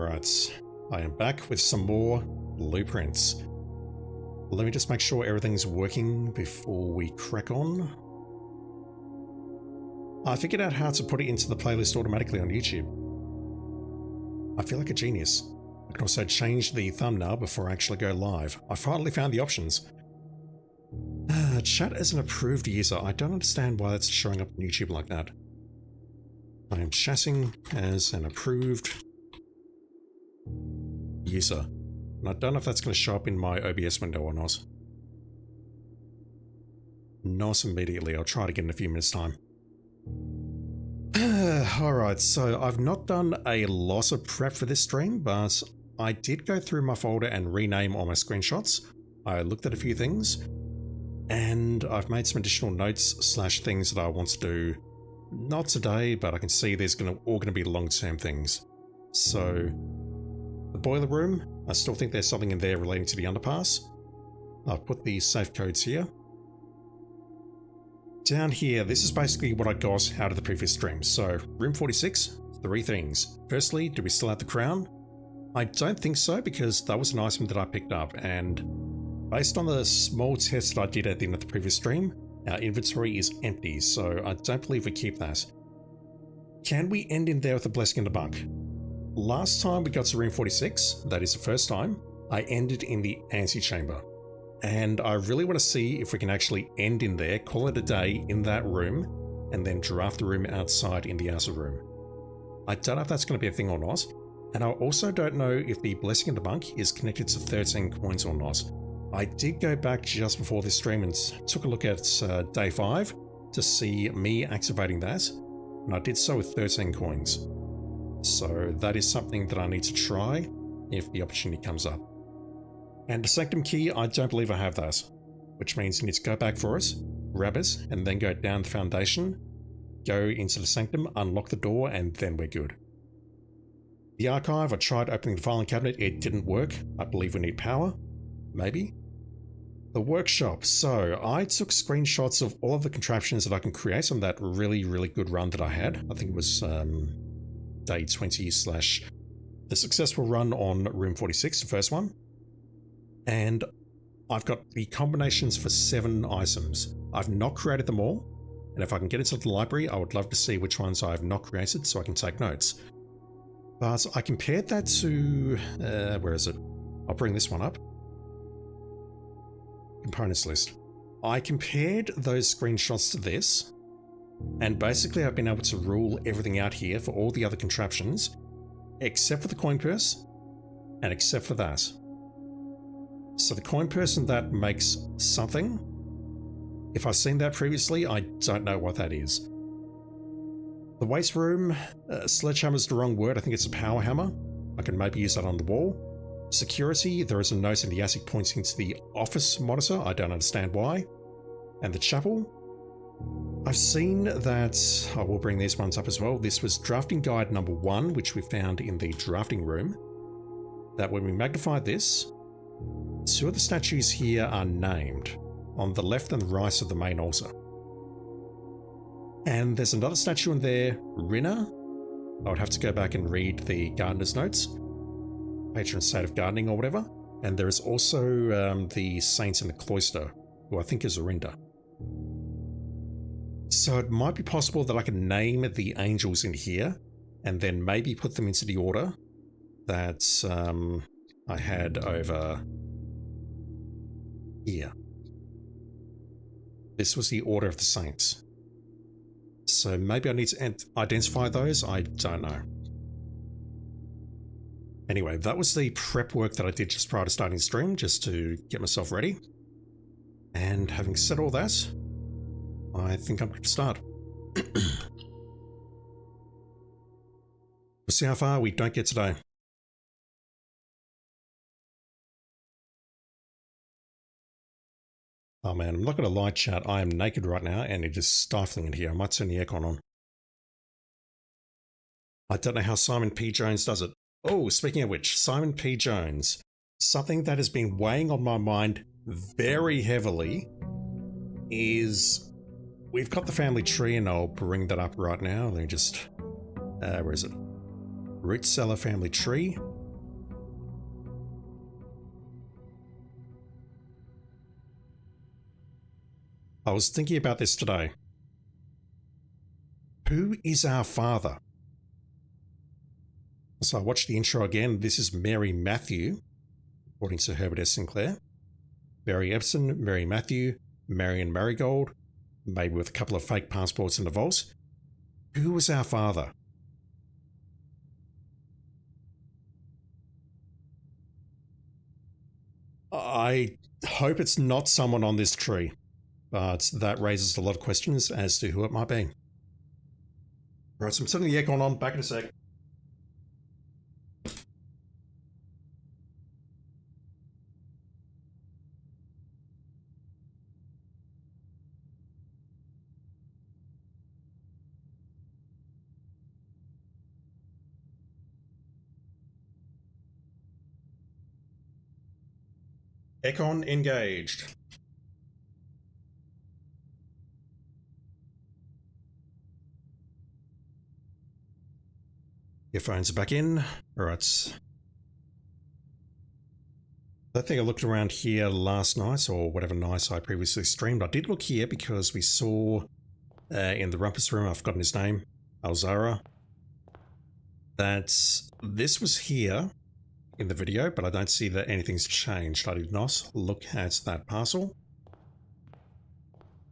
Alright, I am back with some more blueprints. Let me just make sure everything's working before we crack on. I figured out how to put it into the playlist automatically on YouTube. I feel like a genius. I can also change the thumbnail before I actually go live. I finally found the options. Chat as an approved user. I don't understand why that's showing up on YouTube like that. I am chatting as an approved user. And I don't know if that's going to show up in my OBS window or not. Not immediately. I'll try it again in a few minutes' time. Alright, so I've not done a lot of prep for this stream, but I did go through my folder and rename all my screenshots. I looked at a few things, and I've made some additional notes / things that I want to do. Not today, but I can see there's all going to be long-term things. So, the boiler room, I still think there's something in there relating to the underpass. I've put the safe codes here. Down here, this is basically what I got out of the previous stream. So, room 46, 3 things. Firstly, do we still have the crown? I don't think so, because that was an item that I picked up, and based on the small test that I did at the end of the previous stream, our inventory is empty, so I don't believe we keep that. Can we end in there with a blessing and a bunk? Last time we got to room 46, that is the first time, I ended in the antechamber. And I really want to see if we can actually end in there, call it a day in that room, and then draft the room outside in the outer room. I don't know if that's going to be a thing or not, and I also don't know if the blessing and the bunk is connected to 13 coins or not. I did go back just before this stream and took a look at day 5 to see me activating that, and I did so with 13 coins. So that is something that I need to try if the opportunity comes up. And the sanctum key, I don't believe I have that, which means you need to go back for it, grab it, and then go down the foundation, go into the sanctum, unlock the door, and then we're good. The archive, I tried opening the filing cabinet, it didn't work. I believe we need power, maybe. The workshop, so I took screenshots of all of the contraptions that I can create on that really good run that I had. I think it was day 20 / the successful run on room 46, the first one. And I've got the combinations for 7 items. I've not created them all, and if I can get into the library, I would love to see which ones I have not created so I can take notes. But I compared that to, where is it? I'll bring this one up. Components list. I compared those screenshots to this, and basically I've been able to rule everything out here for all the other contraptions, except for the coin purse, and except for that. So the coin purse and that makes something. If I've seen that previously, I don't know what that is. The waste room, sledgehammer's the wrong word, I think it's a power hammer. I can maybe use that on the wall. Security, there is a note in the attic pointing to the office monitor, I don't understand why. And the chapel. I've seen that, I will bring these ones up as well, this was drafting guide number 1, which we found in the drafting room. That when we magnify this, 2 of the statues here are named, on the left and right of the main altar. And there's another statue in there, Rinna. I would have to go back and read the gardener's notes. Patron saint of gardening or whatever. And there is also the saint in the cloister, who I think is Orinda. So it might be possible that I can name the angels in here, and then maybe put them into the order that I had over here. This was the order of the saints. So maybe I need to identify those, I don't know. Anyway, that was the prep work that I did just prior to starting the stream, just to get myself ready. And having said all that, I think I'm going to start. We'll see how far we don't get today. Oh man, I'm not going to lie, chat. I am naked right now and it is stifling in here. I might turn the aircon on. I don't know how Simon P. Jones does it. Oh, speaking of which, Simon P. Jones. Something that has been weighing on my mind very heavily is we've got the family tree, and I'll bring that up right now. Let me just, where is it? Root cellar family tree. I was thinking about this today. Who is our father? So I watched the intro again. This is Mary Matthew, according to Herbert S. Sinclair. Mary Epson, Mary Matthew, Marion Marigold, maybe with a couple of fake passports in the vaults. Who was our father? I hope it's not someone on this tree, but that raises a lot of questions as to who it might be. Right, so I'm setting the aircon on, back in a sec. Aircon engaged. Earphones are back in. Alright. I think I looked around here last night, or whatever night I previously streamed. I did look here because we saw in the rumpus room, I've forgotten his name, Alzara, that this was here in the video, but I don't see that anything's changed. I did not look at that parcel.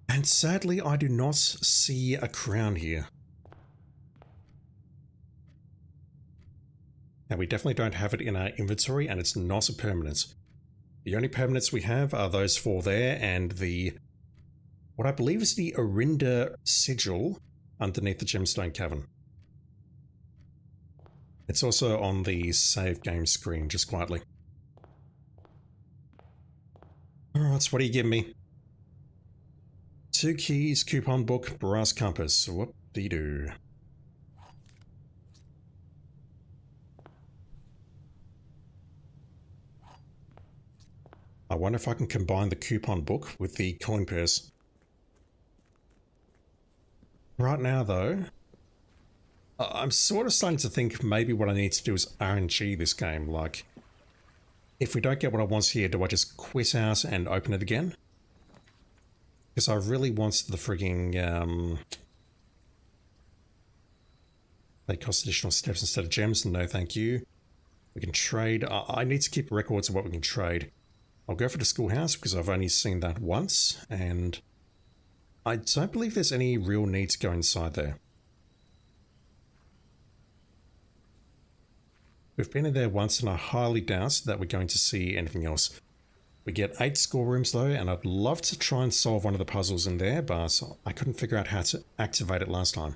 And sadly, I do not see a crown here. Now, we definitely don't have it in our inventory, and it's not a permanent. The only permanents we have are those four there, and what I believe is the Orinda sigil underneath the gemstone cavern. It's also on the save game screen, just quietly. Alright, so what do you give me? 2 keys, coupon book, brass compass. What do you do? I wonder if I can combine the coupon book with the coin purse. Right now, though, I'm sort of starting to think maybe what I need to do is RNG this game. Like, if we don't get what I want here, do I just quit out and open it again? Because I really want the frigging, they cost additional steps instead of gems. No, thank you. We can trade. I need to keep records of what we can trade. I'll go for the schoolhouse because I've only seen that once, and I don't believe there's any real need to go inside there. We've been in there once, and I highly doubt that we're going to see anything else. We get 8 schoolrooms though, and I'd love to try and solve one of the puzzles in there, but I couldn't figure out how to activate it last time.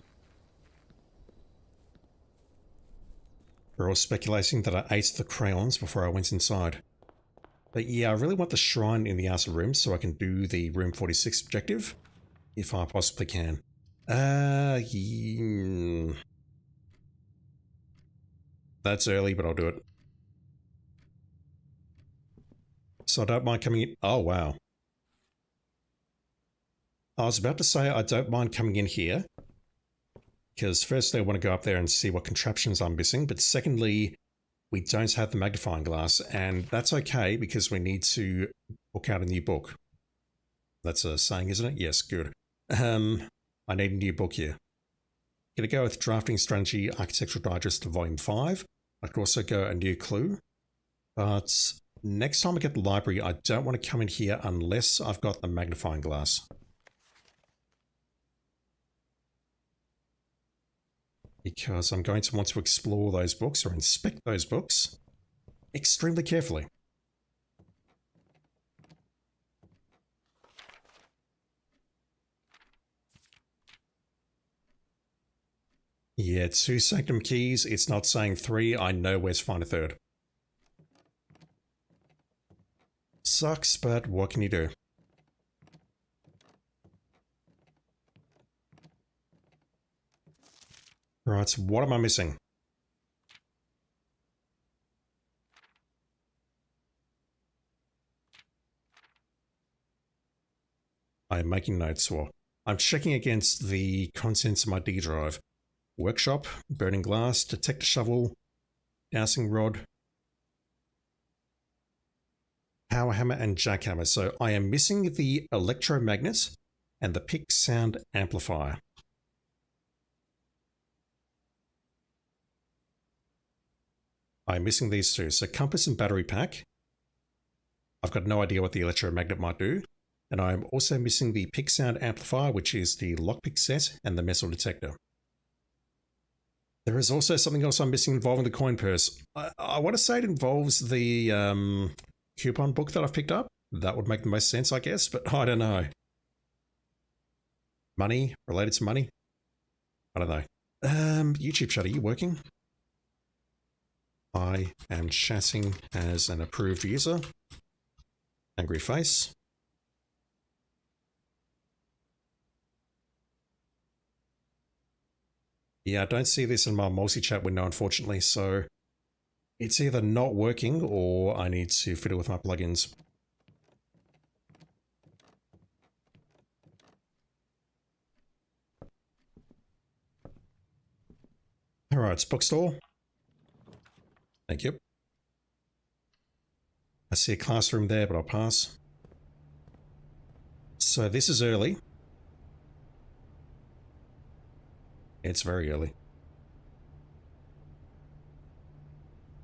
We're all speculating that I ate the crayons before I went inside. But yeah, I really want the shrine in the outer room so I can do the room 46 objective, if I possibly can. Yeah. That's early, but I'll do it. So I don't mind coming in. Oh, wow. I was about to say I don't mind coming in here, because firstly, I want to go up there and see what contraptions I'm missing, but secondly, we don't have the magnifying glass, and that's okay because we need to book out a new book. That's a saying, isn't it? Yes, good. I need a new book here. Gonna go with Drafting Strategy Architectural Digest Volume 5. I could also go a new clue, but next time I get the library, I don't want to come in here unless I've got the magnifying glass. Because I'm going to want to explore those books or inspect those books extremely carefully. Yeah, 2 sanctum keys. It's not saying 3. I know where to find a 3rd. Sucks, but what can you do? Right, so what am I missing? I'm making notes, or I'm checking against the contents of my D drive. Workshop, burning glass, detector shovel, dowsing rod, power hammer, and jackhammer. So I am missing the electromagnet and the pick sound amplifier. I'm missing these two. So compass and battery pack. I've got no idea what the electromagnet might do. And I'm also missing the pick sound amplifier, which is the lockpick set and the metal detector. There is also something else I'm missing involving the coin purse. I want to say it involves the coupon book that I've picked up. That would make the most sense, I guess, but I don't know. Money? Related to money? I don't know. YouTube chat, are you working? I am chatting as an approved user. Angry face. Yeah, I don't see this in my multi-chat window, unfortunately, so it's either not working or I need to fiddle with my plugins. Alright, it's bookstore. Thank you. I see a classroom there, but I'll pass. So this is early. It's very early.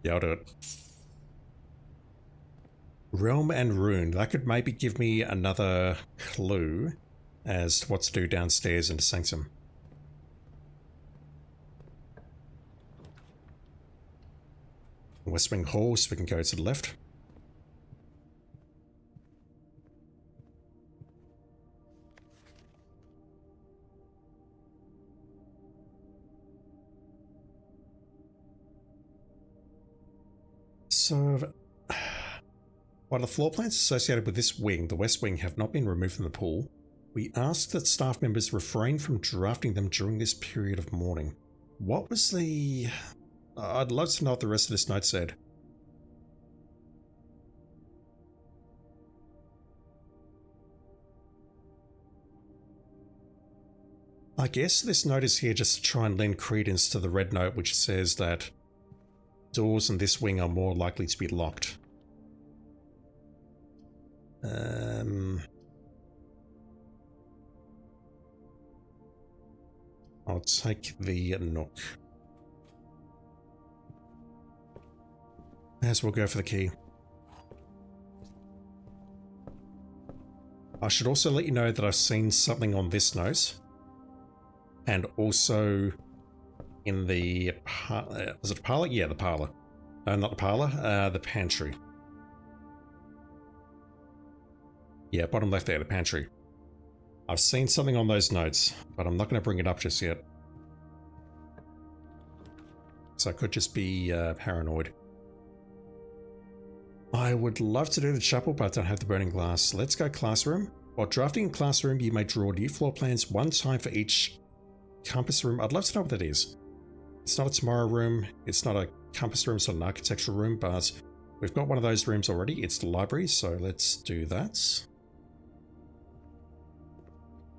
Yeah, I'll do it. Realm and Rune. That could maybe give me another clue as to what to do downstairs into Sanctum. West Wing Hall, so we can go to the left. So, while the floor plans associated with this wing, the West Wing, have not been removed from the pool, we ask that staff members refrain from drafting them during this period of mourning. What was the... I'd love to know what the rest of this note said. I guess this note is here just to try and lend credence to the red note which says that doors in this wing are more likely to be locked. I'll take the knock. As we'll go for the key. I should also let you know that I've seen something on this note. And also in the... was it the parlour? Yeah, the parlour. No, not the parlour. The pantry. Yeah, bottom left there, the pantry. I've seen something on those notes, but I'm not going to bring it up just yet. So I could just be paranoid. I would love to do the chapel, but I don't have the burning glass. Let's go classroom. While drafting in classroom, you may draw new floor plans one time for each compass room. I'd love to know what that is. It's not a tomorrow room. It's not a compass room. It's not an architectural room, but we've got one of those rooms already. It's the library, so let's do that.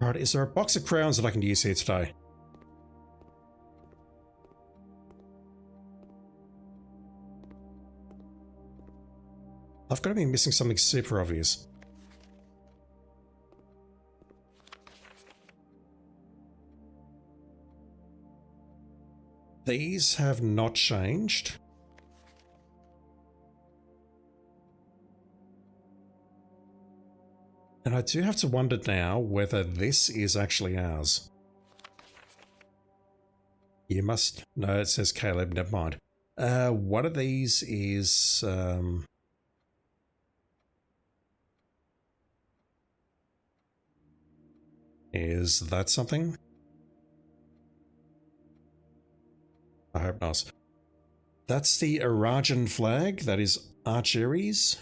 Right, is there a box of crowns that I can use here today? I've got to be missing something super obvious. These have not changed. And I do have to wonder now whether this is actually ours. You must... No, it says Caleb, never mind. One of these is... Is that something? I hope not. That's the Arajan flag. That is Archeries.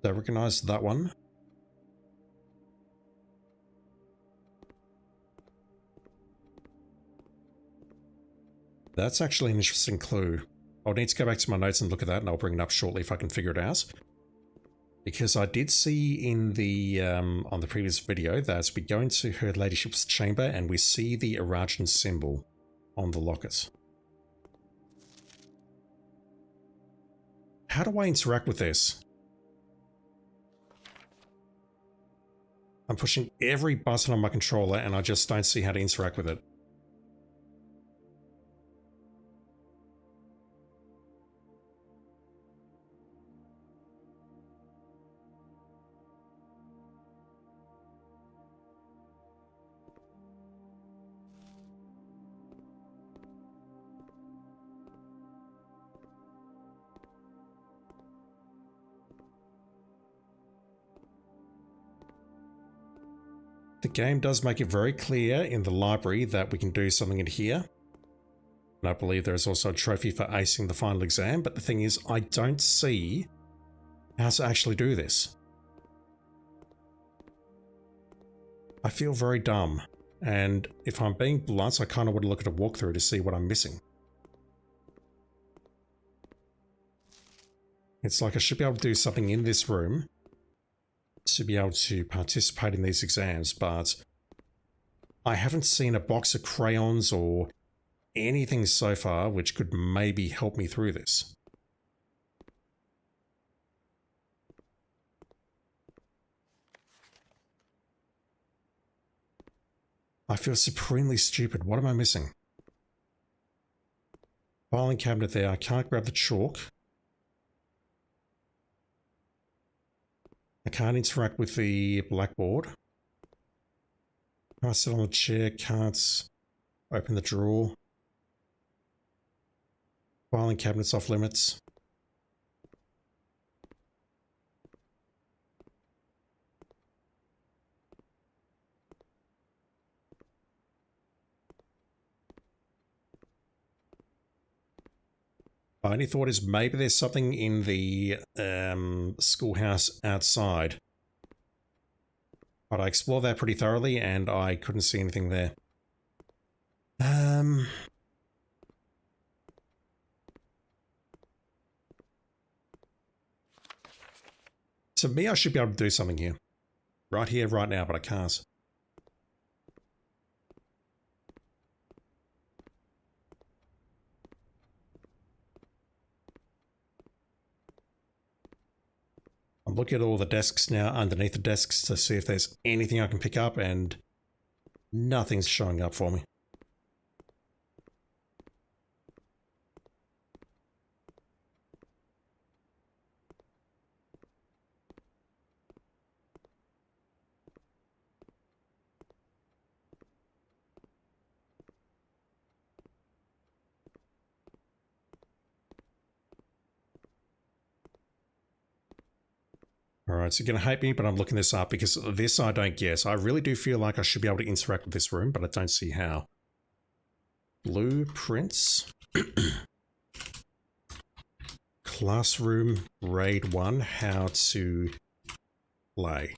I recognize that one. That's actually an interesting clue. I'll need to go back to my notes and look at that, and I'll bring it up shortly if I can figure it out. Because I did see in the on the previous video that we go into Her Ladyship's chamber and we see the Arajan symbol on the locket. How do I interact with this? I'm pushing every button on my controller and I just don't see how to interact with it. The game does make it very clear in the library that we can do something in here. And I believe there is also a trophy for acing the final exam, but the thing is, I don't see how to actually do this. I feel very dumb, and if I'm being blunt, I kind of want to look at a walkthrough to see what I'm missing. It's like I should be able to do something in this room to be able to participate in these exams, but I haven't seen a box of crayons or anything so far which could maybe help me through this. I feel supremely stupid. What am I missing? Filing cabinet there. I can't grab the chalk. I can't interact with the blackboard. Can't sit on the chair, can't open the drawer. Filing cabinet's off limits. My only thought is maybe there's something in the schoolhouse outside. But I explored that pretty thoroughly and I couldn't see anything there. To me, I should be able to do something here. Right here, right now, but I can't. I'm looking at all the desks now underneath the desks to see if there's anything I can pick up, and nothing's showing up for me. Alright, so you're going to hate me, but I'm looking this up because this I don't guess. I really do feel like I should be able to interact with this room, but I don't see how. Blueprints. Classroom Grade 1, how to play.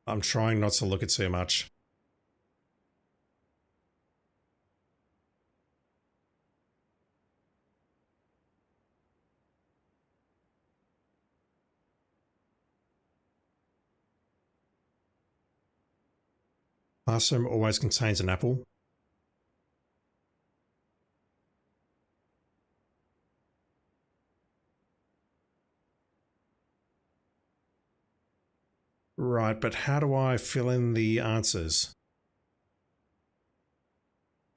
I'm trying not to look at too much. Classroom always contains an apple. Right, but how do I fill in the answers?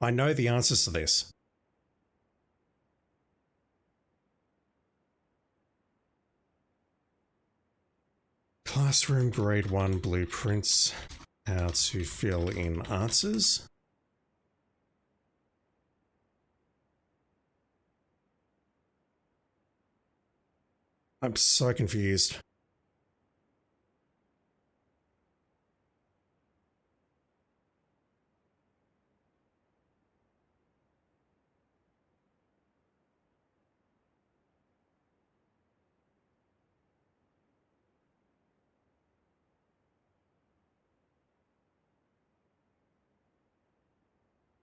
I know the answers to this. Classroom Grade 1 Blueprints, how to fill in answers. I'm so confused.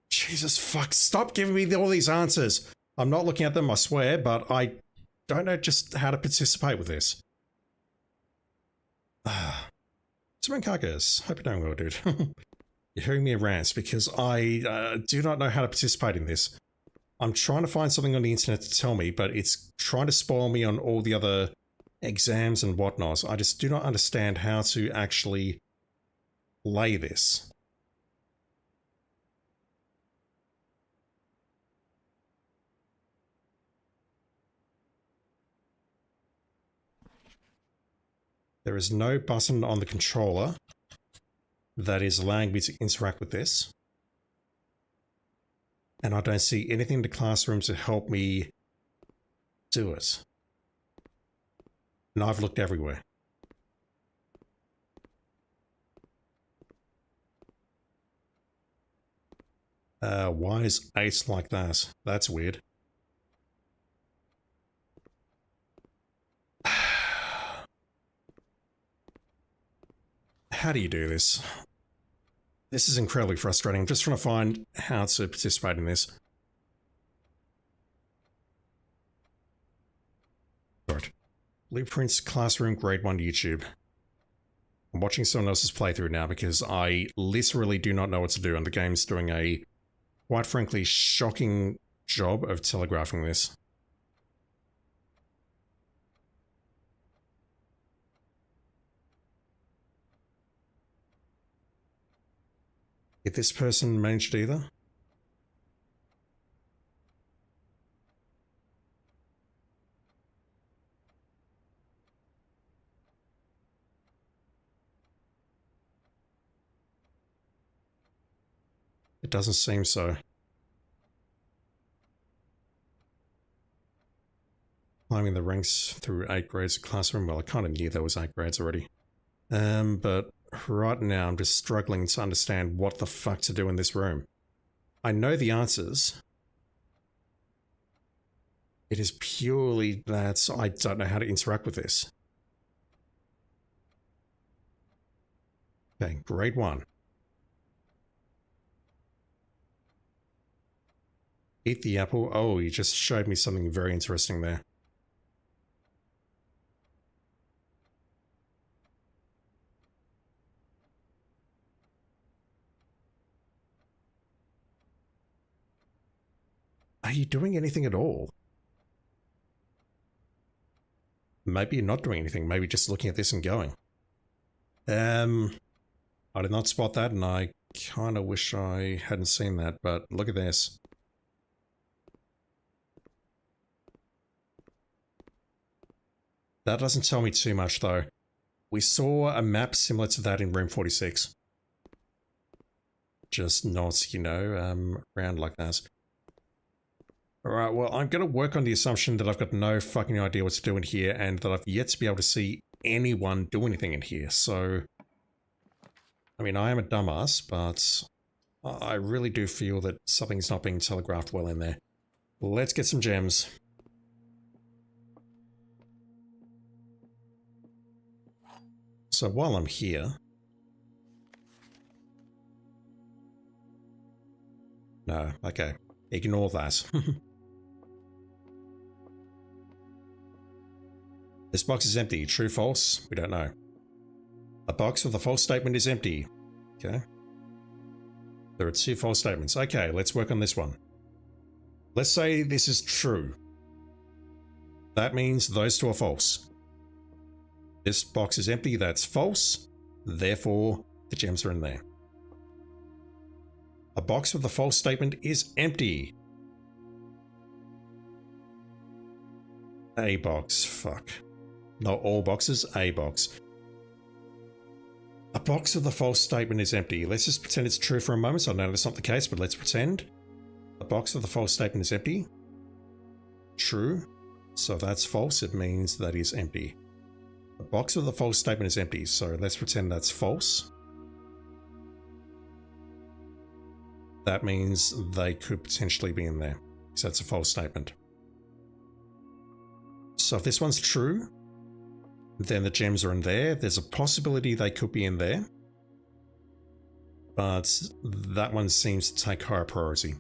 Jesus fuck, stop giving me all these answers. I'm not looking at them, I swear, but I don't know just how to participate with this. Simon Carcass, hope you're doing well, dude. You're hearing me rant because I do not know how to participate in this. I'm trying to find something on the internet to tell me, but it's trying to spoil me on all the other exams and whatnot. I just do not understand how to actually lay this. There is no button on the controller that is allowing me to interact with this. And I don't see anything in the classroom to help me do it. And I've looked everywhere. Why is 8 like that? That's weird. How do you do this? This is incredibly frustrating. I'm just trying to find how to participate in this. Right. Blueprints Classroom Grade 1 YouTube. I'm watching someone else's playthrough now because I literally do not know what to do, and the game's doing a, quite frankly, shocking job of telegraphing this. Did this person manage it either? It doesn't seem so. Climbing the ranks through 8 grades of classroom. Well, I kind of knew there was 8 grades already. But right now I'm just struggling to understand what the fuck to do in this room. I know the answers. It is purely that I don't know how to interact with this. Okay, grade 1. Eat the apple. Oh, you just showed me something very interesting there. Are you doing anything at all? Maybe you're not doing anything. Maybe just looking at this and going. I did not spot that, and I kind of wish I hadn't seen that, but look at this. That doesn't tell me too much, though. We saw a map similar to that in room 46. Just not, you know, round like that. Alright, well, I'm going to work on the assumption that I've got no fucking idea what to do in here, and that I've yet to be able to see anyone do anything in here, so... I mean, I am a dumbass, but I really do feel that something's not being telegraphed well in there. Let's get some gems. So while I'm here... No, okay. Ignore that. This box is empty. True, false? We don't know. A box with a false statement is empty. Okay. There are 2 false statements. Okay, let's work on this one. Let's say this is true. That means those 2 are false. This box is empty. That's false. Therefore, the gems are in there. A box with a false statement is empty. A box. Fuck. Not all boxes. A box. A box with a false statement is empty. Let's just pretend it's true for a moment. So I know that's not the case, but let's pretend. A box with a false statement is empty. True. So that's false. It means that is empty. A box with a false statement is empty. So let's pretend that's false. That means they could potentially be in there. So that's a false statement. So if this one's true, then the gems are in there. There's a possibility they could be in there. But that one seems to take higher priority.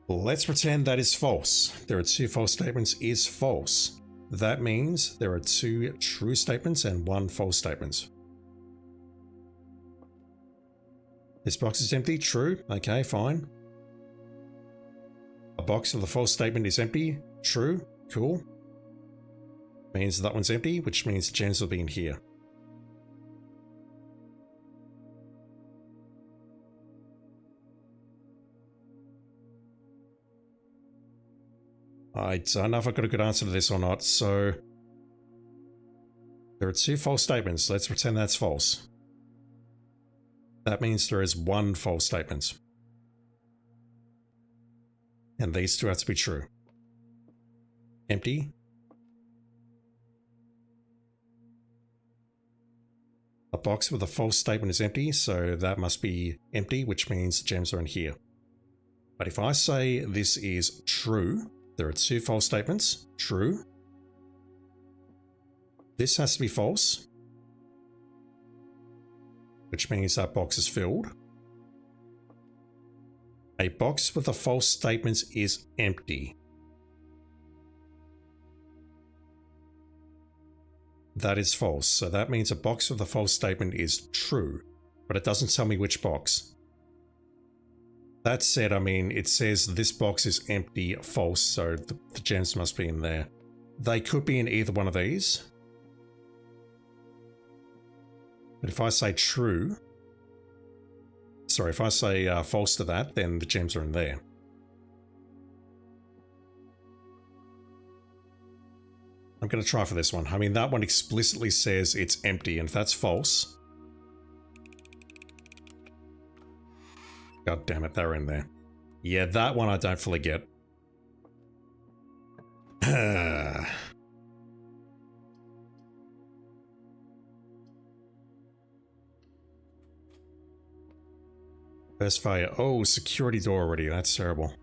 Let's pretend that is false. There are 2 false statements is false. That means there are 2 true statements and 1 false statement. This box is empty. True. Okay, fine. A box with a false statement is empty. True. Cool. Means that one's empty, which means the gems will be in here. I don't know if I've got a good answer to this or not, so there are two false statements. Let's pretend that's false. That means there is one false statement. And these two have to be true. Empty. A box with a false statement is empty, so that must be empty, which means the gems are in here. But if I say this is true, there are two false statements. True. This has to be false, which means that box is filled. A box with a false statement is empty. That is false, so that means a box with a false statement is true, but it doesn't tell me which box. That said, I mean, it says this box is empty, false, so the gems must be in there. They could be in either one of these. But if I say true, sorry, if I say false to that, then the gems are in there. I'm going to try for this one. I mean, that one explicitly says it's empty, and if that's false... God damn it, they're in there. Yeah, that one I don't fully get. First failure. Oh, security door already. That's terrible.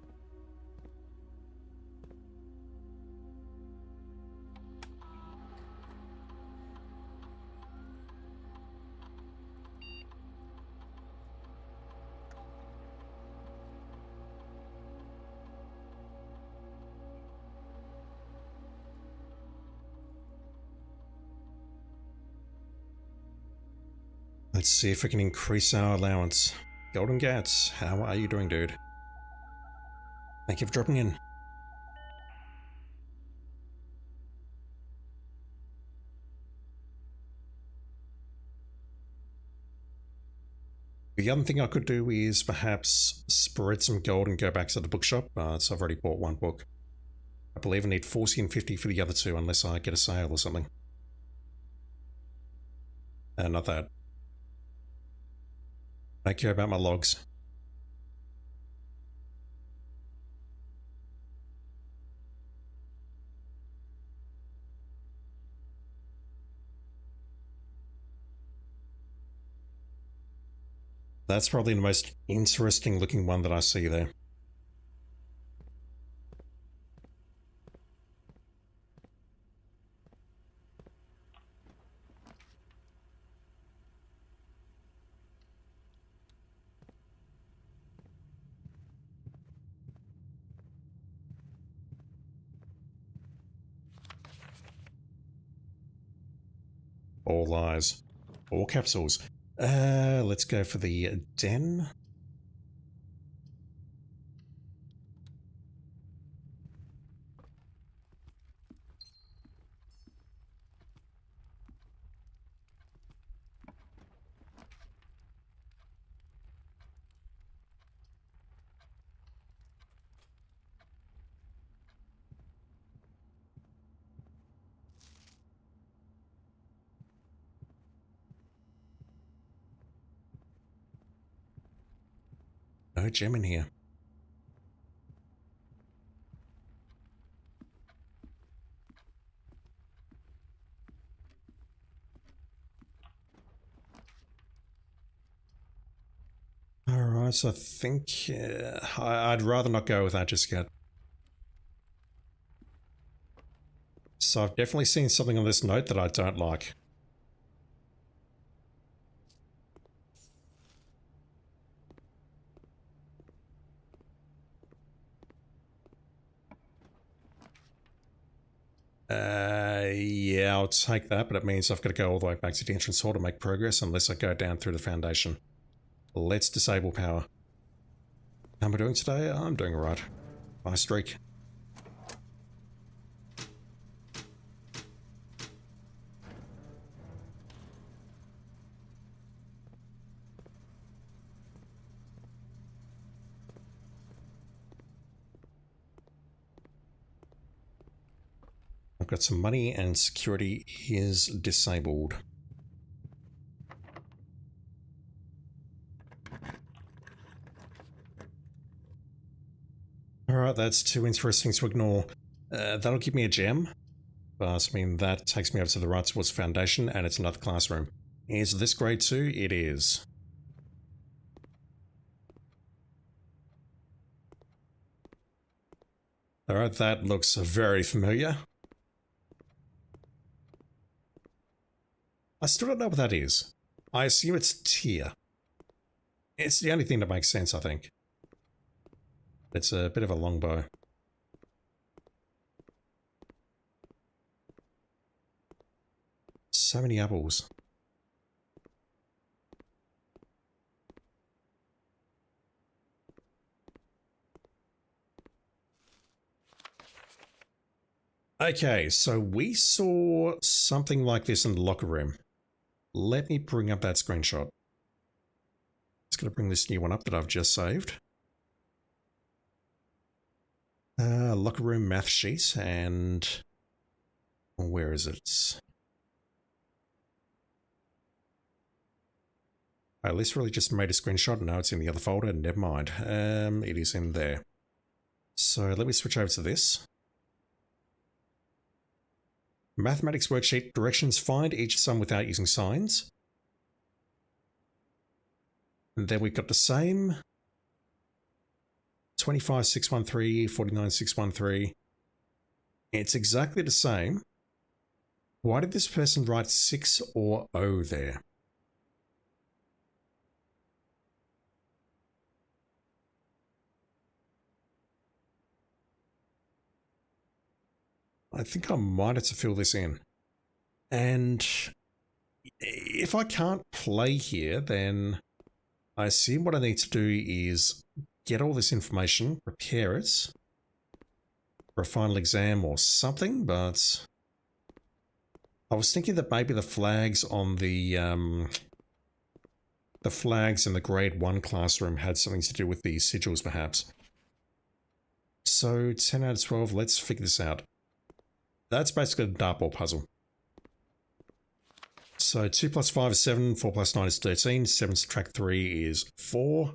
Let's see if we can increase our allowance. Golden Gats, how are you doing, dude? Thank you for dropping in. The other thing I could do is perhaps spread some gold and go back to the bookshop. So I've already bought one book. I believe I need 40 and 50 for the other two unless I get a sale or something. Not that. I don't care about my logs. That's probably the most interesting looking one that I see there. All lies. All capsules. Let's go for the den. No gem in here. Alright, so I think I'd rather not go with that just yet. So I've definitely seen something on this note that I don't like. Yeah, I'll take that, but it means I've got to go all the way back to the entrance hall to make progress unless I go down through the foundation. Let's disable power. How am I doing today? I'm doing alright. Nice streak. I've got some money and security is disabled. Alright, that's too interesting to ignore. That'll give me a gem, but I mean, that takes me over to the right towards Foundation, and it's another classroom. Is this grade 2? It is. Alright, that looks very familiar. I still don't know what that is. I assume it's tier. It's the only thing that makes sense, I think. It's a bit of a longbow. So many apples. Okay, so we saw something like this in the locker room. Let me bring up that screenshot. Just going to bring this new one up that I've just saved. Locker room math sheet, and where is it? I literally just made a screenshot and now it's in the other folder. Never mind. It is in there. So let me switch over to this. Mathematics worksheet directions: find each sum without using signs. And then we've got the same 25,613, 49,613. It's exactly the same. Why did this person write 6 or O there? I think I might have to fill this in. And if I can't play here, then I assume what I need to do is get all this information, prepare it for a final exam or something, but I was thinking that maybe the flags on the flags in the grade 1 classroom had something to do with the sigils, perhaps. So 10 out of 12, let's figure this out. That's basically a dartboard puzzle. So 2 plus 5 is 7, 4 plus 9 is 13, 7 subtract 3 is 4.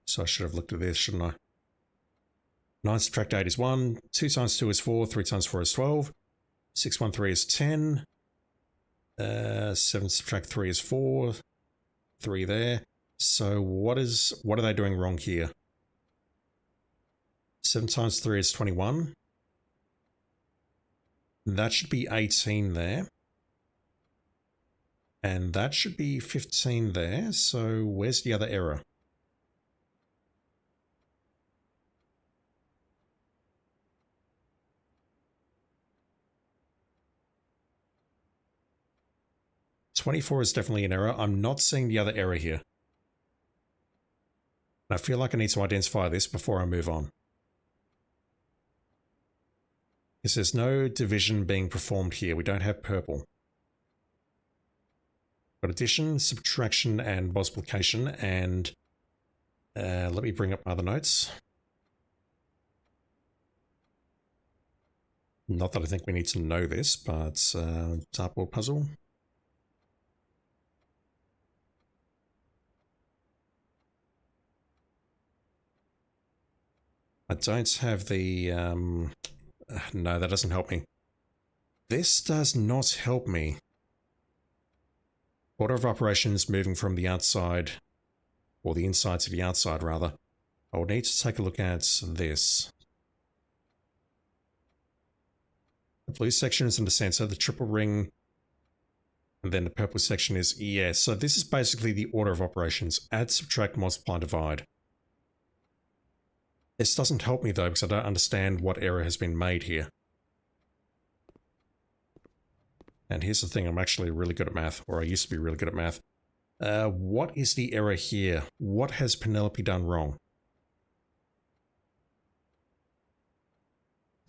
So I should have looked at this, shouldn't I? 9 subtract 8 is 1, 2 times 2 is 4, 3 times 4 is 12, 613 is 10, 7 subtract 3 is 4, 3 there. So what are they doing wrong here? 7 times 3 is 21. That should be 18 there. And that should be 15 there. So where's the other error? $24 is definitely an error. I'm not seeing the other error here. I feel like I need to identify this before I move on. Because there's no division being performed here. We don't have purple. Got addition, subtraction, and multiplication, and let me bring up my other notes. Not that I think we need to know this, but dartboard puzzle. I don't have the... no, that doesn't help me. This does not help me. Order of operations moving from the outside, or the inside to the outside, rather. I will need to take a look at this. The blue section is in the center, the triple ring, and then the purple section is ES. So this is basically the order of operations. Add, subtract, multiply, divide. This doesn't help me though, because I don't understand what error has been made here. And here's the thing, I'm actually really good at math, or I used to be really good at math. What is the error here? What has Penelope done wrong?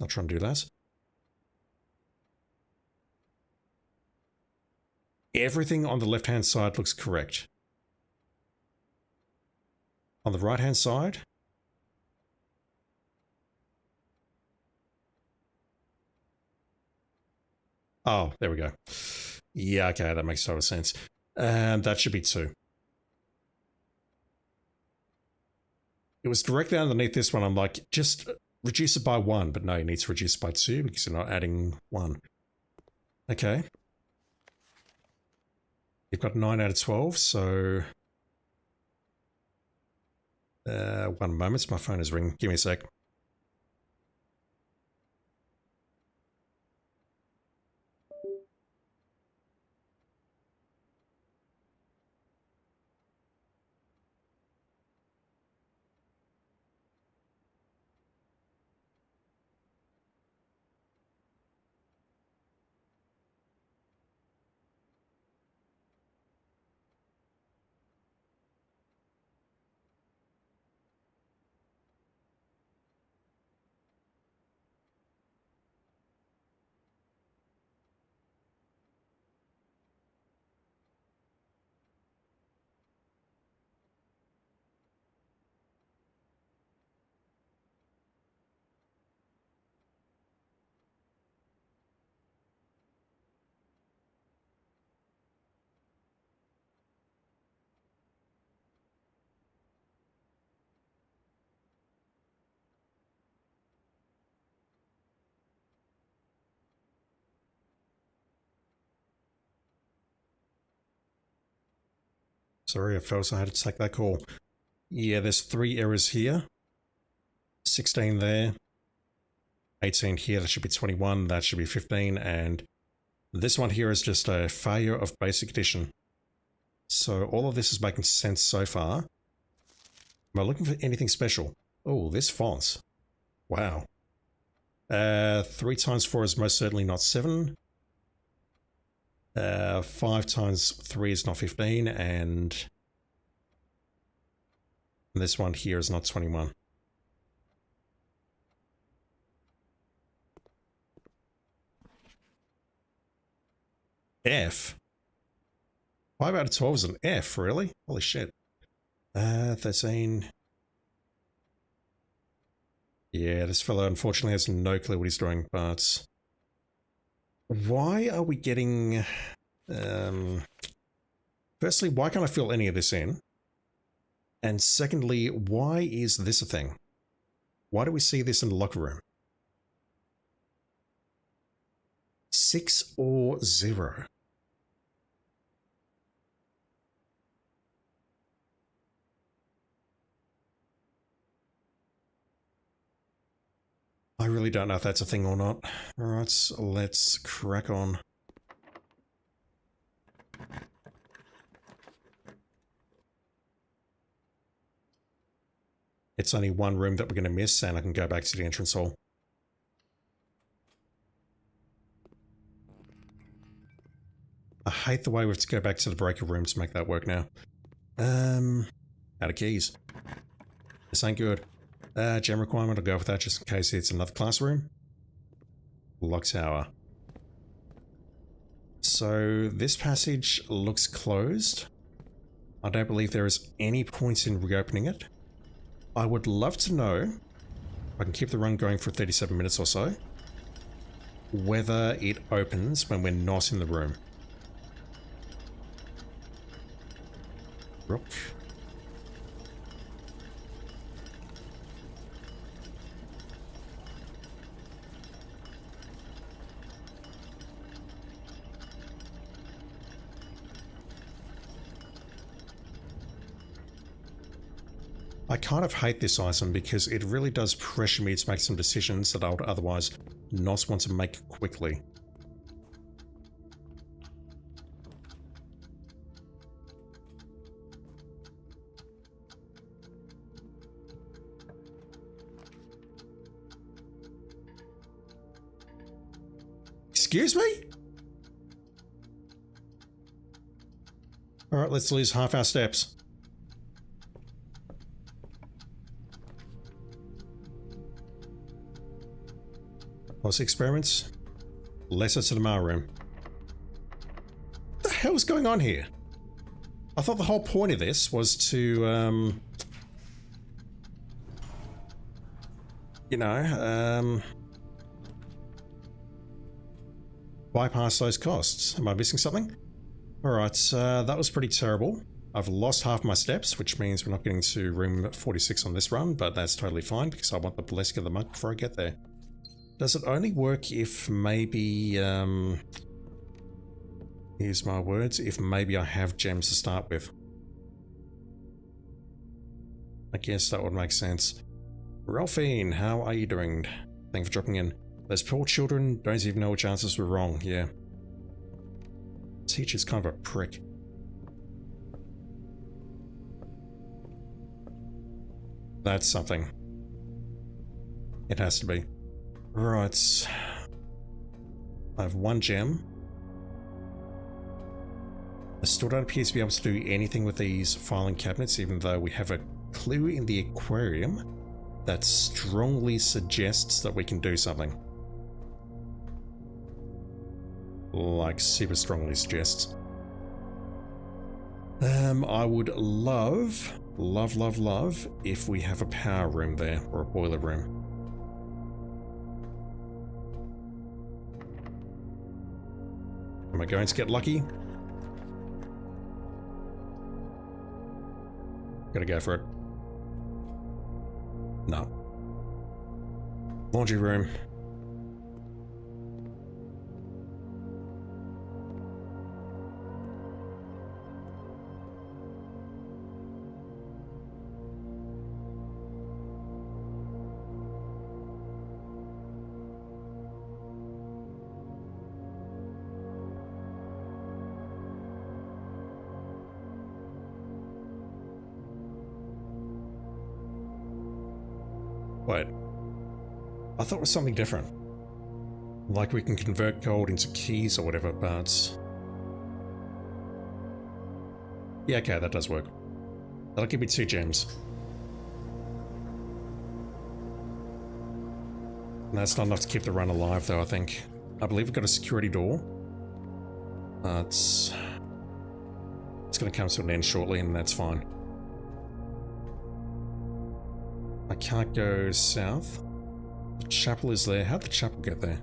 I'll try and do that. Everything on the left-hand side looks correct. On the right-hand side, oh, there we go. Yeah, okay, that makes total sense. That should be 2. It was directly underneath this one. I'm like, just reduce it by 1, but no, you need to reduce it by 2 because you're not adding 1. Okay. You've got 9 out of 12, so... 1 moment, my phone is ringing. Give me a sec. Sorry, I felt I had to take that call. Yeah, there's 3 errors here. 16 there. 18 here, that should be 21, that should be 15, and this one here is just a failure of basic addition. So all of this is making sense so far. Am I looking for anything special? Oh, this font. Wow. 3 times 4 is most certainly not 7. 5 times 3 is not 15, and this one here is not 21. F? 5 out of 12 is an F, really? Holy shit. 13. Yeah, this fellow unfortunately has no clue what he's doing, but... Why are we getting... Firstly, why can't I fill any of this in? And secondly, why is this a thing? Why do we see this in the locker room? 6 or 0? I really don't know if that's a thing or not. Alright, so let's crack on. It's only 1 room that we're going to miss, and I can go back to the entrance hall. I hate the way we have to go back to the breaker room to make that work now. Out of keys. This ain't good. Gem requirement, I'll go with that just in case it's another classroom. Lock tower. So this passage looks closed. I don't believe there is any point in reopening it. I would love to know, if I can keep the run going for 37 minutes or so, whether it opens when we're not in the room. Rook. I kind of hate this item because it really does pressure me to make some decisions that I would otherwise not want to make quickly. Excuse me? Alright, let's lose half our steps. Plus experiments. Lesser to the mail room. What the hell's going on here? I thought the whole point of this was to, bypass those costs. Am I missing something? Alright, that was pretty terrible. I've lost half my steps, which means we're not getting to room 46 on this run, but that's totally fine because I want the blessing of the monk before I get there. Does it only work if maybe, here's my words, if maybe I have gems to start with? I guess that would make sense. Ralphine, how are you doing? Thanks for dropping in. Those poor children don't even know which answers were wrong, yeah. Teacher's kind of a prick. That's something. It has to be. Right. I have one gem. I still don't appear to be able to do anything with these filing cabinets, even though we have a clue in the aquarium that strongly suggests that we can do something. Like, super strongly suggests. I would love if we have a power room there, or a boiler room. Am I going to get lucky? Gotta go for it. No. Laundry room. Wait. I thought it was something different. Like we can convert gold into keys or whatever, but... yeah, okay, that does work. That'll give me 2 gems. And that's not enough to keep the run alive, though, I think. I believe we've got a security door. It's going to come to an end shortly, and that's fine. I can't go south. The chapel is there. How'd the chapel get there?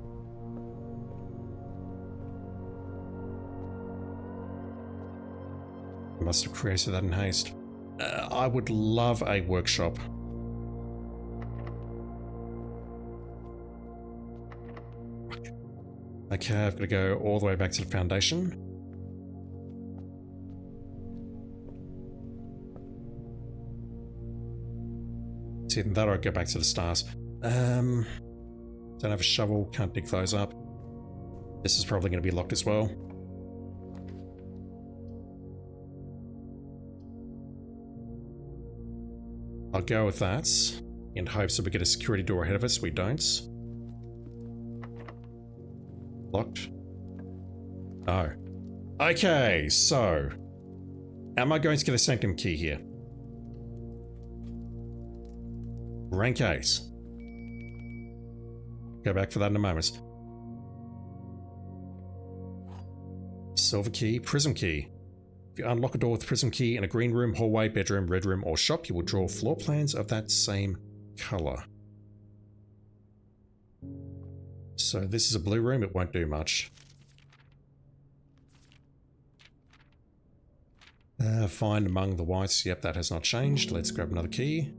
I must have created that in haste. I would love a workshop. Okay, I've got to go all the way back to the foundation. It's either that or I go back to the stars. Don't have a shovel, can't dig those up. This is probably going to be locked as well. I'll go with that, in hopes that we get a security door ahead of us. We don't. Locked. Oh. Okay, so... am I going to get a sanctum key here? Rank 8. Go back for that in a moment. Silver key, prism key. If you unlock a door with a prism key in a green room, hallway, bedroom, red room, or shop, you will draw floor plans of that same color. So this is a blue room, it won't do much. Find among the whites, yep, that has not changed. Let's grab another key.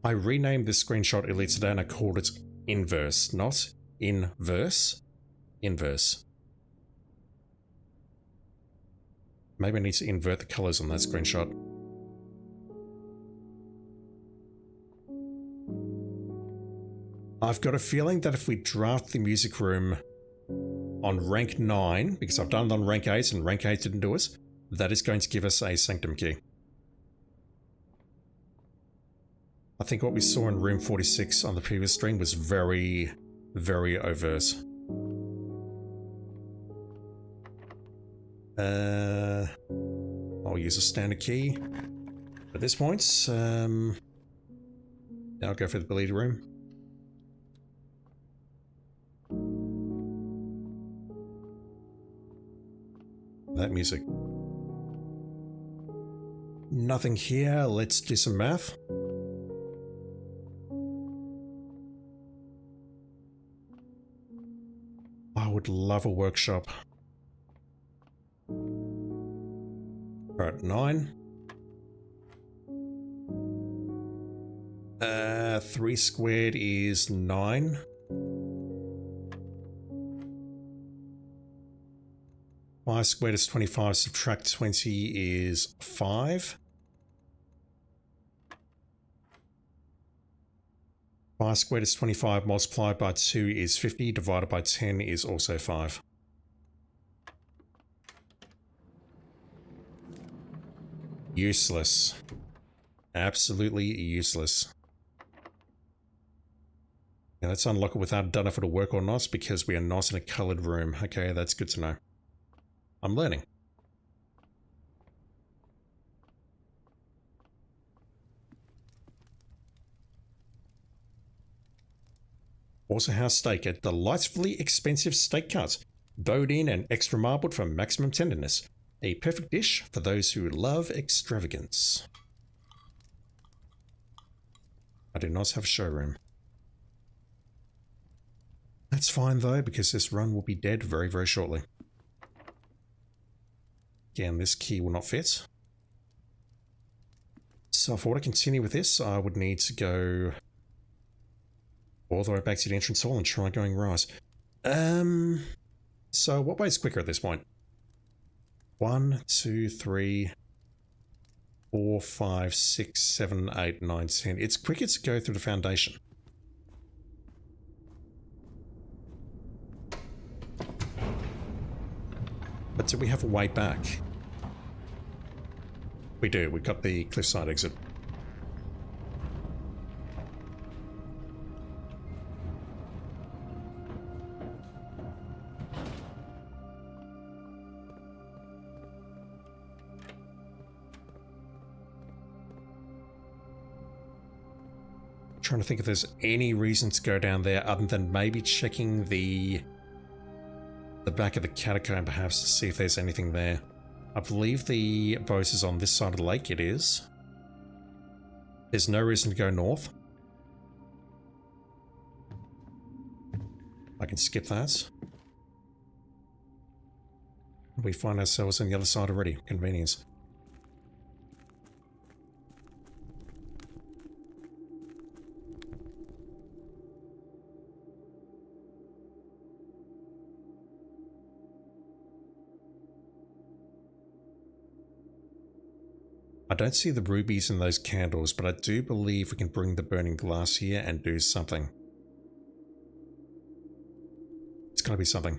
I renamed this screenshot earlier today and I called it inverse, not inverse. Inverse. Maybe I need to invert the colors on that screenshot. I've got a feeling that if we draft the music room on rank 9, because I've done it on rank 8 and rank 8 didn't do it, that is going to give us a sanctum key. I think what we saw in room 46 on the previous stream was very very overt. I'll use a standard key. At this point, I'll go for the bleed room. That music. Nothing here. Let's do some math. I would love a workshop. Right, 9. 3 squared is 9. Five squared is 25, subtract 20 is 5. 5 squared is 25, multiplied by 2 is 50, divided by 10 is also 5. Useless. Absolutely useless. Now let's unlock it without a done if it'll work or not, because we are not in a coloured room. Okay, that's good to know. I'm learning. Also house steak at delightfully expensive steak cuts. Bowed in and extra marbled for maximum tenderness. A perfect dish for those who love extravagance. I do not have a showroom. That's fine though, because this run will be dead very, very shortly. Again, this key will not fit. So if I want to continue with this, I would need to go all the way back to the entrance hall and try going right. So what way is quicker at this point? 1, 2, 3, 4, 5, 6, 7, 8, 9, 10. It's quicker to go through the foundation. But do we have a way back? We do. We've got the cliffside exit. Trying to think if there's any reason to go down there other than maybe checking the back of the catacomb perhaps to see if there's anything there. I believe the boat is on this side of the lake. It is. There's no reason to go north. I can skip that. We find ourselves on the other side already. Convenience. I don't see the rubies in those candles, but I do believe we can bring the burning glass here and do something. It's gotta be something.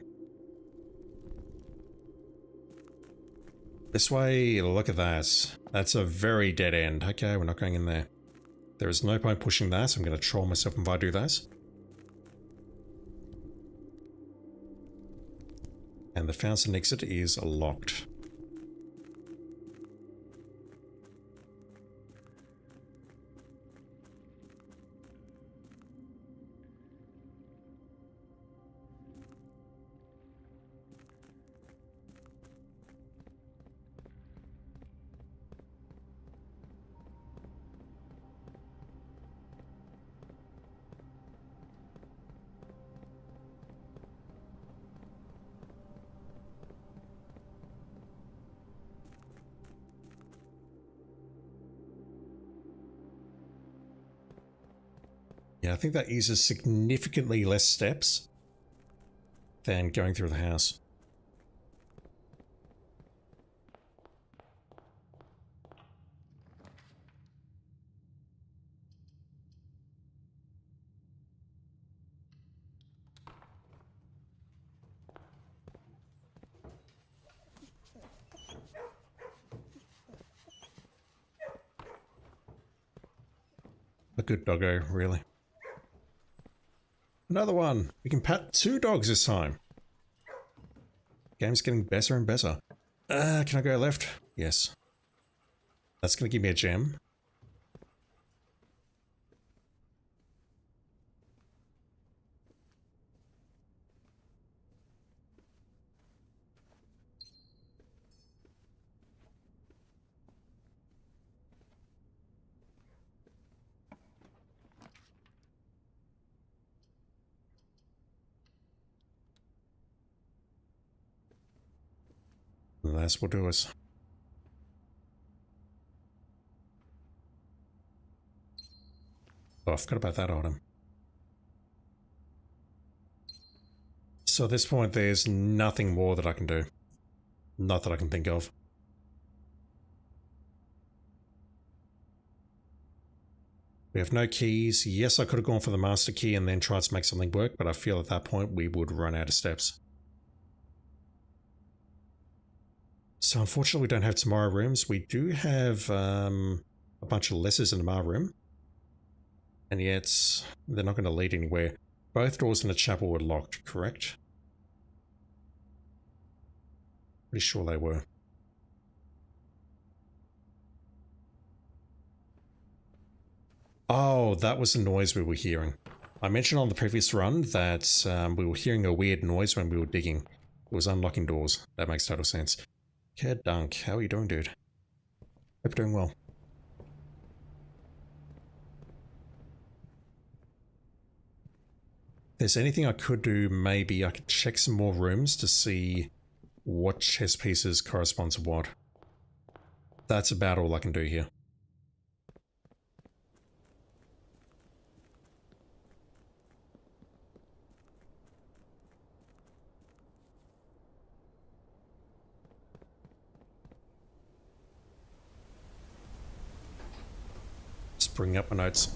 This way, look at that. That's a very dead end. Okay, we're not going in there. There is no point pushing that. I'm going to troll myself if I do that. And the fountain exit is locked. Yeah, I think that uses significantly less steps than going through the house. A good doggo, really. Another one. We can pat 2 dogs this time. Game's getting better and better. Can I go left? Yes. That's going to give me a gem. That's what will do us. Oh, I forgot about that item. So at this point, there's nothing more that I can do. Not that I can think of. We have no keys. Yes, I could have gone for the master key and then tried to make something work, but I feel at that point we would run out of steps. So unfortunately we don't have tomorrow rooms. We do have a bunch of lessers in the tomorrow room. And yet they're not going to lead anywhere. Both doors in the chapel were locked, correct? Pretty sure they were. Oh, that was the noise we were hearing. I mentioned on the previous run that we were hearing a weird noise when we were digging. It was unlocking doors. That makes total sense. Ked Dunk, how are you doing, dude? Hope you're doing well. If there's anything I could do, maybe I could check some more rooms to see what chess pieces correspond to what. That's about all I can do here. Just bring up my notes.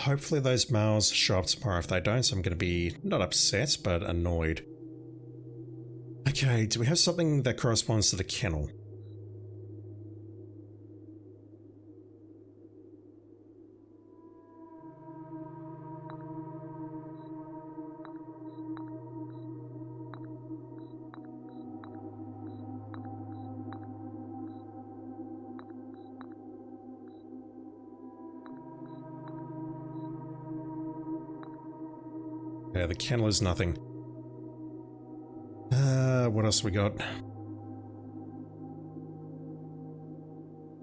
Hopefully those males show up tomorrow. If they don't, so I'm going to be not upset, but annoyed. Okay, do we have something that corresponds to the kennel? Yeah, the kennel is nothing. What else we got?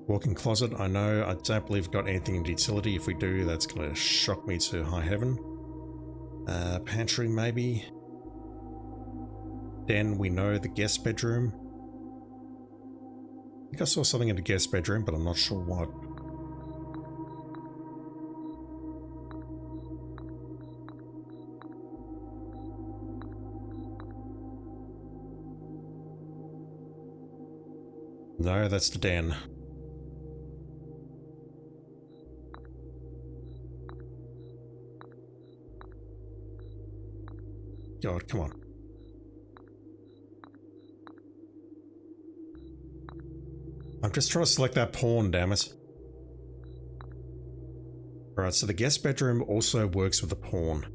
Walk-in closet, I know. I don't believe we've got anything in utility. If we do, that's going to shock me to high heaven. Pantry, maybe. Den, we know. The guest bedroom. I think I saw something in the guest bedroom, but I'm not sure what. No, that's the den. God, come on. I'm just trying to select that pawn, damn it. Alright, so the guest bedroom also works with the pawn.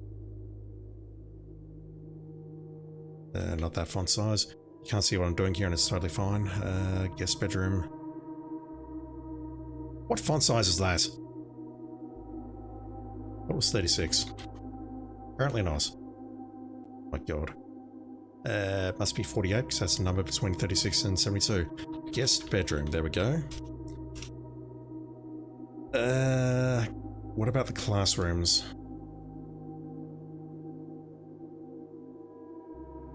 Not that font size. You can't see what I'm doing here and it's totally fine. Guest bedroom. What font size is that? That was 36. Apparently not. Oh my god. Must be 48 because that's the number between 36 and 72. Guest bedroom, there we go. What about the classrooms?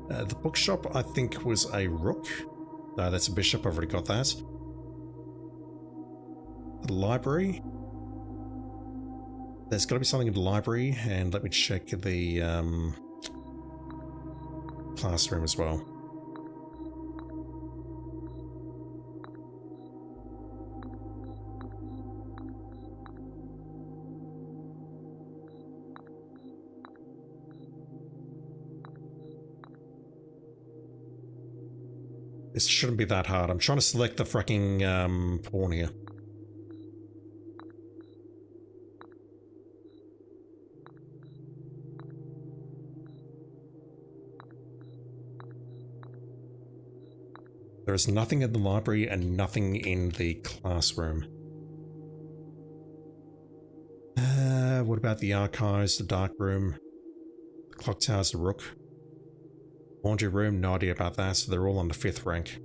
The bookshop, I think, was a rook. No, that's a bishop. I've already got that. The library. There's got to be something in the library, and let me check the classroom as well. This shouldn't be that hard. I'm trying to select the fracking pawn here. There is nothing in the library and nothing in the classroom. What about the archives, the dark room, the clock towers, the rook? Laundry room, no idea about that, so they're all on the 5th rank.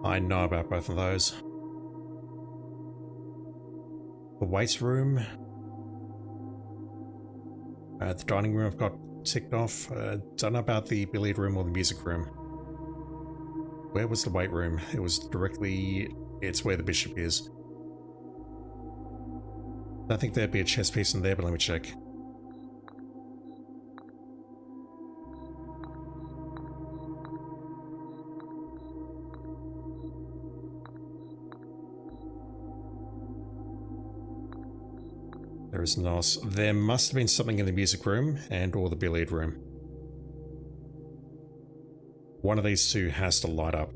I know about both of those. The weights room. The dining room I've got ticked off. Don't know about the billiard room or the music room. Where was the weight room? It was directly... It's where the bishop is. I think there'd be a chess piece in there, but let me check. There is not. There must have been something in the music room and or the billiard room. One of these two has to light up.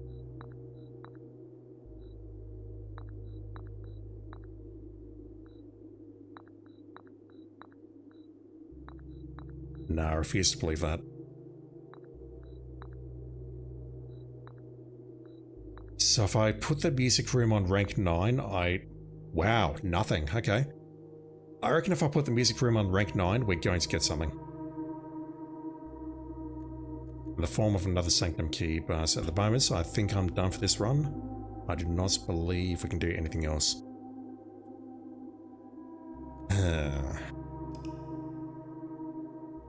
No, I refuse to believe that. So if I put the music room on rank 9, Wow, nothing. Okay. I reckon if I put the music room on rank 9, we're going to get something. In the form of another Sanctum key, but at the moment, I think I'm done for this run. I do not believe we can do anything else.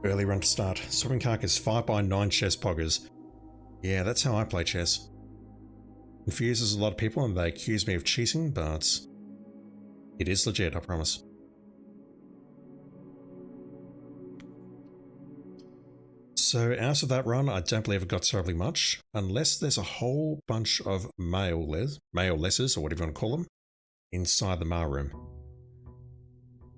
Early run to start. Swimming carcass 5x9 chess poggers. Yeah, that's how I play chess. Confuses a lot of people and they accuse me of cheating, but it is legit, I promise. So out of that run, I don't believe I got terribly much, unless there's a whole bunch of male letters, or whatever you want to call them, inside the mail room.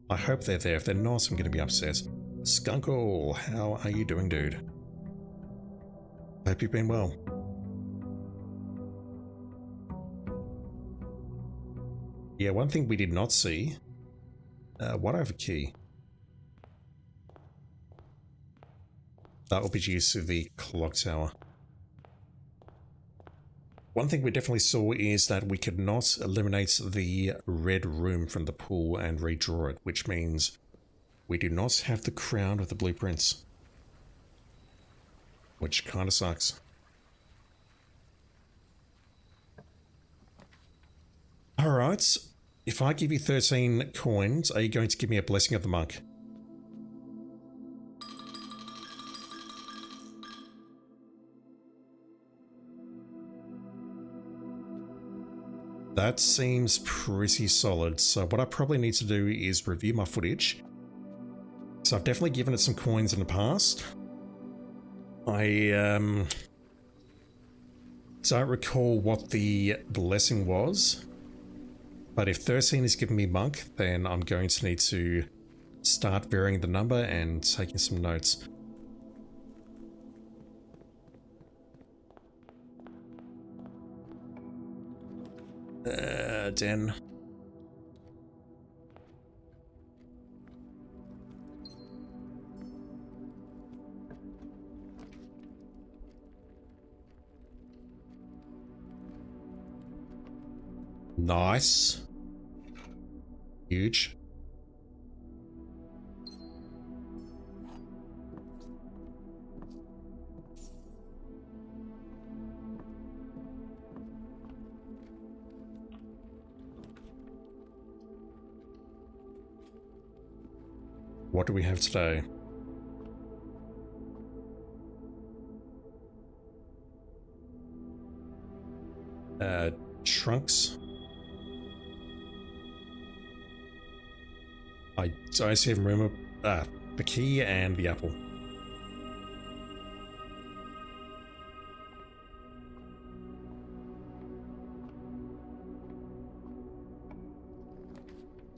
I hope they're there. If they're not, I'm going to be upset. Skunkle, how are you doing, dude? Hope you've been well. Yeah, one thing we did not see. What over key? That will be due to the clock tower. One thing we definitely saw is that we could not eliminate the red room from the pool and redraw it, which means we do not have the crown with the blueprints. Which kind of sucks. Alright, if I give you 13 coins, are you going to give me a blessing of the monk? That seems pretty solid, so what I probably need to do is review my footage. So I've definitely given it some coins in the past. I don't recall what the blessing was, but if 13 is giving me monk, then I'm going to need to start varying the number and taking some notes. Den. Nice. Huge. What do we have today? Trunks. I don't even remember the key and the apple.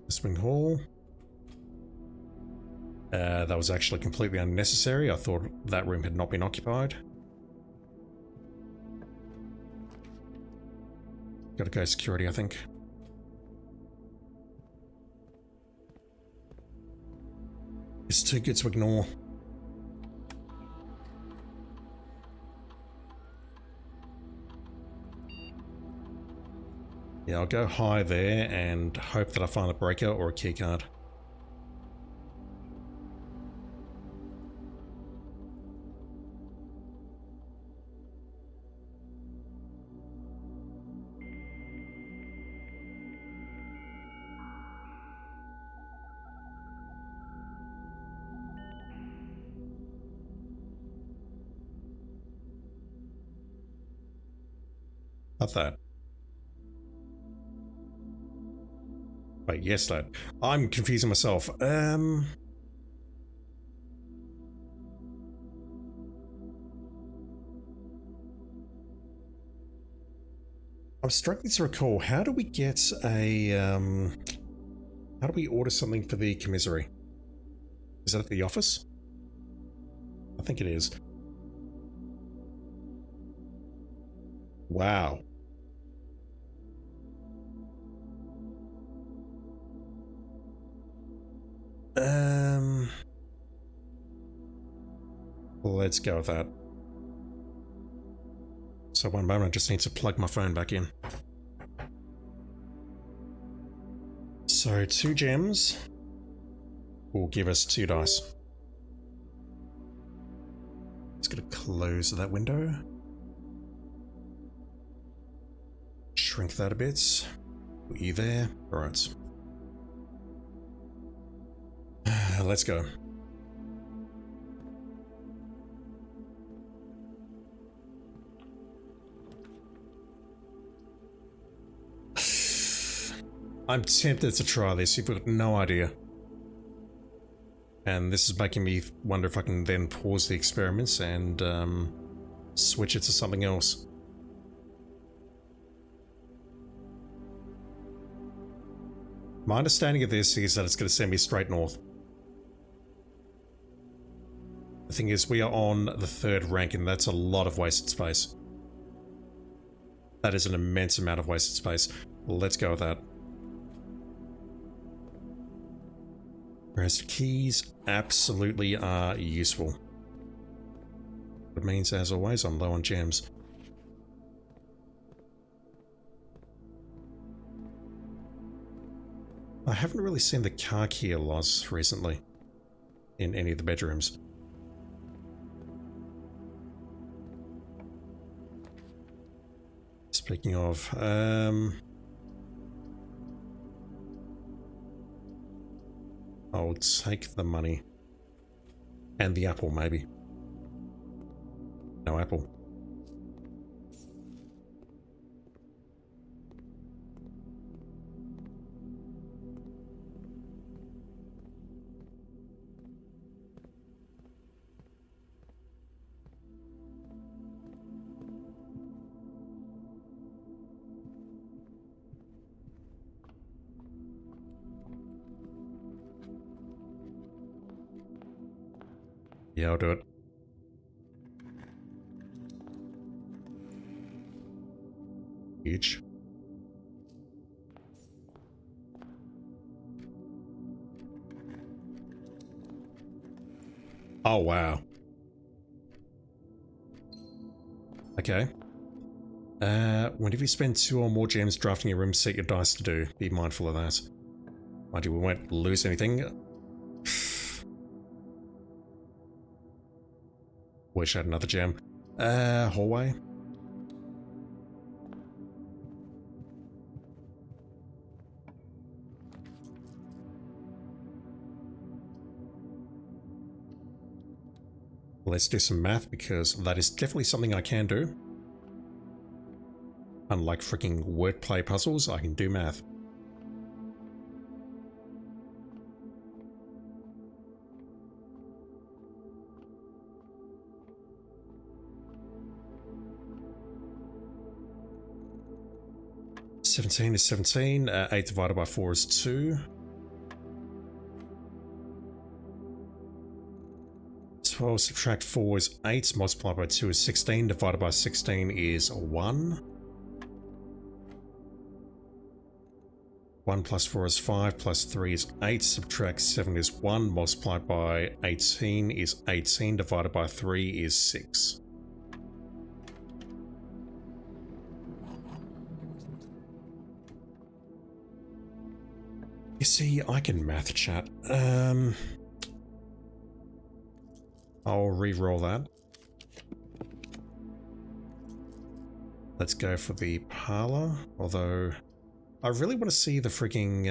Swing hall. That was actually completely unnecessary. I thought that room had not been occupied. Gotta go security, I think. It's too good to ignore. Yeah, I'll go high there and hope that I find a breaker or a keycard. Not that. Wait, yes, that. I'm confusing myself. I'm struggling to recall. How do we get a how do we order something for the commissary? Is that at the office? I think it is. Wow. Let's go with that. So one moment, I just need to plug my phone back in. So 2 gems will give us 2 dice. Just gonna close that window. Shrink that a bit. Put you there. Alright. Let's go. I'm tempted to try this, you've got no idea. And this is making me wonder if I can then pause the experiments and switch it to something else. My understanding of this is that it's going to send me straight north. The thing is, we are on the 3rd rank, and that's a lot of wasted space. That is an immense amount of wasted space. Let's go with that. Whereas keys absolutely are useful. It means, as always, I'm low on gems. I haven't really seen the car key loss recently in any of the bedrooms. Speaking of, I'll take the money. And the apple, maybe. No apple. Yeah, I'll do it. Huge. Oh, wow. Okay. Whenever you spend 2 or more gems drafting your room, set your dice to do. Be mindful of that. Mind you, we won't lose anything. Wish I had another gem. Hallway. Let's do some math because that is definitely something I can do. Unlike freaking wordplay puzzles, I can do math. $17 is 17. 8 divided by 4 is 2. 12 subtract 4 is 8, multiplied by 2 is 16, divided by 16 is 1. 1 plus 4 is 5, plus 3 is 8, subtract 7 is 1, multiplied by 18 is 18, divided by 3 is 6. You see, I can math chat. I'll re-roll that. Let's go for the parlor, although I really want to see the freaking,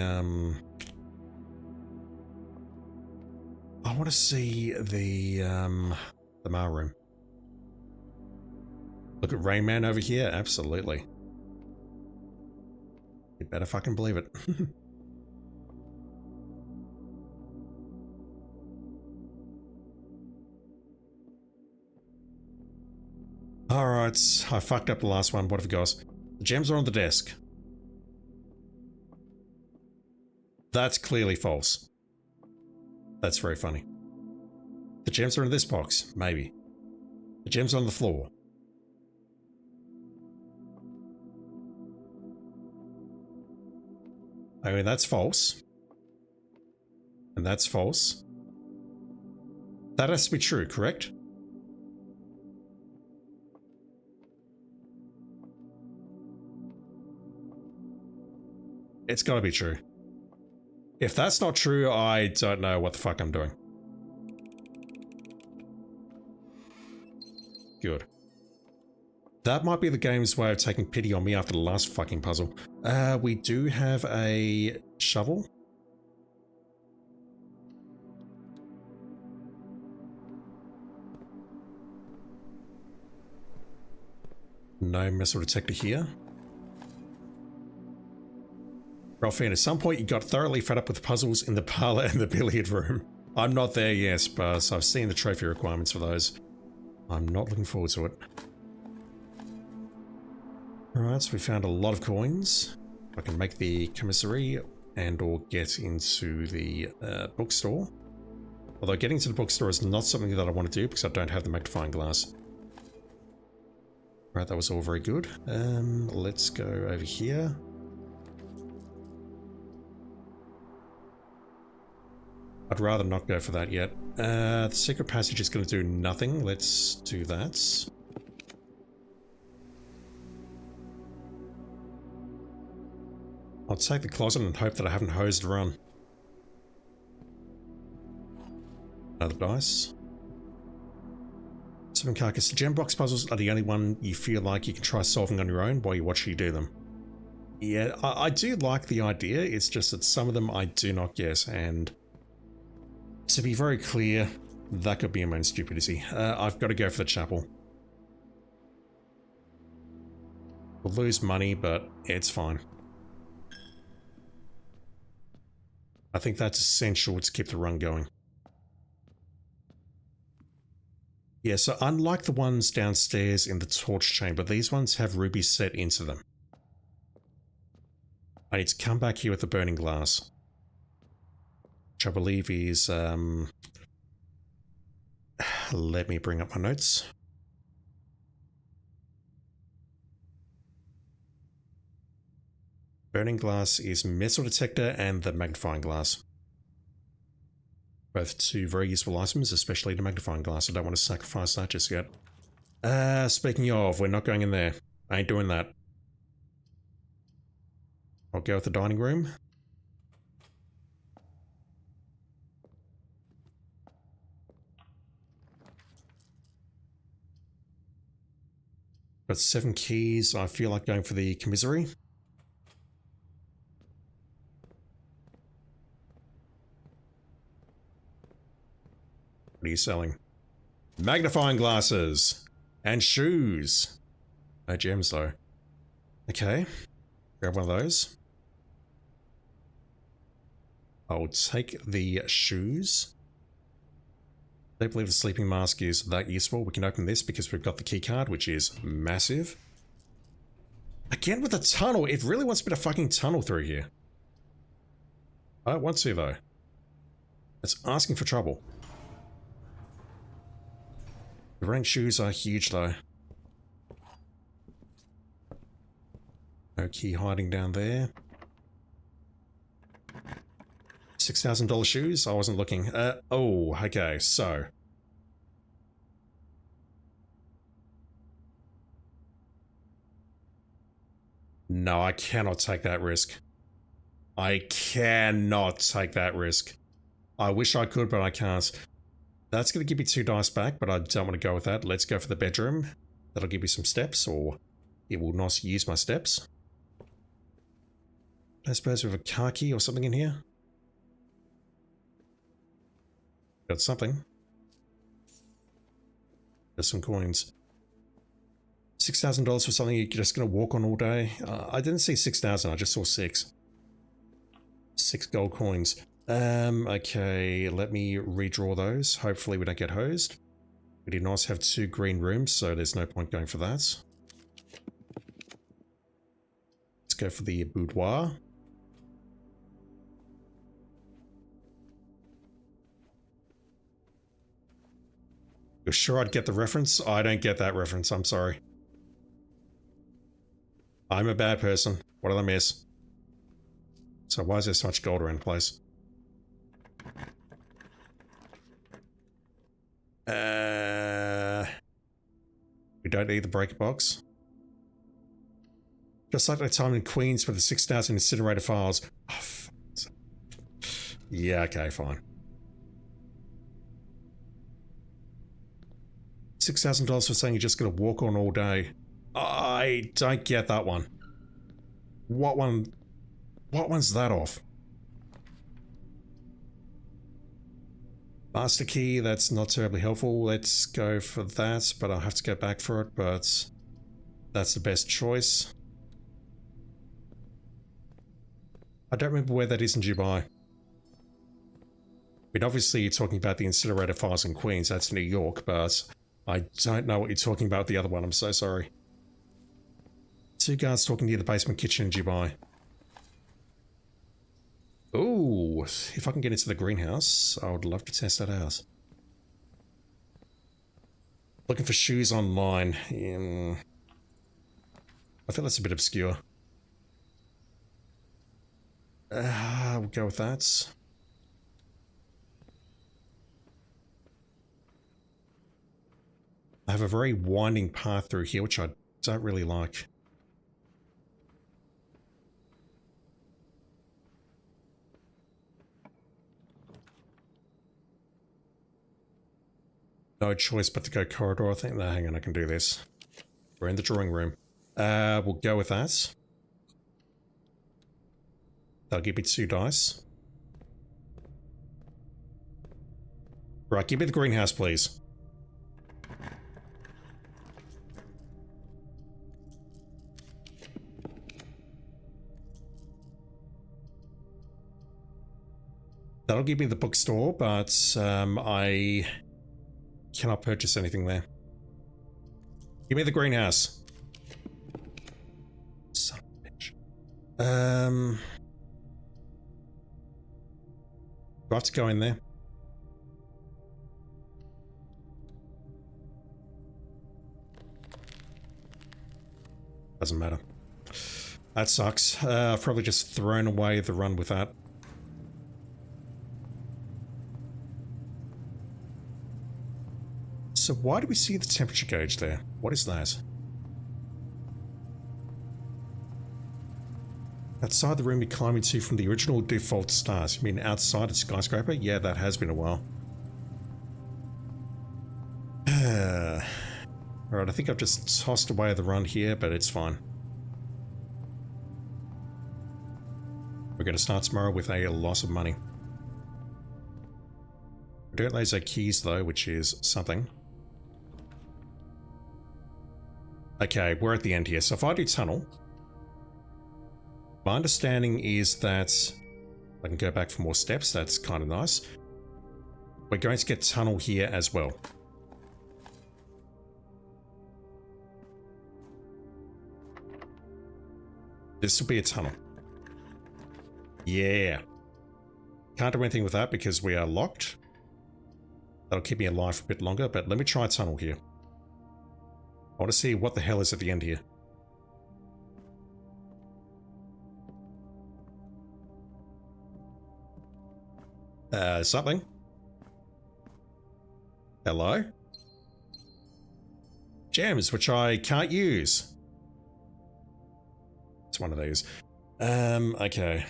I want to see the mailroom. Look at Rain Man over here, absolutely. You better fucking believe it. Alright, I fucked up the last one. What have we got? The gems are on the desk. That's clearly false. That's very funny. The gems are in this box. Maybe. The gems are on the floor. I mean, that's false. And that's false. That has to be true, correct? It's gotta be true. If that's not true, I don't know what the fuck I'm doing. Good. That might be the game's way of taking pity on me after the last fucking puzzle. We do have a shovel. No missile detector here. Ralphine, at some point you got thoroughly fed up with puzzles in the parlor and the billiard room. I'm not there yet, but I've seen the trophy requirements for those. I'm not looking forward to it. Alright, so we found a lot of coins. I can make the commissary and or get into the bookstore. Although getting to the bookstore is not something that I want to do because I don't have the magnifying glass. Right, that was all very good. Let's go over here. I'd rather not go for that yet. The secret passage is going to do nothing. Let's do that. I'll take the closet and hope that I haven't hosed run. Another dice. Seven carcass. Gem box puzzles are the only one you feel like you can try solving on your own while you watch you do them. Yeah, I do like the idea. It's just that some of them I do not get, and to be very clear, that could be a main stupidity. I've got to go for the chapel. We'll lose money, but it's fine. I think that's essential to keep the run going. Yeah, so unlike the ones downstairs in the torch chamber, these ones have rubies set into them. I need to come back here with the burning glass. Which I believe is, let me bring up my notes. Burning glass is metal detector and the magnifying glass. Both two very useful items, especially the magnifying glass. I don't want to sacrifice that just yet. Speaking of, we're not going in there. I ain't doing that. I'll go with the dining room. Got 7 keys. I feel like going for the commissary. What are you selling? Magnifying glasses and shoes. No gems though. Okay, grab one of those. I'll take the shoes. I don't believe the sleeping mask is that useful. We can open this because we've got the key card, which is massive. Again with the tunnel. It really wants me to fucking tunnel through here. I don't want to though. It's asking for trouble. The rain shoes are huge though. No key hiding down there. $6,000 shoes? I wasn't looking. Oh, okay, so. No, I cannot take that risk. I cannot take that risk. I wish I could, but I can't. That's going to give me 2 dice back, but I don't want to go with that. Let's go for the bedroom. That'll give me some steps, or it will not use my steps. I suppose we have a car key or something in here. Got something. There's some coins. $6,000 for something you're just going to walk on all day. I didn't see 6,000, I just saw 6. 6 gold coins. Okay, let me redraw those. Hopefully we don't get hosed. We did not have 2 green rooms, so there's no point going for that. Let's go for the boudoir. You're sure I'd get the reference? I don't get that reference, I'm sorry. I'm a bad person. What did I miss? So why is there so much gold around the place? We don't need the breaker box. Just like the time in Queens for the 6,000 incinerator files. Oh, yeah, okay, fine. $6,000 for saying you're just going to walk on all day. I don't get that one. What one's that off? Master key, that's not terribly helpful. Let's go for that, but I'll have to go back for it, but that's the best choice. I don't remember where that is in Dubai. I mean, obviously you're talking about the incinerator files in Queens, that's New York, but I don't know what you're talking about the other one, I'm so sorry. 2 guards talking near the basement kitchen in Dubai. Ooh, if I can get into the greenhouse, I would love to test that out. Looking for shoes online. I feel that's a bit obscure. We'll go with that. I have a very winding path through here, which I don't really like. No choice but to go corridor, I think. No, hang on, I can do this. We're in the drawing room. We'll go with that. That'll give me 2 dice. Right, give me the greenhouse, please. That'll give me the bookstore, but I cannot purchase anything there. Give me the greenhouse. Son of a bitch. Do I have to go in there? Doesn't matter. That sucks. I've probably just thrown away the run with that. So why do we see the temperature gauge there? What is that? Outside the room you climb into from the original default start. You mean outside a skyscraper? Yeah, that has been a while. Alright, I think I've just tossed away the run here, but it's fine. We're going to start tomorrow with a loss of money. We don't lose our keys though, which is something. Okay, we're at the end here. So if I do tunnel, my understanding is that I can go back for more steps. That's kind of nice. We're going to get tunnel here as well. This will be a tunnel. Yeah. Can't do anything with that because we are locked. That'll keep me alive for a bit longer, but let me try a tunnel here. I want to see what the hell is at the end here. Something. Hello? Gems, which I can't use. It's one of these. Okay.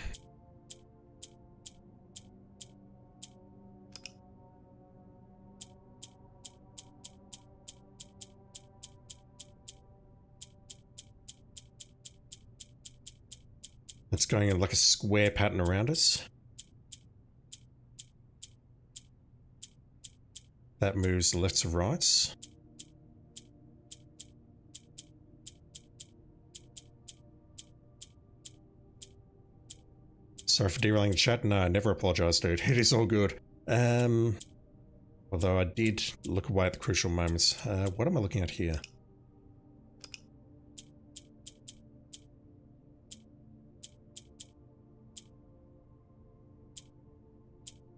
It's going in like a square pattern around us. That moves left to right. Sorry for derailing the chat. No, never apologize, dude. It is all good. Although I did look away at the crucial moments. What am I looking at here?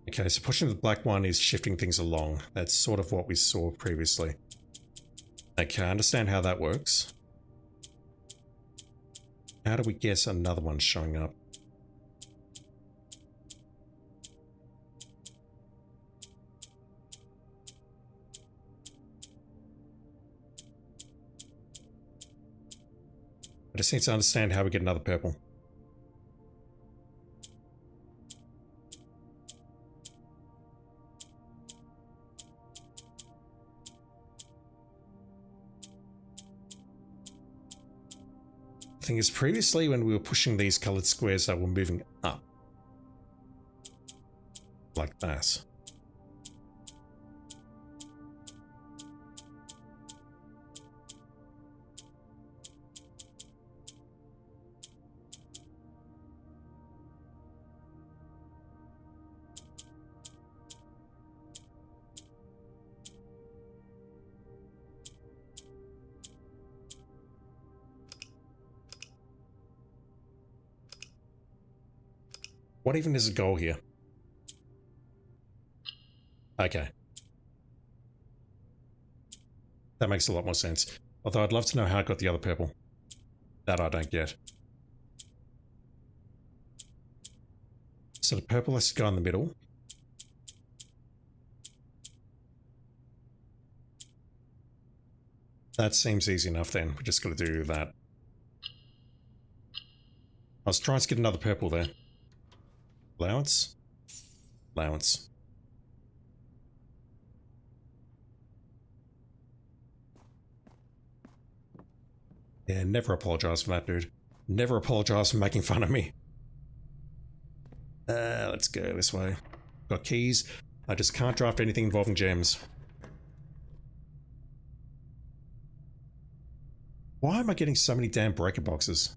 Okay, so pushing the black one is shifting things along. That's sort of what we saw previously. Okay, I understand how that works. How do we guess another one showing up? I just need to understand how we get another purple. The thing is, previously when we were pushing these colored squares, they were moving up. Like that. What even is the goal here? Okay. That makes a lot more sense. Although I'd love to know how I got the other purple. That I don't get. So the purple has to go in the middle. That seems easy enough then. We just got to do that. I was trying to get another purple there. Allowance. Allowance. Yeah, never apologize for that, dude. Never apologize for making fun of me. Let's go this way. Got keys. I just can't draft anything involving gems. Why am I getting so many damn breaker boxes?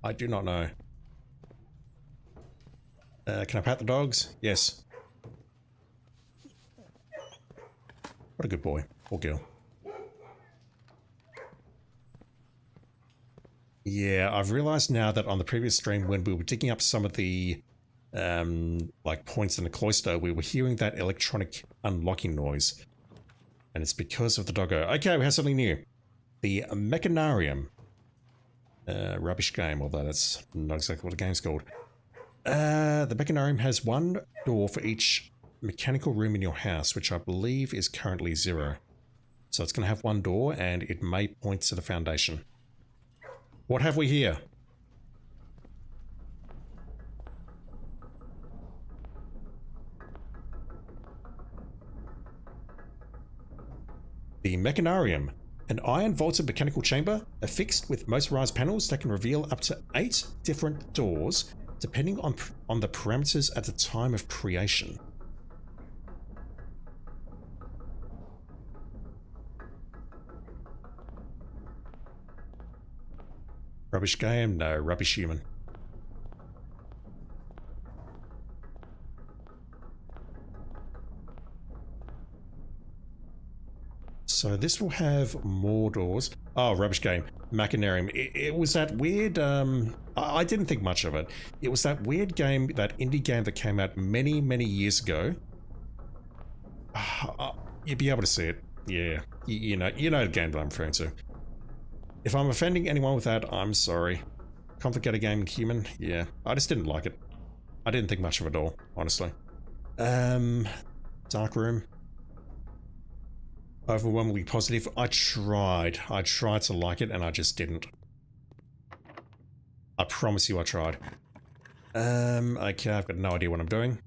I do not know. Can I pat the dogs? Yes. What a good boy. Or girl. Yeah, I've realized now that on the previous stream when we were digging up some of the like points in the cloister, we were hearing that electronic unlocking noise. And it's because of the doggo. Okay, we have something new. The Mechanarium. Rubbish game, although that's not exactly what the game's called. The Mechanarium has one door for each mechanical room in your house, which I believe is currently 0. So it's going to have one door, and it may point to the foundation. What have we here? The Mechanarium, an iron-vaulted mechanical chamber affixed with motorized panels that can reveal up to 8 different doors depending on the parameters at the time of creation. Rubbish game? No, rubbish human. So this will have more doors. Oh, rubbish game. Machinarium. It was that weird, I didn't think much of it. It was that weird game, that indie game that came out many, many years ago. You'd be able to see it. Yeah. You know the game that I'm referring to. If I'm offending anyone with that, I'm sorry. Complicated game human? Yeah. I just didn't like it. I didn't think much of it at all, honestly. Dark room. Overwhelmingly positive. I tried to like it and I just didn't. I promise you I tried. Okay, I've got no idea what I'm doing.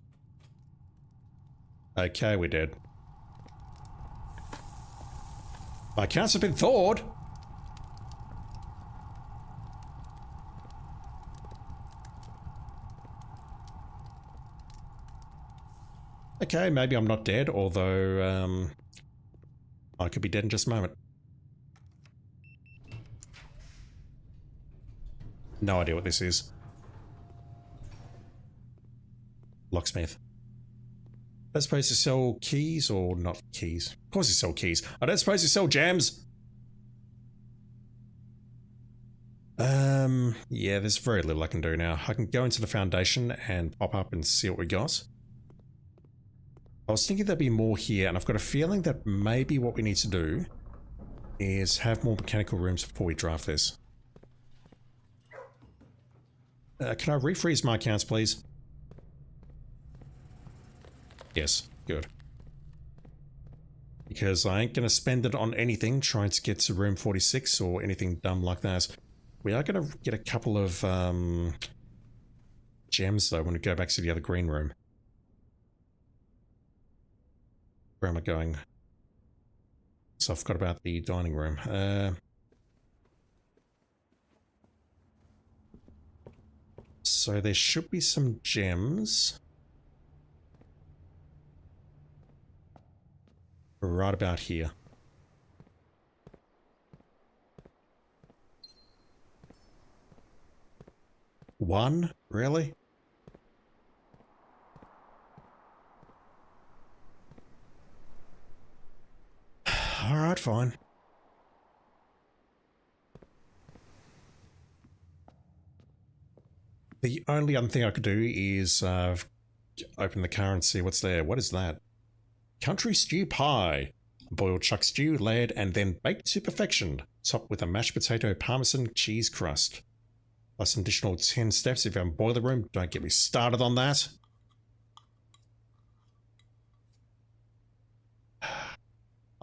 Okay, we're dead. My accounts have been thawed! Okay, maybe I'm not dead, although, I could be dead in just a moment. No idea what this is. Locksmith. I don't suppose you sell keys or not keys. Of course you sell keys. I don't suppose you sell jams. Yeah, there's very little I can do now. I can go into the foundation and pop up and see what we got. I was thinking there'd be more here, and I've got a feeling that maybe what we need to do is have more mechanical rooms before we draft this. Can I refreeze my accounts, please? Yes, good. Because I ain't going to spend it on anything trying to get to room 46 or anything dumb like that. We are going to get a couple of gems, though, when we go back to the other green room. Where am I going? So I forgot about the dining room. So there should be some gems. Right about here. One? Really? Alright, fine. The only other thing I could do is open the car and see what's there. What is that? Country stew pie. Boiled chuck stew, layered and then baked to perfection. Topped with a mashed potato parmesan cheese crust. Plus an additional 10 steps if you have a boiler room. Don't get me started on that.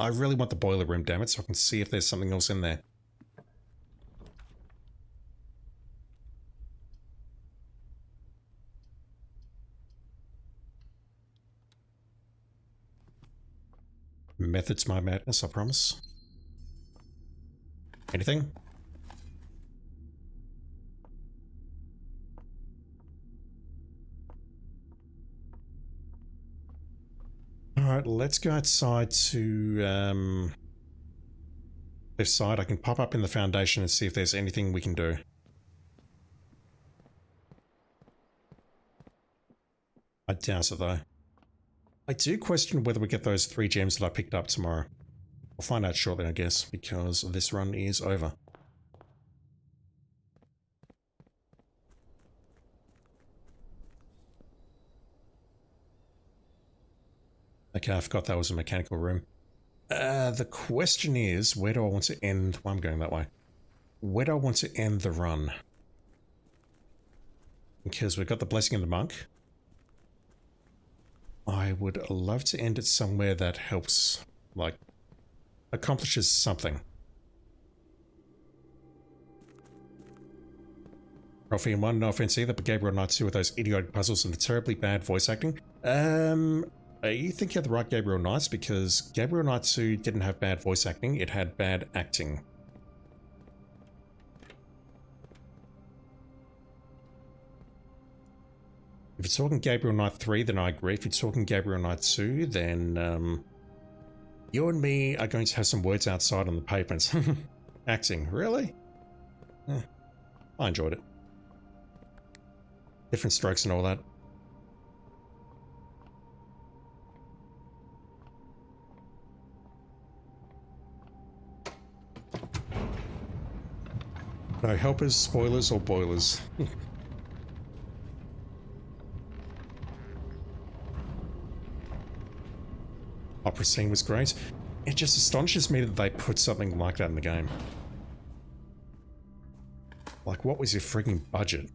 I really want the boiler room, damn it, so I can see if there's something else in there. Method's my madness, I promise. Anything? Alright, let's go outside to this side. I can pop up in the foundation and see if there's anything we can do. I doubt it though. I do question whether we get those 3 gems that I picked up tomorrow. We'll find out shortly, I guess, because this run is over. Okay, I forgot that was a mechanical room. The question is, where do I want to end? Well, I'm going that way. Where do I want to end the run? Because we've got the Blessing of the Monk. I would love to end it somewhere that helps, like, accomplishes something. Ralphie and 1, no offense either, but Gabriel and I too with those idiotic puzzles and the terribly bad voice acting. you think you had the right Gabriel Knights, because Gabriel Knight 2 didn't have bad voice acting, it had bad acting. If you're talking Gabriel Knight 3, then I agree. If you're talking Gabriel Knight 2, then you and me are going to have some words outside on the pavements. Acting, really? I enjoyed it. Different strokes and all that. No helpers, spoilers, or boilers. Opera scene was great. It just astonishes me that they put something like that in the game. Like, what was your freaking budget?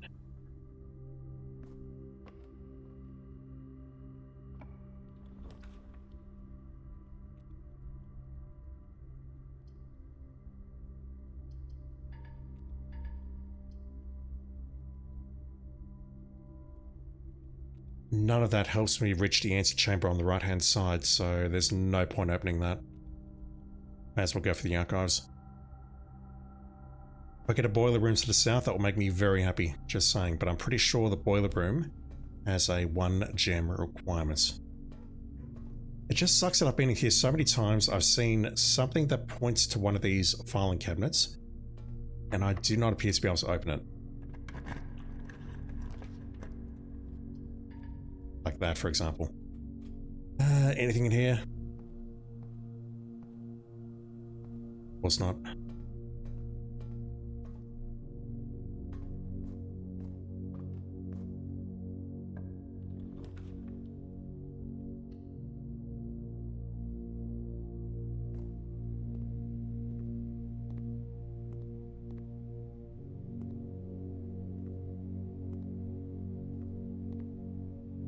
None of that helps me reach the antechamber on the right hand side, so there's no point opening that. May as well go for the archives. If I get a boiler room to the south, that will make me very happy, just saying, but I'm pretty sure the boiler room has a 1 gem requirement. It just sucks that I've been here so many times. I've seen something that points to one of these filing cabinets, and I do not appear to be able to open it. Like that, for example. Anything in here? Was not.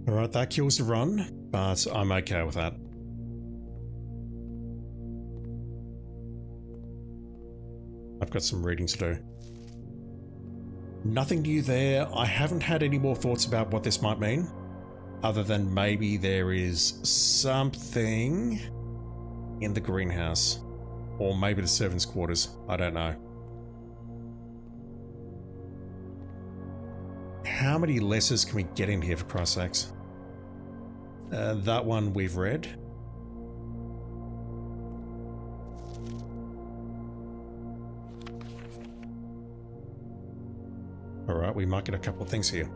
Alright, that kills the run, but I'm okay with that. I've got some reading to do. Nothing new there. I haven't had any more thoughts about what this might mean, other than maybe there is something in the greenhouse, or maybe the servants' quarters. I don't know. How many letters can we get in here, for Christ's sakes? That one we've read. Alright, we might get a couple of things here.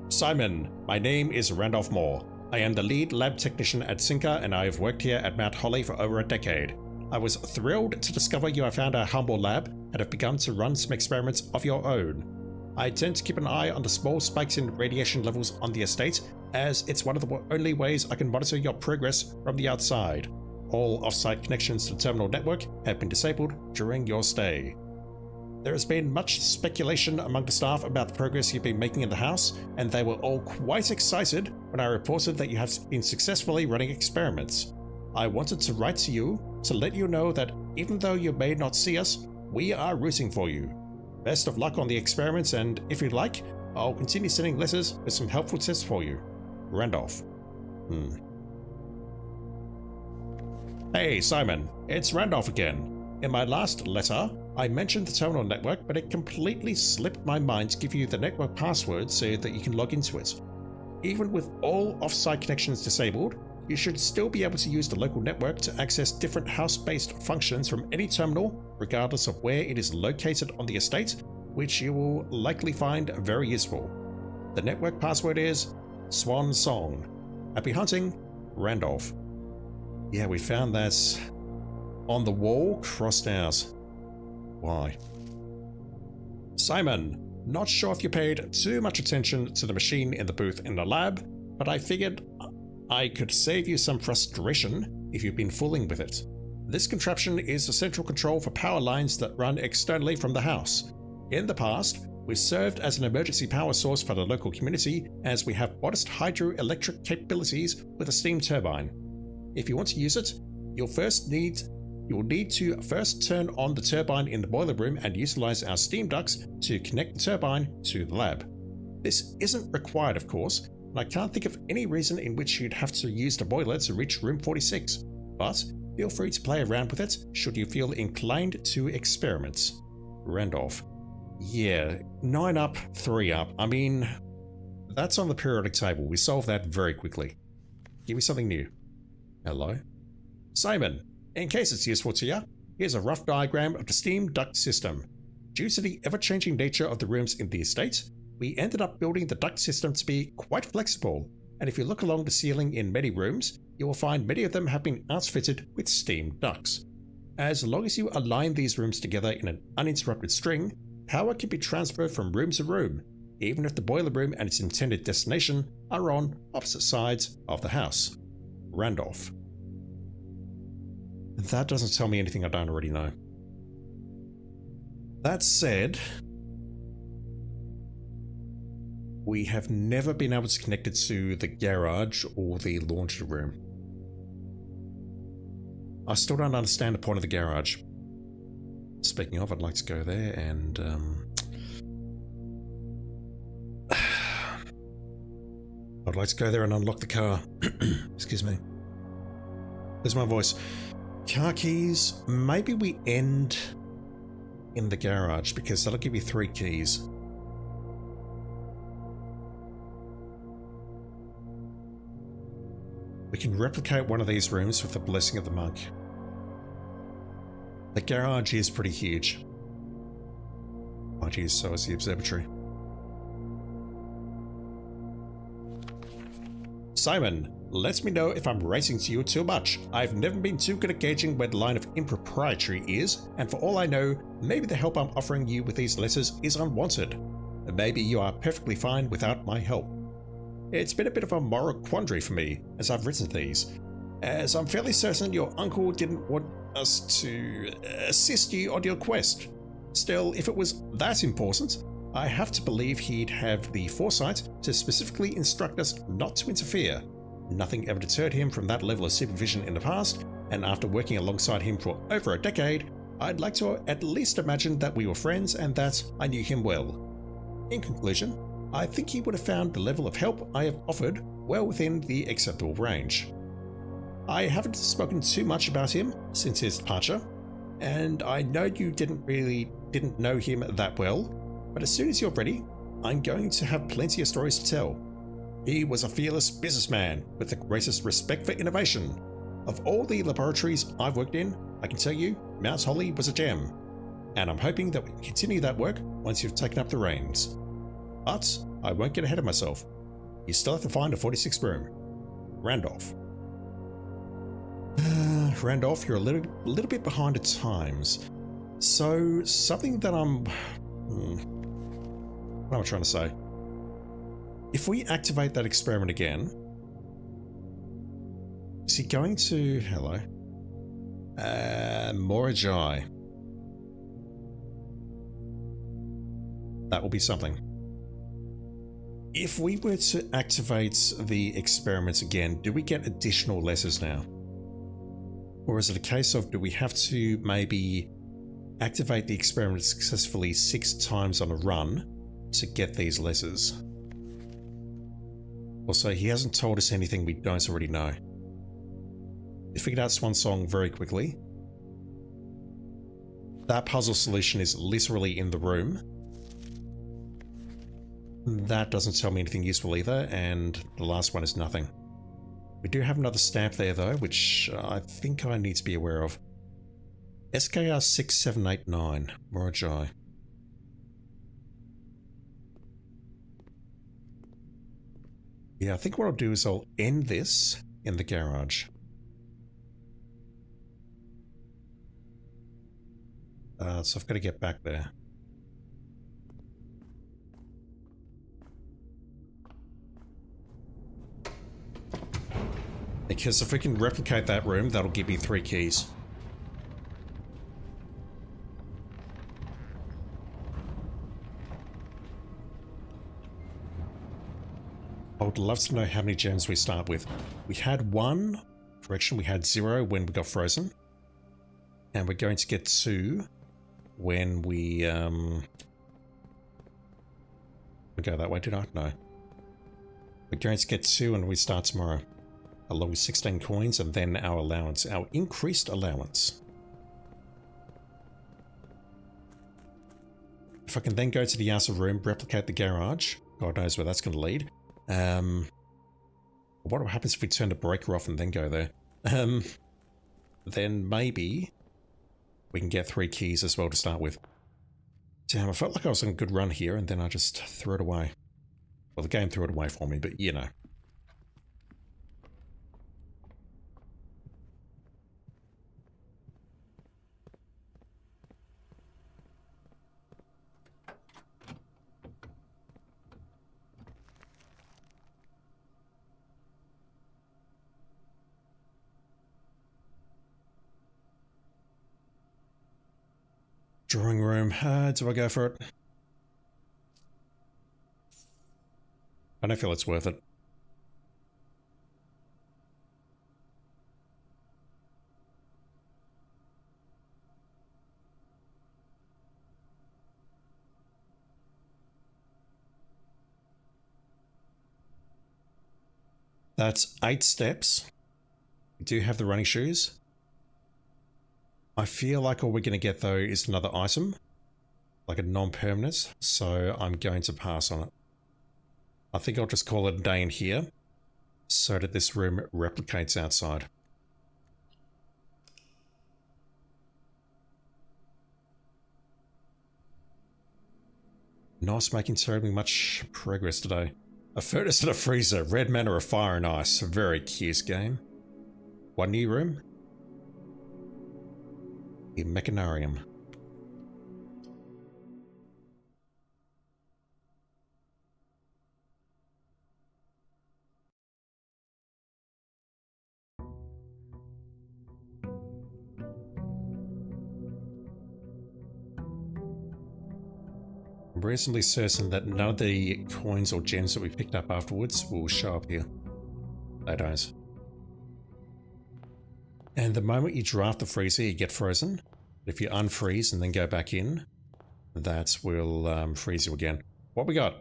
Simon, my name is Randolph Moore. I am the lead lab technician at Sinker, and I have worked here at Mount Holly for over a decade. I was thrilled to discover you have found our humble lab and have begun to run some experiments of your own. I intend to keep an eye on the small spikes in radiation levels on the estate, as it's one of the only ways I can monitor your progress from the outside. All off-site connections to the terminal network have been disabled during your stay. There has been much speculation among the staff about the progress you've been making in the house, and they were all quite excited when I reported that you have been successfully running experiments. I wanted to write to you to let you know that even though you may not see us, we are rooting for you. Best of luck on the experiments, and if you'd like, I'll continue sending letters with some helpful tips for you. Randolph. Hey Simon, it's Randolph again. In my last letter, I mentioned the terminal network, but it completely slipped my mind to give you the network password so that you can log into it. Even with all off-site connections disabled, you should still be able to use the local network to access different house-based functions from any terminal, regardless of where it is located on the estate, which you will likely find very useful. The network password is Swan Song. Happy hunting, Randolph. Yeah, we found that on the wall, crossed out. Why? Simon, not sure if you paid too much attention to the machine in the booth in the lab, but I figured I could save you some frustration if you've been fooling with it. This contraption is a central control for power lines that run externally from the house. In the past, we've served as an emergency power source for the local community, as we have modest hydroelectric capabilities with a steam turbine. If you want to use it, you'll need to first turn on the turbine in the boiler room and utilize our steam ducts to connect the turbine to the lab. This isn't required, of course, and I can't think of any reason in which you'd have to use the boiler to reach room 46, but feel free to play around with it should you feel inclined to experiment. Randolph. Yeah, 9 up, 3 up. I mean, that's on the periodic table. We solved that very quickly. Give me something new. Hello? Simon, in case it's useful to you, here's a rough diagram of the steam duct system. Due to the ever-changing nature of the rooms in the estate, we ended up building the duct system to be quite flexible, and if you look along the ceiling in many rooms, you will find many of them have been outfitted with steam ducts. As long as you align these rooms together in an uninterrupted string, power can be transferred from room to room, even if the boiler room and its intended destination are on opposite sides of the house. Randolph. That doesn't tell me anything I don't already know. That said, we have never been able to connect it to the garage or the laundry room. I still don't understand the point of the garage. Speaking of, I'd like to go there and I'd like to go there and unlock the car. Excuse me. There's my voice. Car keys. Maybe we end in the garage because that'll give you 3 keys. We can replicate one of these rooms with the blessing of the monk. The garage is pretty huge. Oh geez, so is the observatory. Simon, let me know if I'm racing to you too much. I've never been too good at gauging where the line of impropriety is, and for all I know, maybe the help I'm offering you with these letters is unwanted. Maybe you are perfectly fine without my help. It's been a bit of a moral quandary for me as I've written these, as I'm fairly certain your uncle didn't want us to assist you on your quest. Still, if it was that important, I have to believe he'd have the foresight to specifically instruct us not to interfere. Nothing ever deterred him from that level of supervision in the past, and after working alongside him for over a decade, I'd like to at least imagine that we were friends and that I knew him well. In conclusion, I think he would have found the level of help I have offered well within the acceptable range. I haven't spoken too much about him since his departure, and I know you didn't know him that well, but as soon as you're ready, I'm going to have plenty of stories to tell. He was a fearless businessman with the greatest respect for innovation. Of all the laboratories I've worked in, I can tell you Mount Holly was a gem, and I'm hoping that we can continue that work once you've taken up the reins. But I won't get ahead of myself. You still have to find a 46th room. Randolph. Randolph, you're a little bit behind at times. So something that what am I trying to say? If we activate that experiment again, is he going to... Hello? Morajai. That will be something. If we were to activate the experiment again, do we get additional letters now? Or is it a case of, do we have to maybe activate the experiment successfully 6 times on a run to get these letters? Also, he hasn't told us anything we don't already know. We figured out Swan Song very quickly. That puzzle solution is literally in the room. That doesn't tell me anything useful either, and the last one is nothing. We do have another stamp there though, which I think I need to be aware of. SKR 6789, Morajai. Yeah, I think what I'll do is I'll end this in the garage. So I've got to get back there. Because if we can replicate that room, that'll give me 3 keys. I would love to know how many gems we start with. We had 1, correction, we had 0 when we got frozen. And we're going to get 2 when we go that way, did I? No. We're going to get 2 and we start tomorrow. Along with 16 coins and then our allowance, our increased allowance. If I can then go to the outer room, replicate the garage, God knows where that's going to lead. What happens if we turn the breaker off and then go there? Then maybe we can get 3 keys as well to start with. Damn, I felt like I was on a good run here and then I just threw it away. Well, the game threw it away for me, but you know. Drawing room. Do I go for it? I don't feel it's worth it. That's 8 steps. We do have the running shoes. I feel like all we're going to get though is another item, like a non-permanent, so I'm going to pass on it. I think I'll just call it a day in here, so that this room replicates outside. Nice, making terribly much progress today. A furnace and a freezer, red mana, a fire and ice. A very cute game. 1 new room. The Mechanarium. I'm reasonably certain that none of the coins or gems that we picked up afterwards will show up here. They don't. And the moment you draft the freezer, you get frozen. If you unfreeze and then go back in, that will freeze you again. What we got?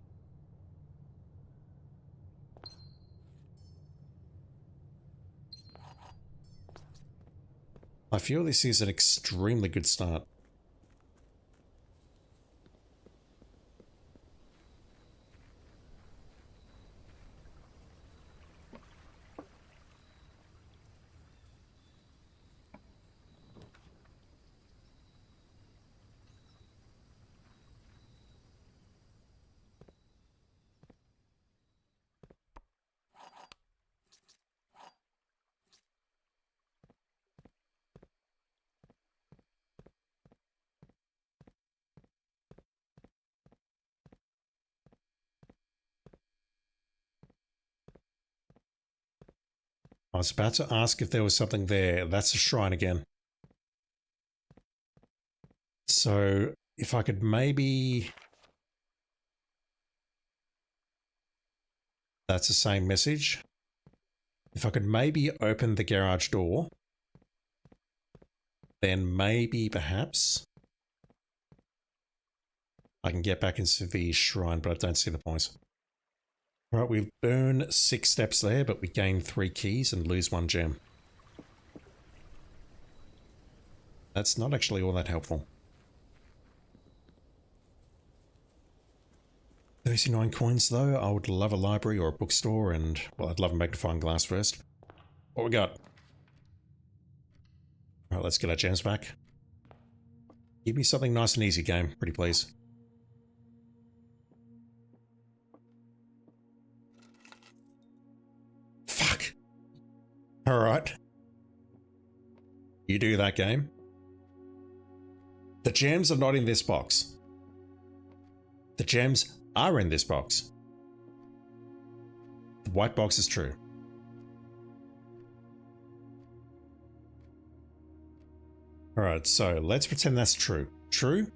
I feel this is an extremely good start. I was about to ask if there was something there. That's a shrine again. So, if I could maybe... That's the same message. If I could maybe open the garage door, then maybe, perhaps, I can get back into the shrine, but I don't see the point. Right, we burn 6 steps there, but we gain 3 keys and lose 1 gem. That's not actually all that helpful. 39 coins though. I would love a library or a bookstore, and, well, I'd love a magnifying glass first. What we got? Alright, let's get our gems back. Give me something nice and easy, game. Pretty please. Fuck. Alright. You do that, game. The gems are not in this box. The gems are in this box. The white box is true. Alright, so let's pretend that's true. True.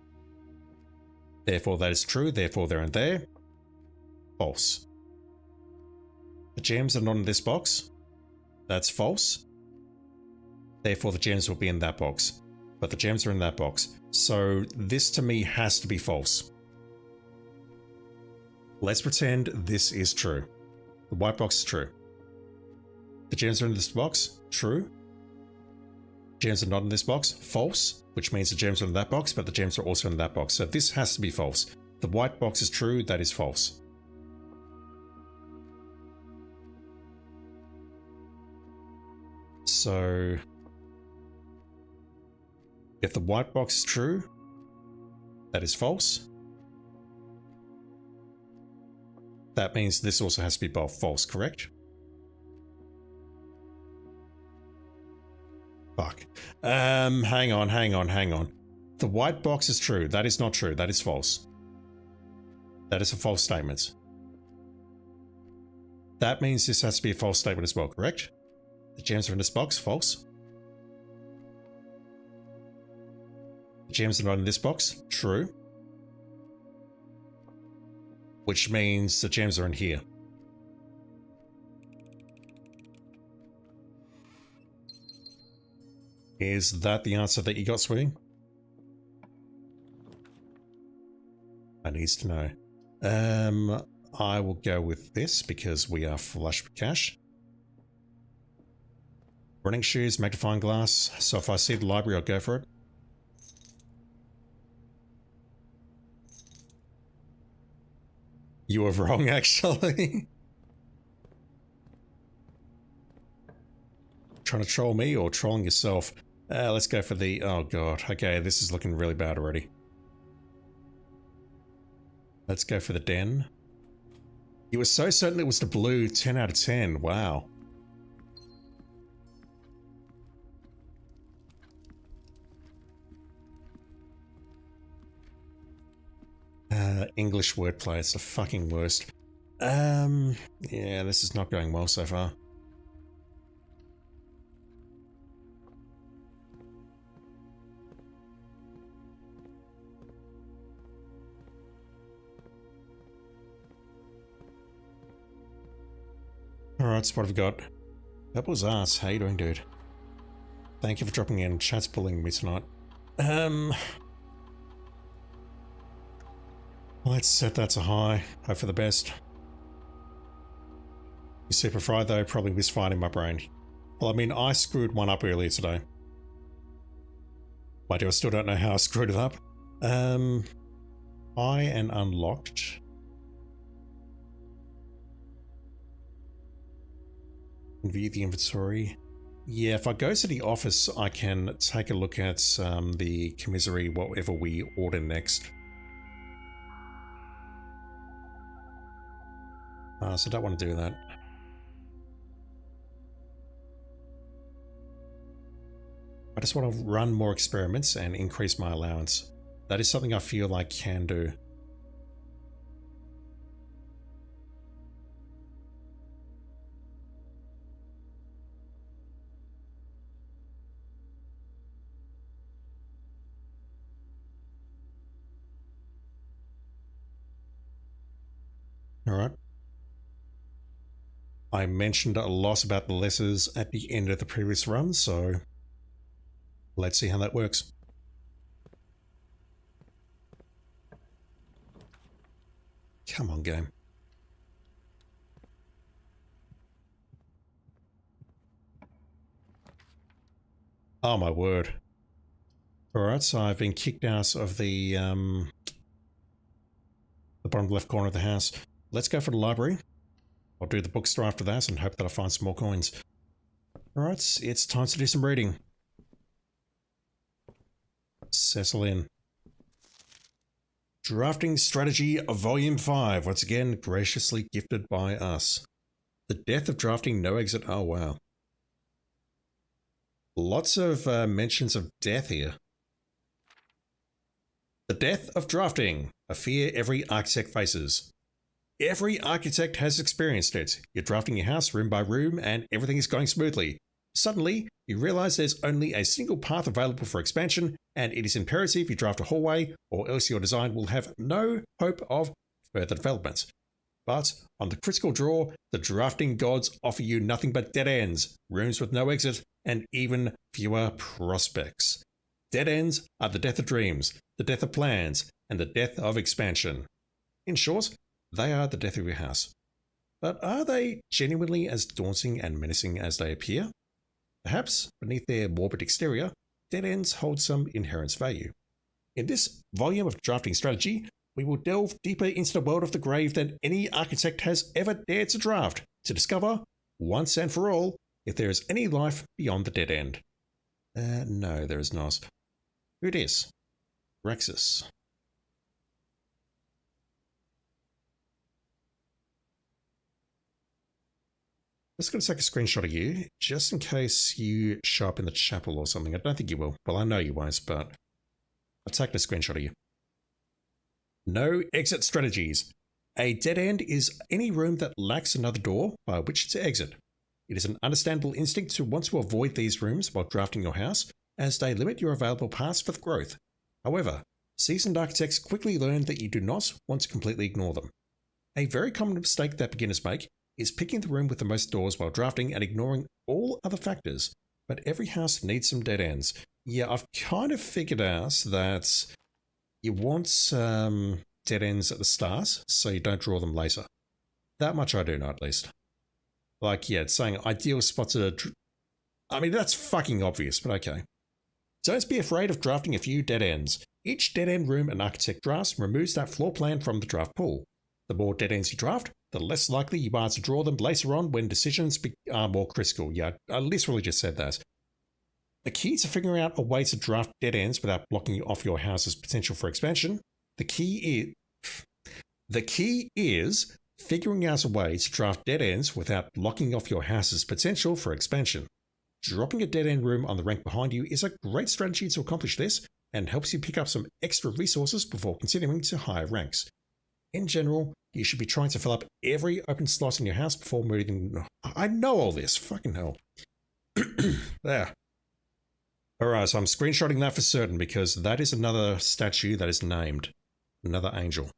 Therefore that is true, therefore they're in there. False. The gems are not in this box. That's false. Therefore the gems will be in that box. But the gems are in that box. So this to me has to be false. Let's pretend this is true. The white box is true. The gems are in this box. True. Gems are not in this box. False, which means the gems are in that box, but the gems are also in that box. So this has to be false. The white box is true. That is false. So if the white box is true, that is false. That means this also has to be both false, correct? Fuck. Hang on. The white box is true. That is not true. That is false. That is a false statement. That means this has to be a false statement as well, correct? The gems are in this box. False. The gems are not in this box. True. Which means the gems are in here. Is that the answer that you got, sweetie? I need to know. I will go with this because we are flush with cash. Running shoes, magnifying glass. So if I see the library, I'll go for it. You were wrong, actually. Trying to troll me or trolling yourself? Let's go for the... Oh god, okay, this is looking really bad already. Let's go for the den. You were so certain it was the blue. 10 out of 10. Wow. English wordplay, it's the fucking worst. Yeah, this is not going well so far. Alright, so what have we got? Pebble's ass, how you doing, dude? Thank you for dropping in. Chat's bullying me tonight. Let's set that to high. Hope for the best. You super fried though, probably misfiring my brain. Well, I mean, I screwed one up earlier today. Why do I still don't know how I screwed it up? High and unlocked. View the inventory. Yeah, if I go to the office, I can take a look at the commissary, whatever we order next. So I don't want to do that. I just want to run more experiments and increase my allowance. That is something I feel I can do. All right. I mentioned a lot about the letters at the end of the previous run, so let's see how that works. Come on, game. Oh my word. Alright, so I've been kicked out of the bottom left corner of the house. Let's go for the library. I'll do the bookstore after that and hope that I find some more coins. Alright, it's time to do some reading. Settle in. Drafting Strategy of Volume 5, once again graciously gifted by us. The Death of Drafting, No Exit. Oh wow. Lots of mentions of death here. The Death of Drafting, a fear every architect faces. Every architect has experienced it. You're drafting your house room by room and everything is going smoothly. Suddenly, you realize there's only a single path available for expansion, and it is imperative you draft a hallway, or else your design will have no hope of further development. But on the critical draw, the drafting gods offer you nothing but dead ends, rooms with no exit, and even fewer prospects. Dead ends are the death of dreams, the death of plans, and the death of expansion. In short, they are the death of your house. but are they genuinely as daunting and menacing as they appear? Perhaps, beneath their morbid exterior, dead ends hold some inherent value. In this volume of drafting strategy, we will delve deeper into the world of the grave than any architect has ever dared to draft, to discover, once and for all, if there is any life beyond the dead end. No, there is not. Who it is? Rexus. I'm just going to take a screenshot of you, just in case you show up in the chapel or something. I don't think you will. Well, I know you won't, but I've taken a screenshot of you. No exit strategies. A dead end is any room that lacks another door by which to exit. It is an understandable instinct to want to avoid these rooms while drafting your house, as they limit your available paths for growth. However, seasoned architects quickly learn that you do not want to completely ignore them. A very common mistake that beginners make is picking the room with the most doors while drafting and ignoring all other factors. But every house needs some dead ends. Yeah, I've kind of figured out that you want dead ends at the start so you don't draw them later. That much I do know, at least. Like, yeah, it's saying ideal spots I mean, that's fucking obvious, but okay. Don't be afraid of drafting a few dead ends. Each dead end room an architect drafts removes that floor plan from the draft pool. The more dead ends you draft, the less likely you are to draw them later on when decisions are more critical. Yeah, I literally just said that. The key to figuring out a way to draft dead ends without blocking off your house's potential for expansion, the key is figuring out a way to draft dead ends without blocking off your house's potential for expansion. Dropping a dead end room on the rank behind you is a great strategy to accomplish this and helps you pick up some extra resources before continuing to higher ranks. In general, you should be trying to fill up every open slot in your house before moving. I know all this, fucking hell. There. Alright, so I'm screenshotting that for certain because that is another statue that is named. Another angel.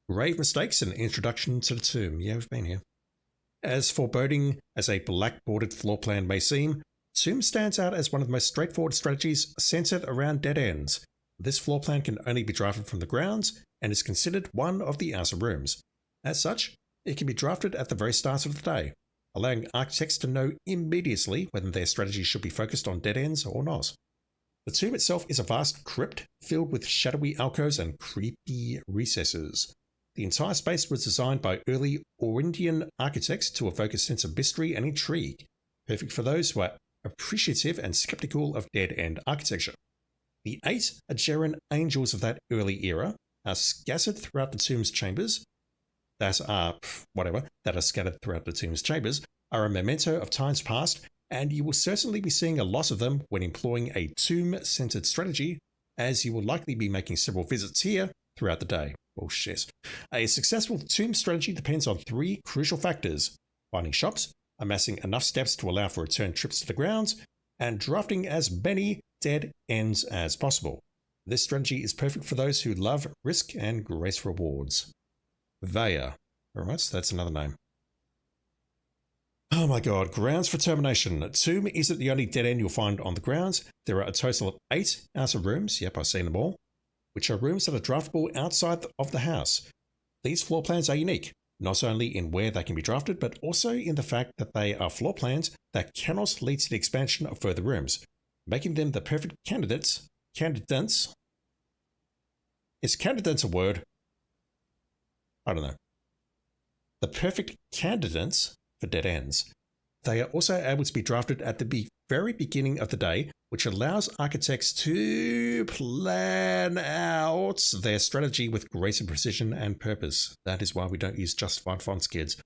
Grave mistakes and introduction to the tomb. Yeah, we've been here. As foreboding as a black-bordered floor plan may seem, tomb stands out as one of the most straightforward strategies centered around dead ends. This floor plan can only be drafted from the grounds and is considered one of the outer rooms. As such, it can be drafted at the very start of the day, allowing architects to know immediately whether their strategy should be focused on dead ends or not. The tomb itself is a vast crypt filled with shadowy alcoves and creepy recesses. The entire space was designed by early Orindian architects to evoke a sense of mystery and intrigue, perfect for those who are appreciative and skeptical of dead-end architecture. The 8 Ageran angels of that early era are scattered throughout the tomb's chambers. That are scattered throughout the tomb's chambers are a memento of times past, and you will certainly be seeing a lot of them when employing a tomb-centered strategy, as you will likely be making several visits here throughout the day. Oh shit. A successful tomb strategy depends on 3 crucial factors: finding shops, amassing enough steps to allow for return trips to the grounds, and drafting as many dead ends as possible. This strategy is perfect for those who love risk and grace rewards. Vaya. Alright, so that's another name. Oh my god, grounds for termination. Tomb isn't the only dead end you'll find on the grounds. There are a total of 8 outer rooms, yep, I've seen them all, which are rooms that are draftable outside of the house. These floor plans are unique, not only in where they can be drafted, but also in the fact that they are floor plans that cannot lead to the expansion of further rooms, making them the perfect candidates. Is candidates a word? I don't know. The perfect candidates for dead ends. They are also able to be drafted at the very beginning of the day, which allows architects to plan out their strategy with greater precision and purpose. That is why we don't use justified fonts, kids.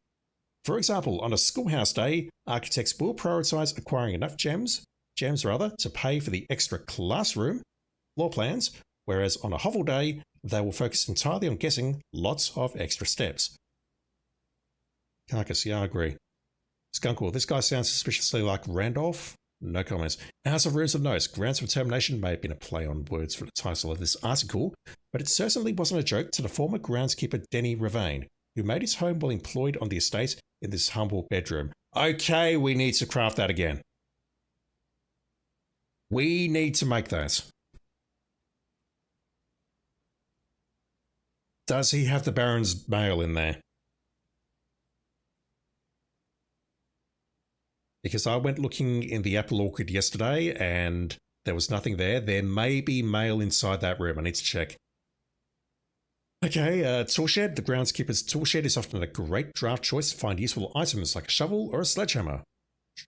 For example, on a schoolhouse day, architects will prioritize acquiring enough gems to pay for the extra classroom floor plans, whereas on a hovel day, they will focus entirely on guessing lots of extra steps. Carcass, yeah, I agree. Skunkle, this guy sounds suspiciously like Randolph. No comments. House of Runes of Notice. Grounds for Termination may have been a play on words for the title of this article, but it certainly wasn't a joke to the former groundskeeper Denny Ravane, who made his home while employed on the estate in this humble bedroom. Okay, we need to craft that again. We need to make that. Does he have the Baron's mail in there? Because I went looking in the Apple Orchard yesterday and there was nothing there. There may be mail inside that room. I need to check. Okay, toolshed. The groundskeeper's toolshed is often a great draft choice to find useful items like a shovel or a sledgehammer.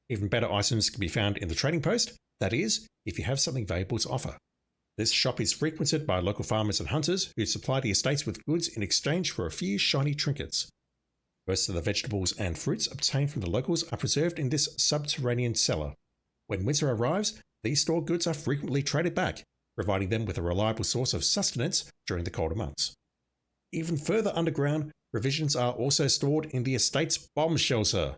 Even better items can be found in the trading post, that is, if you have something valuable to offer. This shop is frequented by local farmers and hunters who supply the estates with goods in exchange for a few shiny trinkets. Most of the vegetables and fruits obtained from the locals are preserved in this subterranean cellar. When winter arrives, these stored goods are frequently traded back, providing them with a reliable source of sustenance during the colder months. Even further underground, provisions are also stored in the estate's bomb shelter.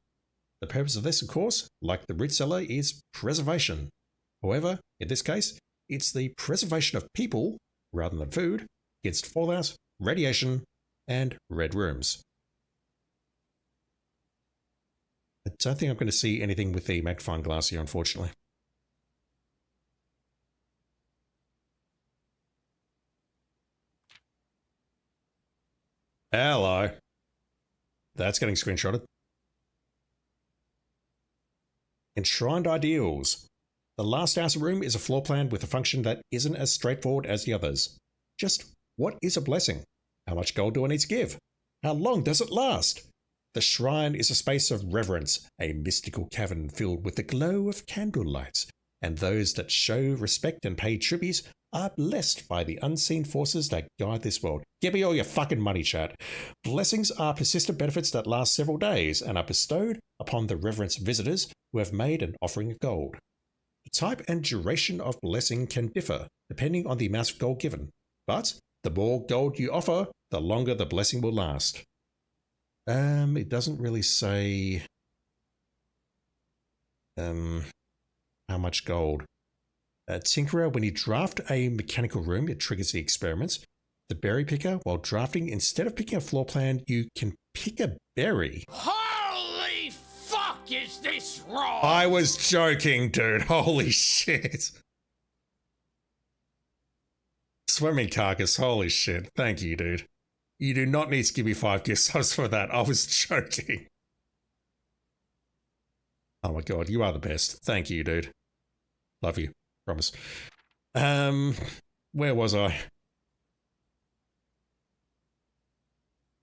The purpose of this, of course, like the root cellar, is preservation. However, in this case, it's the preservation of people, rather than food, against fallout, radiation, and red rooms. I don't think I'm going to see anything with the magnifying glass here, unfortunately. Hello. That's getting screenshotted. Enshrined Ideals. The last outer room is a floor plan with a function that isn't as straightforward as the others. Just, what is a blessing? How much gold do I need to give? How long does it last? The shrine is a space of reverence, a mystical cavern filled with the glow of candlelight, and those that show respect and pay tribute are blessed by the unseen forces that guide this world. Give me all your fucking money, chat. Blessings are persistent benefits that last several days and are bestowed upon the reverence visitors who have made an offering of gold. The type and duration of blessing can differ depending on the amount of gold given, but the more gold you offer, the longer the blessing will last. It doesn't really say how much gold. Tinkerer, when you draft a mechanical room, it triggers the experiments. The berry picker, while drafting, instead of picking a floor plan, you can pick a berry. Holy fuck, is this wrong? I was joking, dude. Holy shit. Swimming carcass, holy shit. Thank you, dude. You do not need to give me 5 gift subs for that. I was joking. Oh my god, you are the best. Thank you, dude. Love you. Promise. Where was I?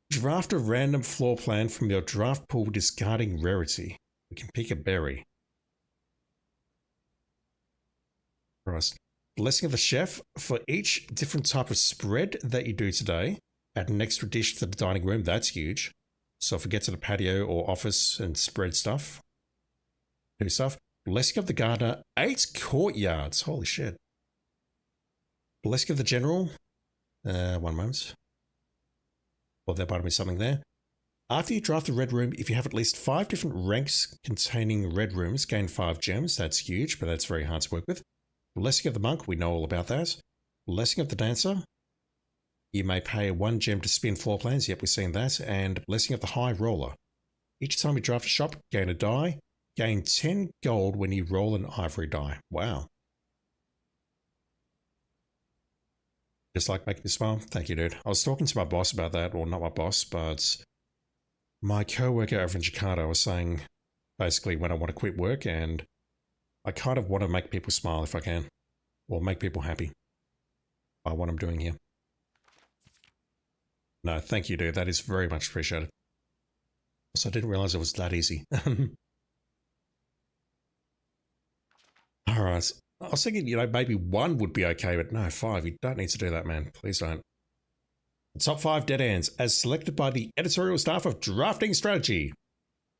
Draft a random floor plan from your draft pool discarding rarity. We can pick a berry. Christ. Blessing of the chef. For each different type of spread that you do today, add an extra dish to the dining room. That's huge. So if we get to the patio or office and spread stuff, do stuff. Blessing of the gardener, 8 courtyards. Holy shit. Blessing of the general. One moment. Well, there might be something there. After you draft the red room, if you have at least 5 different ranks containing red rooms, gain 5 gems. That's huge, but that's very hard to work with. Blessing of the monk, we know all about that. Blessing of the dancer. You may pay 1 gem to spin floor plans. Yep, we've seen that. And blessing of the high roller. Each time you draft a shop, gain a die. Gain 10 gold when you roll an ivory die. Wow. Just like making me smile. Thank you, dude. I was talking to my boss about that. Well, not my boss, but my co-worker over in Jakarta was saying basically when I want to quit work, and I kind of want to make people smile if I can. Or make people happy by what I'm doing here. No, thank you, dude. That is very much appreciated. Also, I didn't realize it was that easy. Alright, I was thinking, maybe 1 would be okay, but no, 5. You don't need to do that, man. Please don't. The top 5 dead ends, as selected by the editorial staff of Drafting Strategy.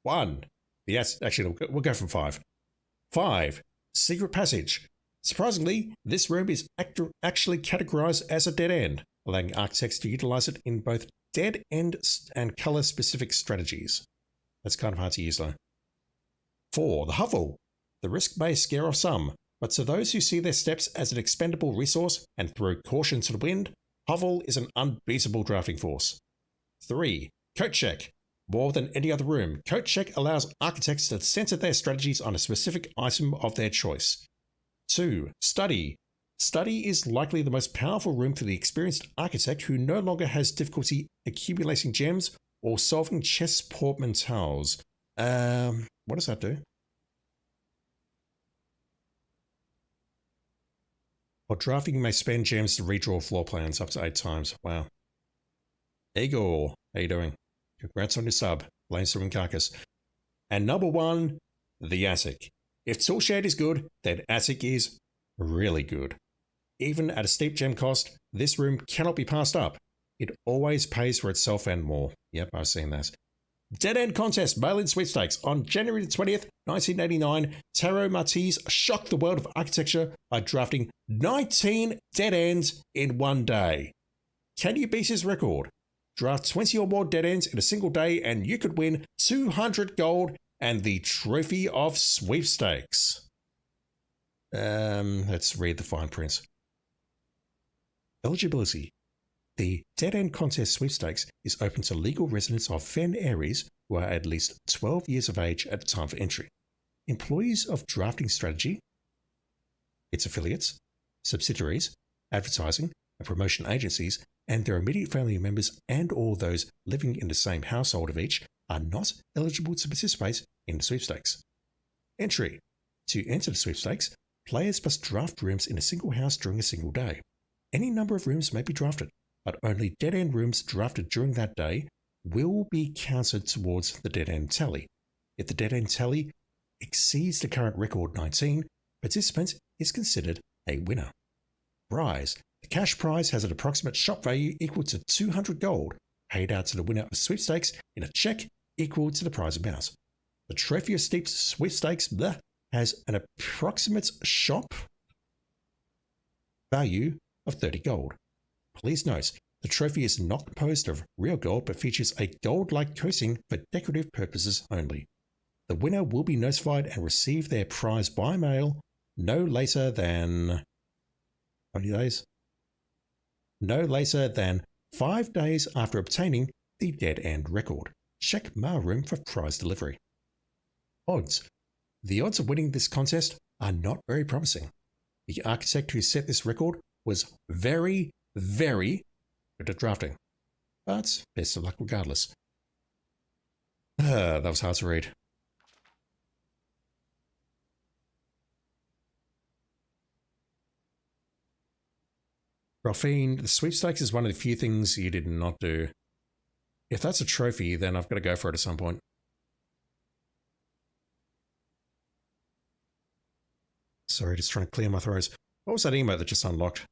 1. Yes, actually, we'll go from 5. 5. Secret Passage. Surprisingly, this room is actually categorized as a dead end, allowing architects to utilize it in both dead end and color-specific strategies. That's kind of hard to use, though. 4. The Hovel. The risk may scare off some, but to those who see their steps as an expendable resource and throw caution to the wind, Hovel is an unbeatable drafting force. 3. Coat Check. More than any other room, Coat Check allows architects to center their strategies on a specific item of their choice. 2. Study. Study is likely the most powerful room for the experienced architect who no longer has difficulty accumulating gems or solving chess portmanteaus. What does that do? While drafting, you may spend gems to redraw floor plans up to 8 times. Wow. Igor, how you doing? Congrats on your sub. Blamestorming Carcass. And number 1, the ASIC. If Toolshed is good, then ASIC is really good. Even at a steep gem cost, this room cannot be passed up. It always pays for itself and more. Yep, I've seen that. Dead End Contest mail-in sweepstakes. On January the 20th, 1989, Taro Martise shocked the world of architecture by drafting 19 dead ends in one day. Can you beat his record? Draft 20 or more dead ends in a single day and you could win 200 gold and the trophy of sweepstakes. Let's read the fine print. Eligibility. The Dead End Contest Sweepstakes is open to legal residents of Fen Ares who are at least 12 years of age at the time for entry. Employees of Drafting Strategy, its affiliates, subsidiaries, advertising and promotion agencies, and their immediate family members and all those living in the same household of each are not eligible to participate in the sweepstakes. Entry. To enter the sweepstakes, players must draft rooms in a single house during a single day. Any number of rooms may be drafted, but only dead-end rooms drafted during that day will be counted towards the dead-end tally. If the dead-end tally exceeds the current record 19, participant is considered a winner. Prize. The cash prize has an approximate shop value equal to 200 gold, paid out to the winner of sweepstakes in a check equal to the prize amount. The trophy of steep sweepstakes has an approximate shop value of 30 gold. Please note, the trophy is not composed of real gold but features a gold-like coating for decorative purposes only. The winner will be notified and receive their prize by mail no later than... how many days? No later than 5 days after obtaining the Dead End record. Check mailroom for prize delivery. Odds. The odds of winning this contest are not very promising. The architect who set this record was very good at drafting, but best of luck regardless. That was hard to read. Ralphine, the sweepstakes is one of the few things you did not do. If that's a trophy, then I've got to go for it at some point. Sorry, just trying to clear my throat. What was that emote that just unlocked?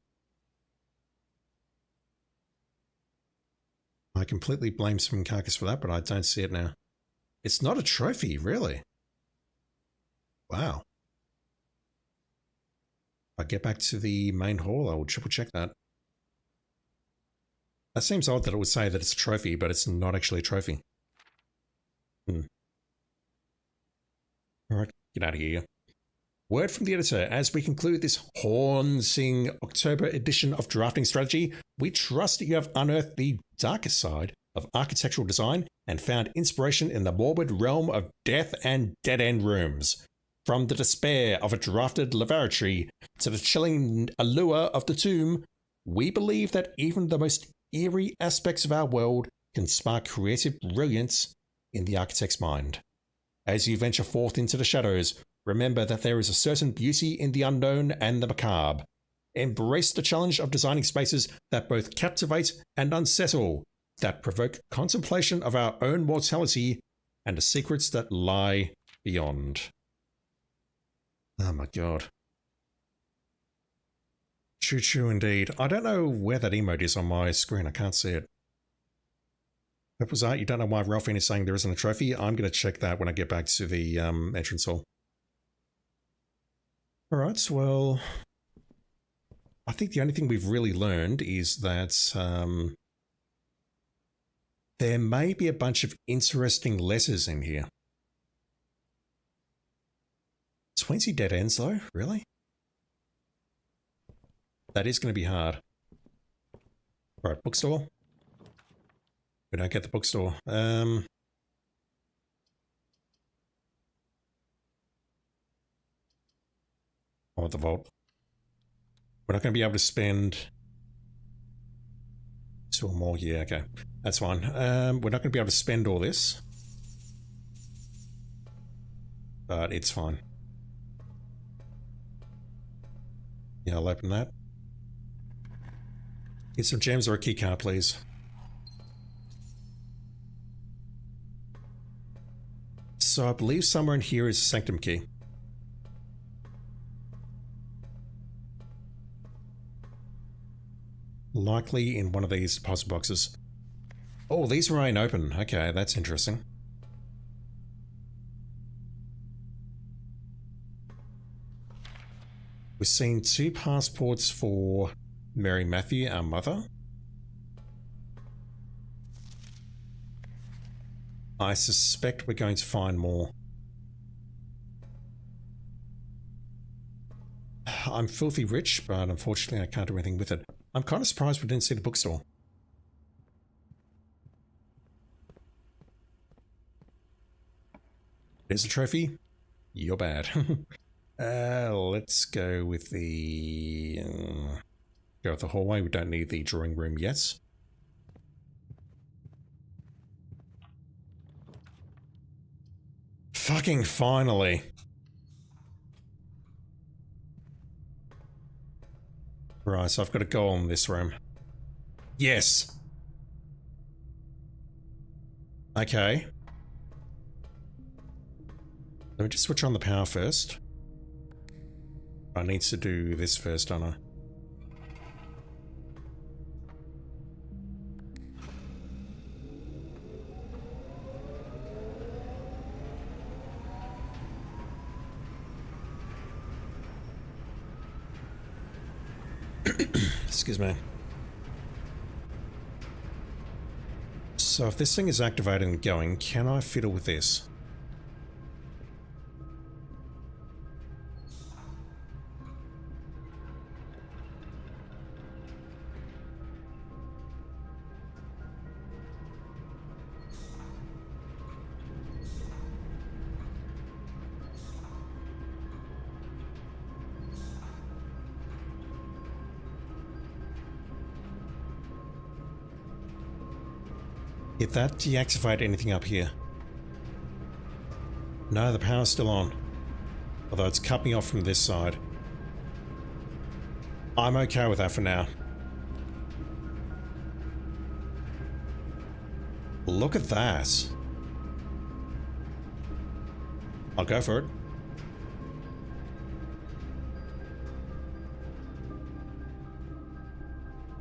I completely blame some Carcass for that, but I don't see it now. It's not a trophy, really. Wow. If I get back to the main hall, I will triple check that. That seems odd that it would say that it's a trophy, but it's not actually a trophy. Alright, get out of here. Word from the editor. As we conclude this haunting October edition of Drafting Strategy, we trust that you have unearthed the darker side of architectural design and found inspiration in the morbid realm of death and dead-end rooms. From the despair of a drafted lavatory to the chilling allure of the tomb, we believe that even the most eerie aspects of our world can spark creative brilliance in the architect's mind. As you venture forth into the shadows, remember that there is a certain beauty in the unknown and the macabre. Embrace the challenge of designing spaces that both captivate and unsettle, that provoke contemplation of our own mortality and the secrets that lie beyond. Oh my god. Choo-choo indeed. I don't know where that emote is on my screen. I can't see it. Purple's art, you don't know why Ralphine is saying there isn't a trophy? I'm going to check that when I get back to the entrance hall. Alright, well... I think the only thing we've really learned is that there may be a bunch of interesting letters in here. 20 dead ends though? Really? That is going to be hard. Right, bookstore. We don't get the bookstore. Oh, the vault. We're not going to be able to spend 2 or more. Yeah, okay. That's fine. We're not going to be able to spend all this. But it's fine. Yeah, I'll open that. Get some gems or a keycard, please. So I believe somewhere in here is a sanctum key. Likely in one of these deposit boxes. Oh, these remain open. Okay, that's interesting. We've seen 2 passports for Mary Matthew, our mother. I suspect we're going to find more. I'm filthy rich, but unfortunately I can't do anything with it. I'm kind of surprised we didn't see the bookstore. There's a trophy. You're bad. Let's go with the... go with the hallway. We don't need the drawing room yet. Fucking finally. Right, so I've got to go on this room. Yes. Okay. Let me just switch on the power first. I need to do this first, don't I? Excuse me. So if this thing is activated and going, can I fiddle with this? Did that deactivate anything up here? No, the power's still on. Although it's cut me off from this side. I'm okay with that for now. Look at that. I'll go for it.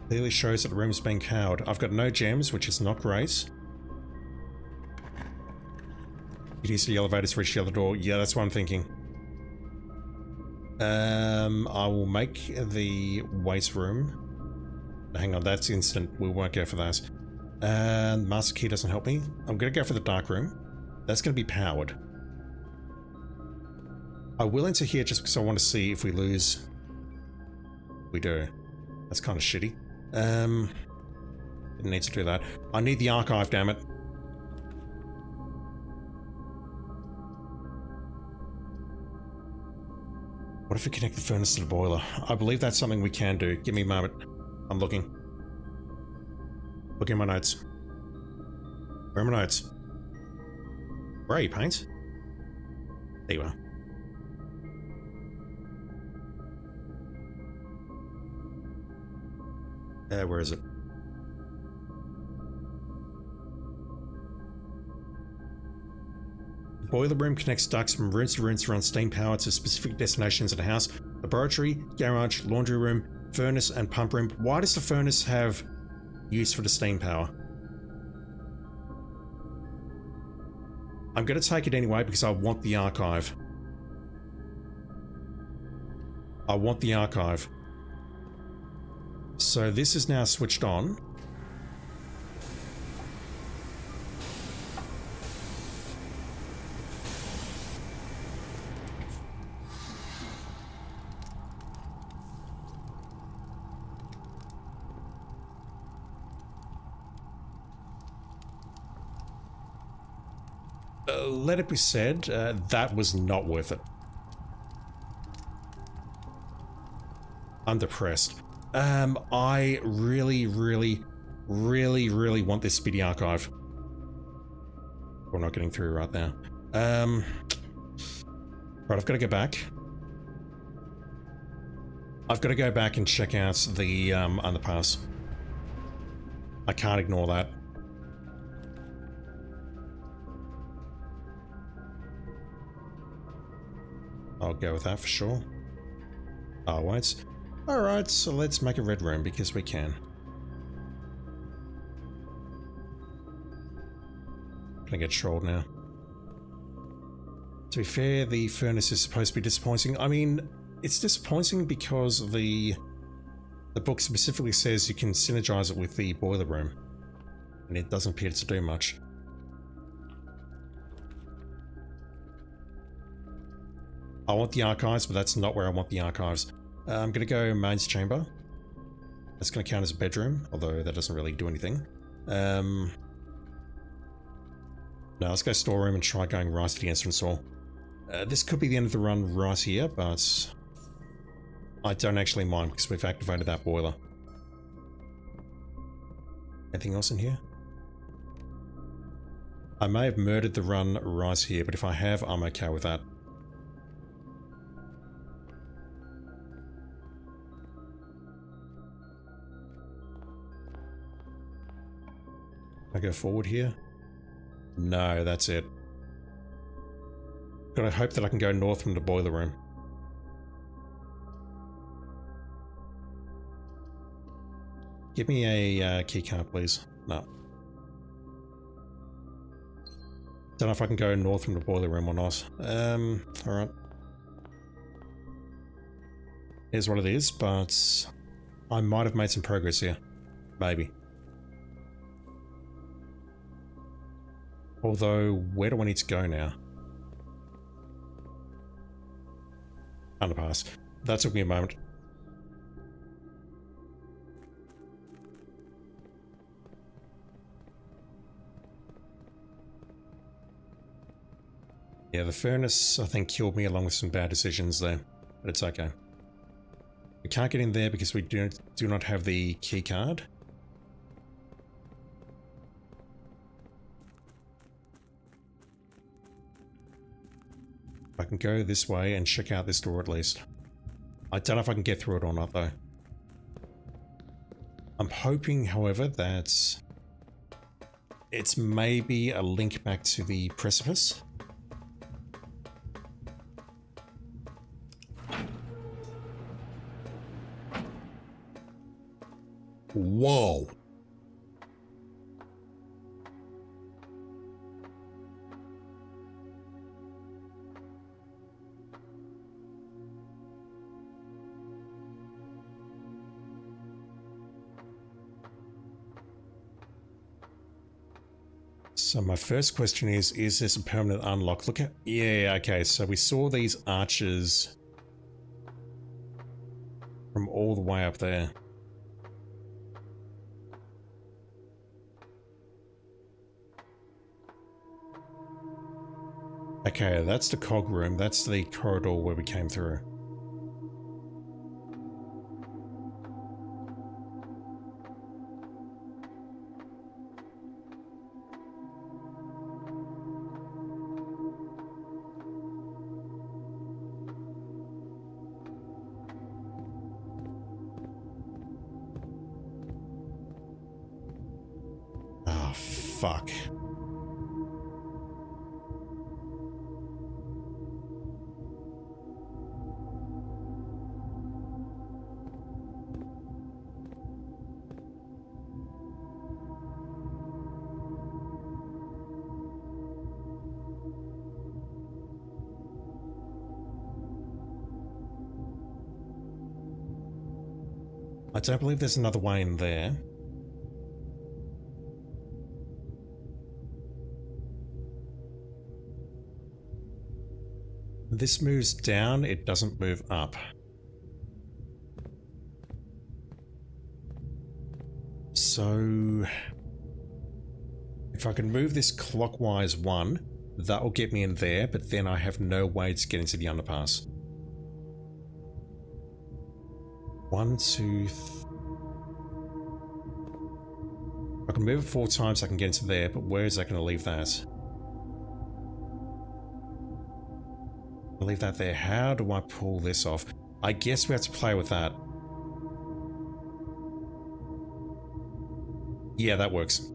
Clearly shows that the room's being powered. I've got no gems, which is not great. It is the elevator to reach the other door. Yeah, that's what I'm thinking. I will make the waste room. Hang on, that's instant. We won't go for that. Master key doesn't help me. I'm going to go for the dark room. That's going to be powered. I will enter here just because I want to see if we lose. We do. That's kind of shitty. Didn't need to do that. I need the archive, damn it. What if we connect the furnace to the boiler? I believe that's something we can do. Give me a moment. I'm looking. Look in my notes. Where are my notes? Where are you, Paint? There you are. Where is it? The boiler room connects ducts from rooms to rooms to run steam power to specific destinations in the house. Laboratory, garage, laundry room, furnace, and pump room. Why does the furnace have use for the steam power? I'm going to take it anyway because I want the archive. I want the archive. So this is now switched on. Let it be said, that was not worth it. I'm depressed. I really want this speedy archive. We're not getting through right now. Right, I've got to go back. I've got to go back and check out the underpass. I can't ignore that. I'll go with that for sure. Oh, wait. Alright, so let's make a red room because we can. Gonna get trolled now. To be fair, the furnace is supposed to be disappointing. I mean, it's disappointing because the book specifically says you can synergize it with the boiler room, and it doesn't appear to do much. I want the archives, but that's not where I want the archives. I'm gonna go mains chamber. That's gonna count as a bedroom, although that doesn't really do anything. No, let's go storeroom and try going right to the entrance hall. This could be the end of the run right here, but I don't actually mind because we've activated that boiler. Anything else in here? I may have murdered the run right here, but if I have, I'm okay with that. I go forward here? No, that's it. Gotta hope that I can go north from the boiler room. Give me a keycard, please. No. Don't know if I can go north from the boiler room or not. Alright. Here's what it is, but I might have made some progress here. Maybe. Although, where do I need to go now? Underpass. That took me a moment. Yeah, the furnace, I think, killed me along with some bad decisions there. But it's okay. We can't get in there because we do not have the key card. I can go this way and check out this door at least. I don't know if I can get through it or not though. I'm hoping, however, that it's maybe a link back to the precipice. Whoa! So my first question is this a permanent unlock? Look at, yeah, okay, so we saw these arches from all the way up there. Okay, that's the cog room, that's the corridor where we came through. Fuck. I don't believe there's another way in there. This moves down, it doesn't move up. So if I can move this clockwise one, that will get me in there, but then I have no way to get into the underpass. 1, 2, I can move it 4 times, I can get into there, but where is that going to leave that? I'll leave that there. How do I pull this off? I guess we have to play with that. Yeah, that works.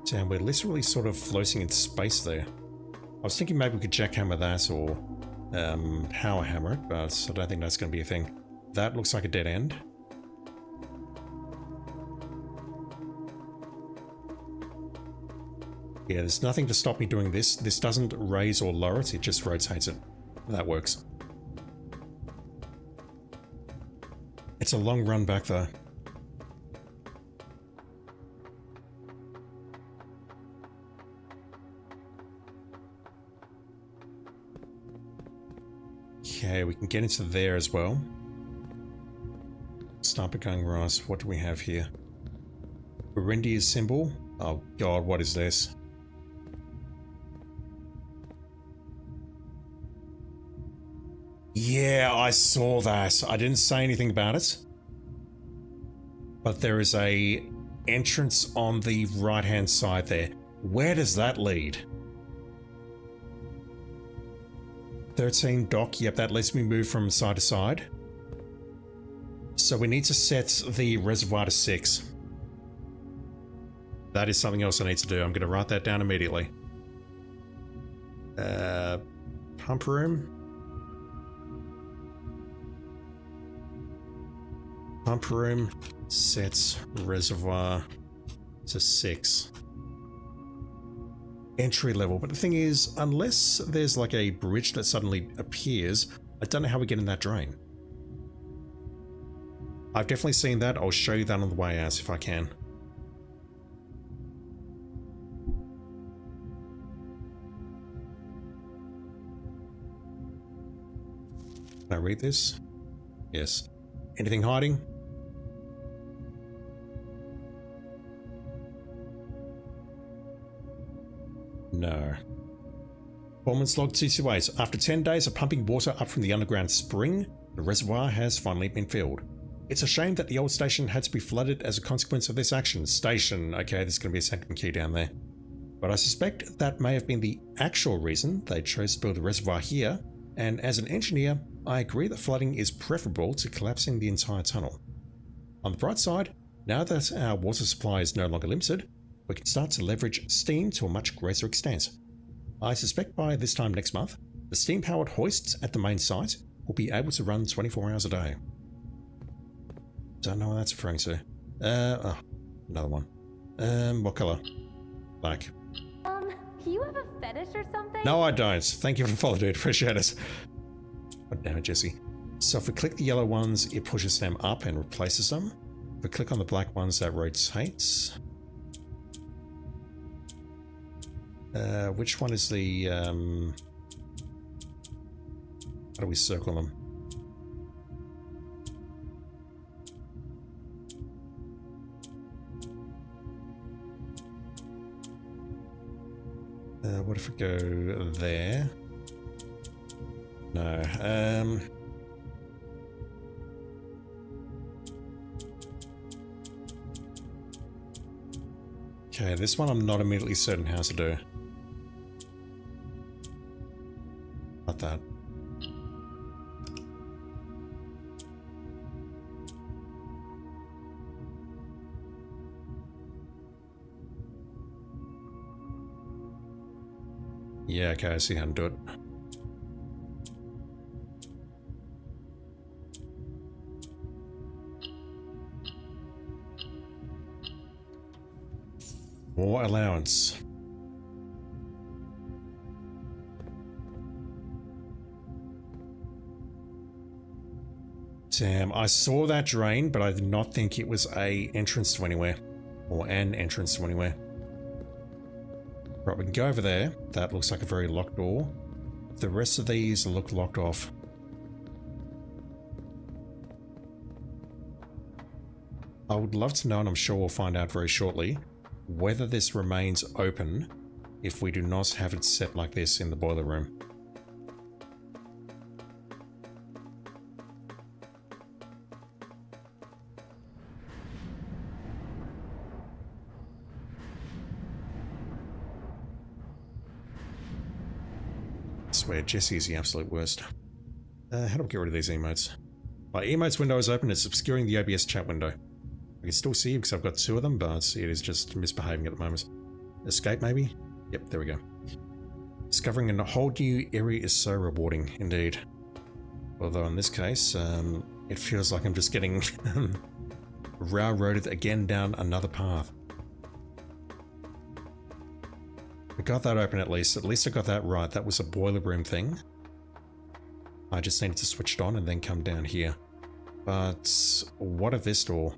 Damn, we're literally sort of floating in space there. I was thinking maybe we could jackhammer that or power hammer it, but I don't think that's going to be a thing. That looks like a dead end. Yeah, there's nothing to stop me doing this. This doesn't raise or lower it, it just rotates it. That works. It's a long run back though. Okay, we can get into there as well. Sniper gun right. What do we have here? Burindi's symbol. Oh god, what is this? Yeah, I saw that. I didn't say anything about it. But there is a entrance on the right-hand side there. Where does that lead? 13 dock. Yep, that lets me move from side to side. So we need to set the reservoir to 6. That is something else I need to do. I'm going to write that down immediately. Pump room. Pump room sets reservoir to 6. Entry level. But the thing is, unless there's like a bridge that suddenly appears, I don't know how we get in that drain. I've definitely seen that. I'll show you that on the way out if I can. Can I read this? Yes. Anything hiding? No. Performance log 228. After 10 days of pumping water up from the underground spring, the reservoir has finally been filled. It's a shame that the old station had to be flooded as a consequence of this action. Station. Okay, there's going to be a second key down there. But I suspect that may have been the actual reason they chose to build the reservoir here, and as an engineer, I agree that flooding is preferable to collapsing the entire tunnel. On the bright side, now that our water supply is no longer limited, we can start to leverage steam to a much greater extent. I suspect by this time next month, the steam-powered hoists at the main site will be able to run 24 hours a day. Don't know what that's referring to. Oh, another one. What colour? Black. You have a fetish or something? No, I don't. Thank you for the follow, dude. Appreciate it. God damn it, Jesse. So if we click the yellow ones, it pushes them up and replaces them. If we click on the black ones, that rotates. Which one is the... How do we circle them? What if we go there? No. Okay, this one I'm not immediately certain how to do. Not that. Yeah, okay, I see how to do it. More allowance. Damn, I saw that drain, but I did not think it was a entrance to anywhere. Or an entrance to anywhere. Right, we can go over there. That looks like a very locked door. The rest of these look locked off. I would love to know, and I'm sure we'll find out very shortly, whether this remains open if we do not have it set like this in the boiler room. swear, Jesse is the absolute worst. How do I get rid of these emotes? My emotes window is open, it's obscuring the OBS chat window. I can still see you because I've got 2 of them, but it is just misbehaving at the moment. Escape maybe? Yep, there we go. Discovering a whole new area is so rewarding, indeed. Although in this case, it feels like I'm just getting railroaded again down another path. We got that open at least. At least I got that right. That was a boiler room thing. I just needed to switch it on and then come down here. But what of this door?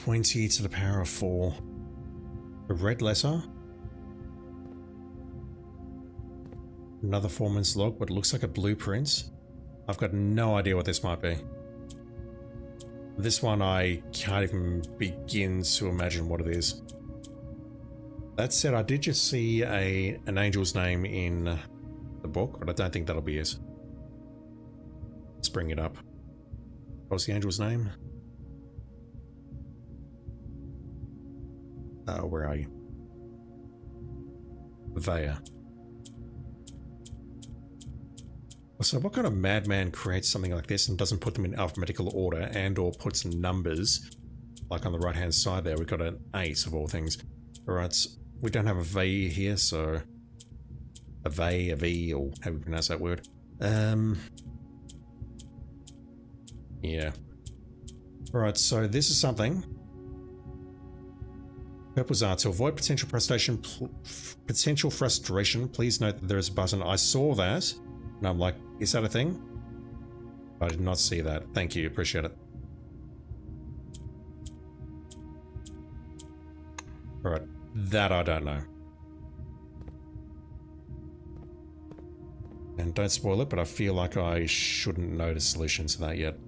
Twenty to the power of 4. A red letter. Another foreman's log, but it looks like a blueprint. I've got no idea what this might be. This one I can't even begin to imagine what it is. That said, I did just see an angel's name in the book, but I don't think that'll be it. Let's bring it up. What's the angel's name? Where are you? Vaya. So what kind of madman creates something like this and doesn't put them in alphabetical order and or puts numbers, like on the right hand side there, we've got an 8 of all things. Alright, so we don't have a V here, so a V, or how do we pronounce that word? Yeah. Alright, so this is something. Purples are to avoid potential frustration, please note that there is a button. I saw that, and I'm like, is that a thing? I did not see that. Thank you, appreciate it. Alright, that I don't know. And don't spoil it, but I feel like I shouldn't know the solution to that yet.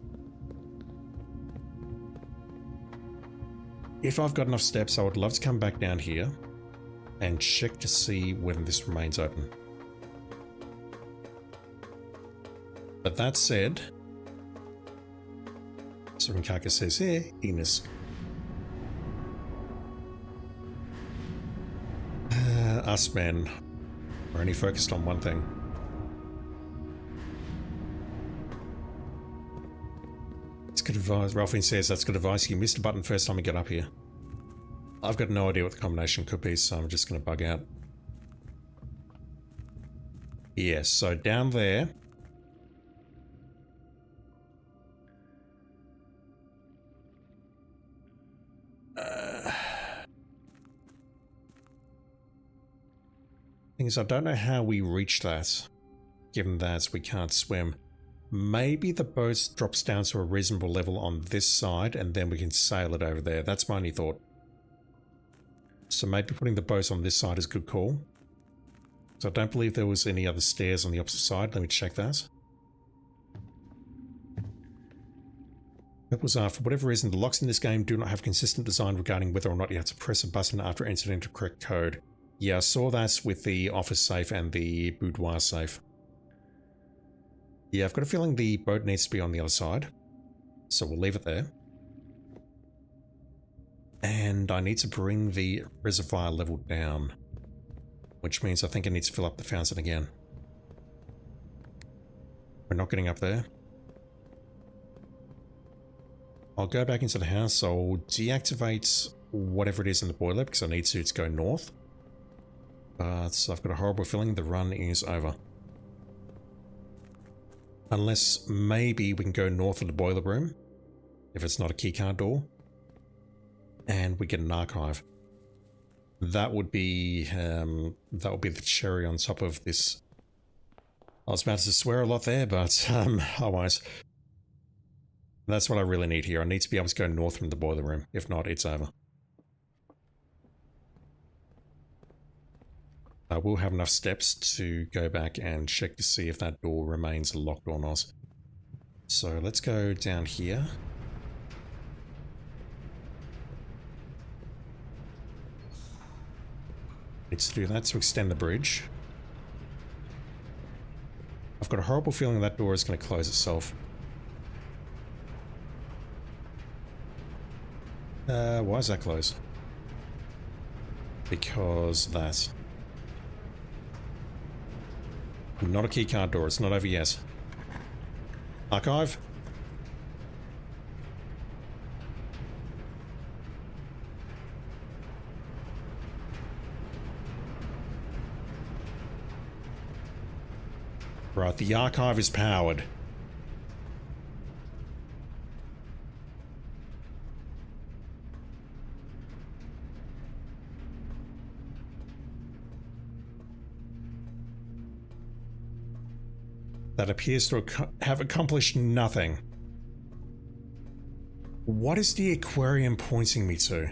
If I've got enough steps, I would love to come back down here and check to see whether this remains open. But that said, Surinkaka says here, Enos. Us men are only focused on one thing. That's good advice. Ralphine says that's good advice. You missed a button first time you get up here. I've got no idea what the combination could be, so I'm just going to bug out. Yes, so down there. Thing is, I don't know how we reach that, given that we can't swim. Maybe the boat drops down to a reasonable level on this side and then we can sail it over there. That's my only thought. So maybe putting the boat on this side is a good call. So I don't believe there was any other stairs on the opposite side. Let me check that. Purples are, for whatever reason, the locks in this game do not have consistent design regarding whether or not you have to press a button after entering into correct code. Yeah, I saw that with the office safe and the boudoir safe. Yeah, I've got a feeling the boat needs to be on the other side. So we'll leave it there. And I need to bring the reservoir level down. Which means I think I need to fill up the fountain again. We're not getting up there. I'll go back into the house. I'll deactivate whatever it is in the boiler because I need to go north. But I've got a horrible feeling the run is over. Unless maybe we can go north of the boiler room, if it's not a keycard door, and we get an archive. that would be the cherry on top of this. I was about to swear a lot there, but otherwise, that's what I really need here. I need to be able to go north from the boiler room. If not, it's over. I will have enough steps to go back and check to see if that door remains locked or not. So let's go down here. Need to do that to extend the bridge. I've got a horrible feeling that door is going to close itself. Why is that closed? Because that. Not a keycard door, it's not over yet. Archive? Right, the archive is powered. That appears to have accomplished nothing. What is the aquarium pointing me to?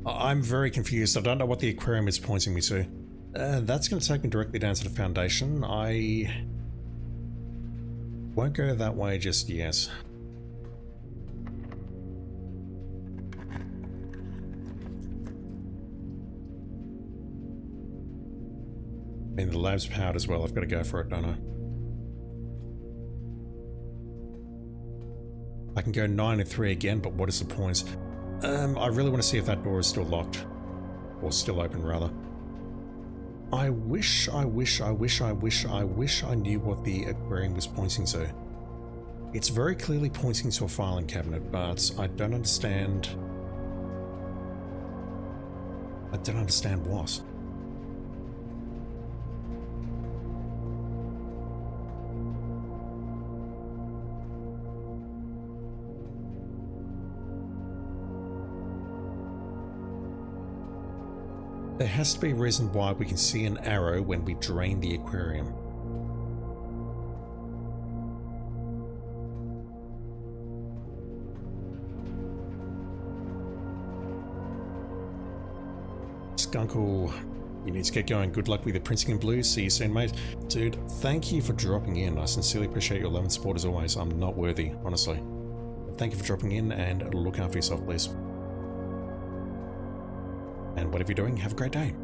I'm very confused. I don't know what the aquarium is pointing me to. That's going to take me directly down to the foundation. I won't go that way just yet. I mean, the lab's powered as well. I've got to go for it, don't I? I can go 9 and 3 again, but what is the point? I really want to see if that door is still locked. Or still open, rather. I wish I knew what the aquarium was pointing to. It's very clearly pointing to a filing cabinet, but I don't understand... I don't understand what. There has to be a reason why we can see an arrow when we drain the aquarium. Skunkle, you need to get going. Good luck with the printing in blue. See you soon, mate. Dude, thank you for dropping in. I sincerely appreciate your love and support as always. I'm not worthy, honestly. Thank you for dropping in and look out for yourself, please. And whatever you're doing, have a great day.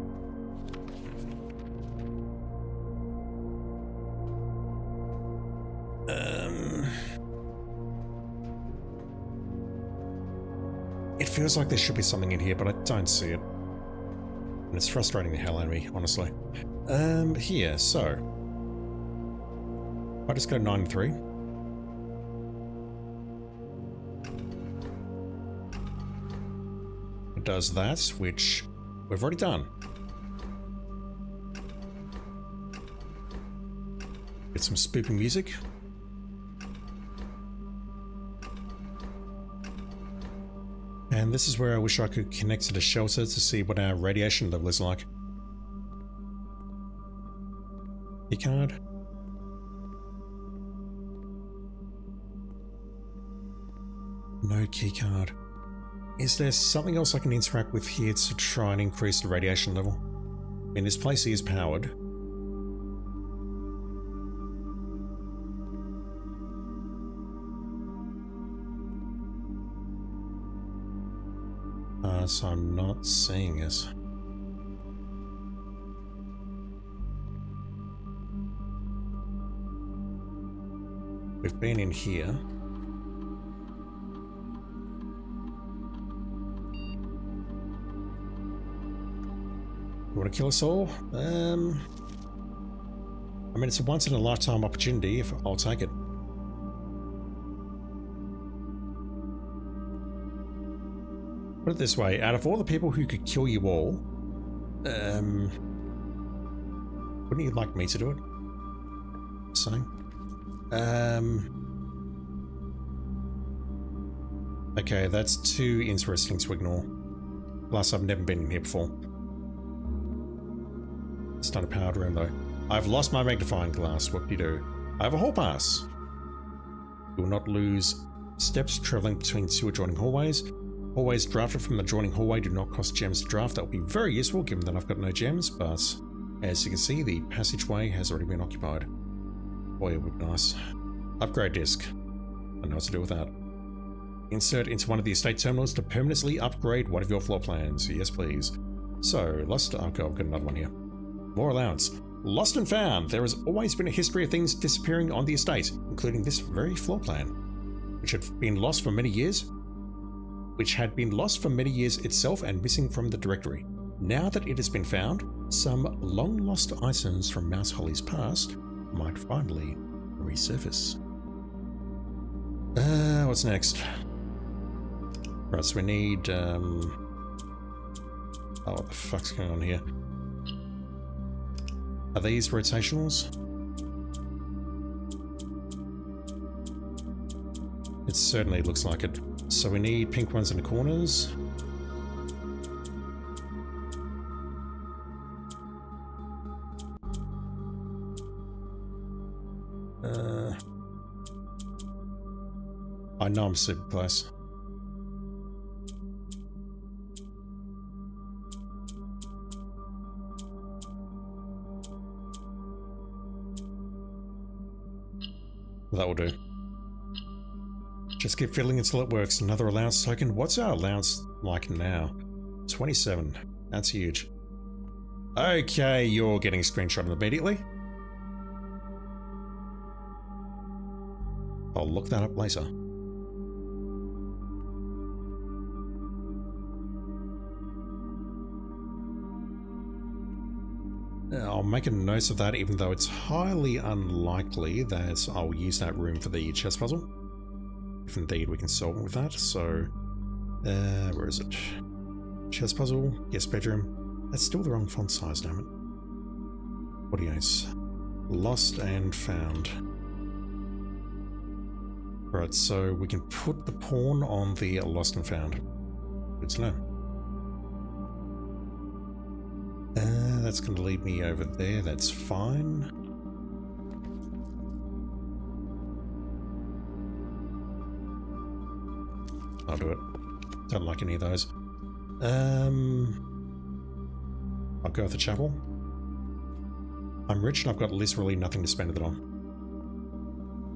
It feels like there should be something in here, but I don't see it. And it's frustrating the hell out of me, honestly. Here, so. I just go 9 and 3. It does that, which we've already done. Get some spooping music. And this is where I wish I could connect to the shelter to see what our radiation level is like. Keycard. No keycard. Is there something else I can interact with here to try and increase the radiation level? I mean, this place is powered. So I'm not seeing it. We've been in here. You want to kill us all? I mean, it's a once in a lifetime opportunity. If I'll take it. Put it this way, out of all the people who could kill you all, Wouldn't you like me to do it? Saying. Okay, that's too interesting to ignore. Plus, I've never been in here before. It's not a powered room though. I've lost my magnifying glass. What do you do? I have a hall pass. You will not lose steps traveling between two adjoining hallways. Hallways drafted from the adjoining hallway do not cost gems to draft. That would be very useful given that I've got no gems, but as you can see, the passageway has already been occupied. Boy, it would be nice. Upgrade disc. I know what to do with that. Insert into one of the estate terminals to permanently upgrade one of your floor plans. Yes, please. So, lost. Okay, I've got another one here. More allowance. Lost and found. There has always been a history of things disappearing on the estate, including this very floor plan, which had been lost for many years. Which had been lost for many years itself and missing from the directory. Now that it has been found, some long-lost items from Mouse Holly's past might finally resurface. What's next? Right, so we need, oh, what the fuck's going on here? Are these rotationals? It certainly looks like it. So we need pink ones in the corners. I know I'm super close. That will do. Just keep fiddling until it works. Another allowance token. What's our allowance like now? 27. That's huge. Okay, you're getting a screenshot immediately. I'll look that up later. I'll make a note of that, even though it's highly unlikely that I'll use that room for the chess puzzle. If indeed we can solve it with that. So, where is it? Chess puzzle, yes, bedroom. That's still the wrong font size, damn it. Audios. Lost and found. Right, so we can put the pawn on the lost and found. Good to know. That's going to lead me over there, that's fine. I'll do it. Don't like any of those. I'll go with the chapel. I'm rich and I've got literally nothing to spend it on.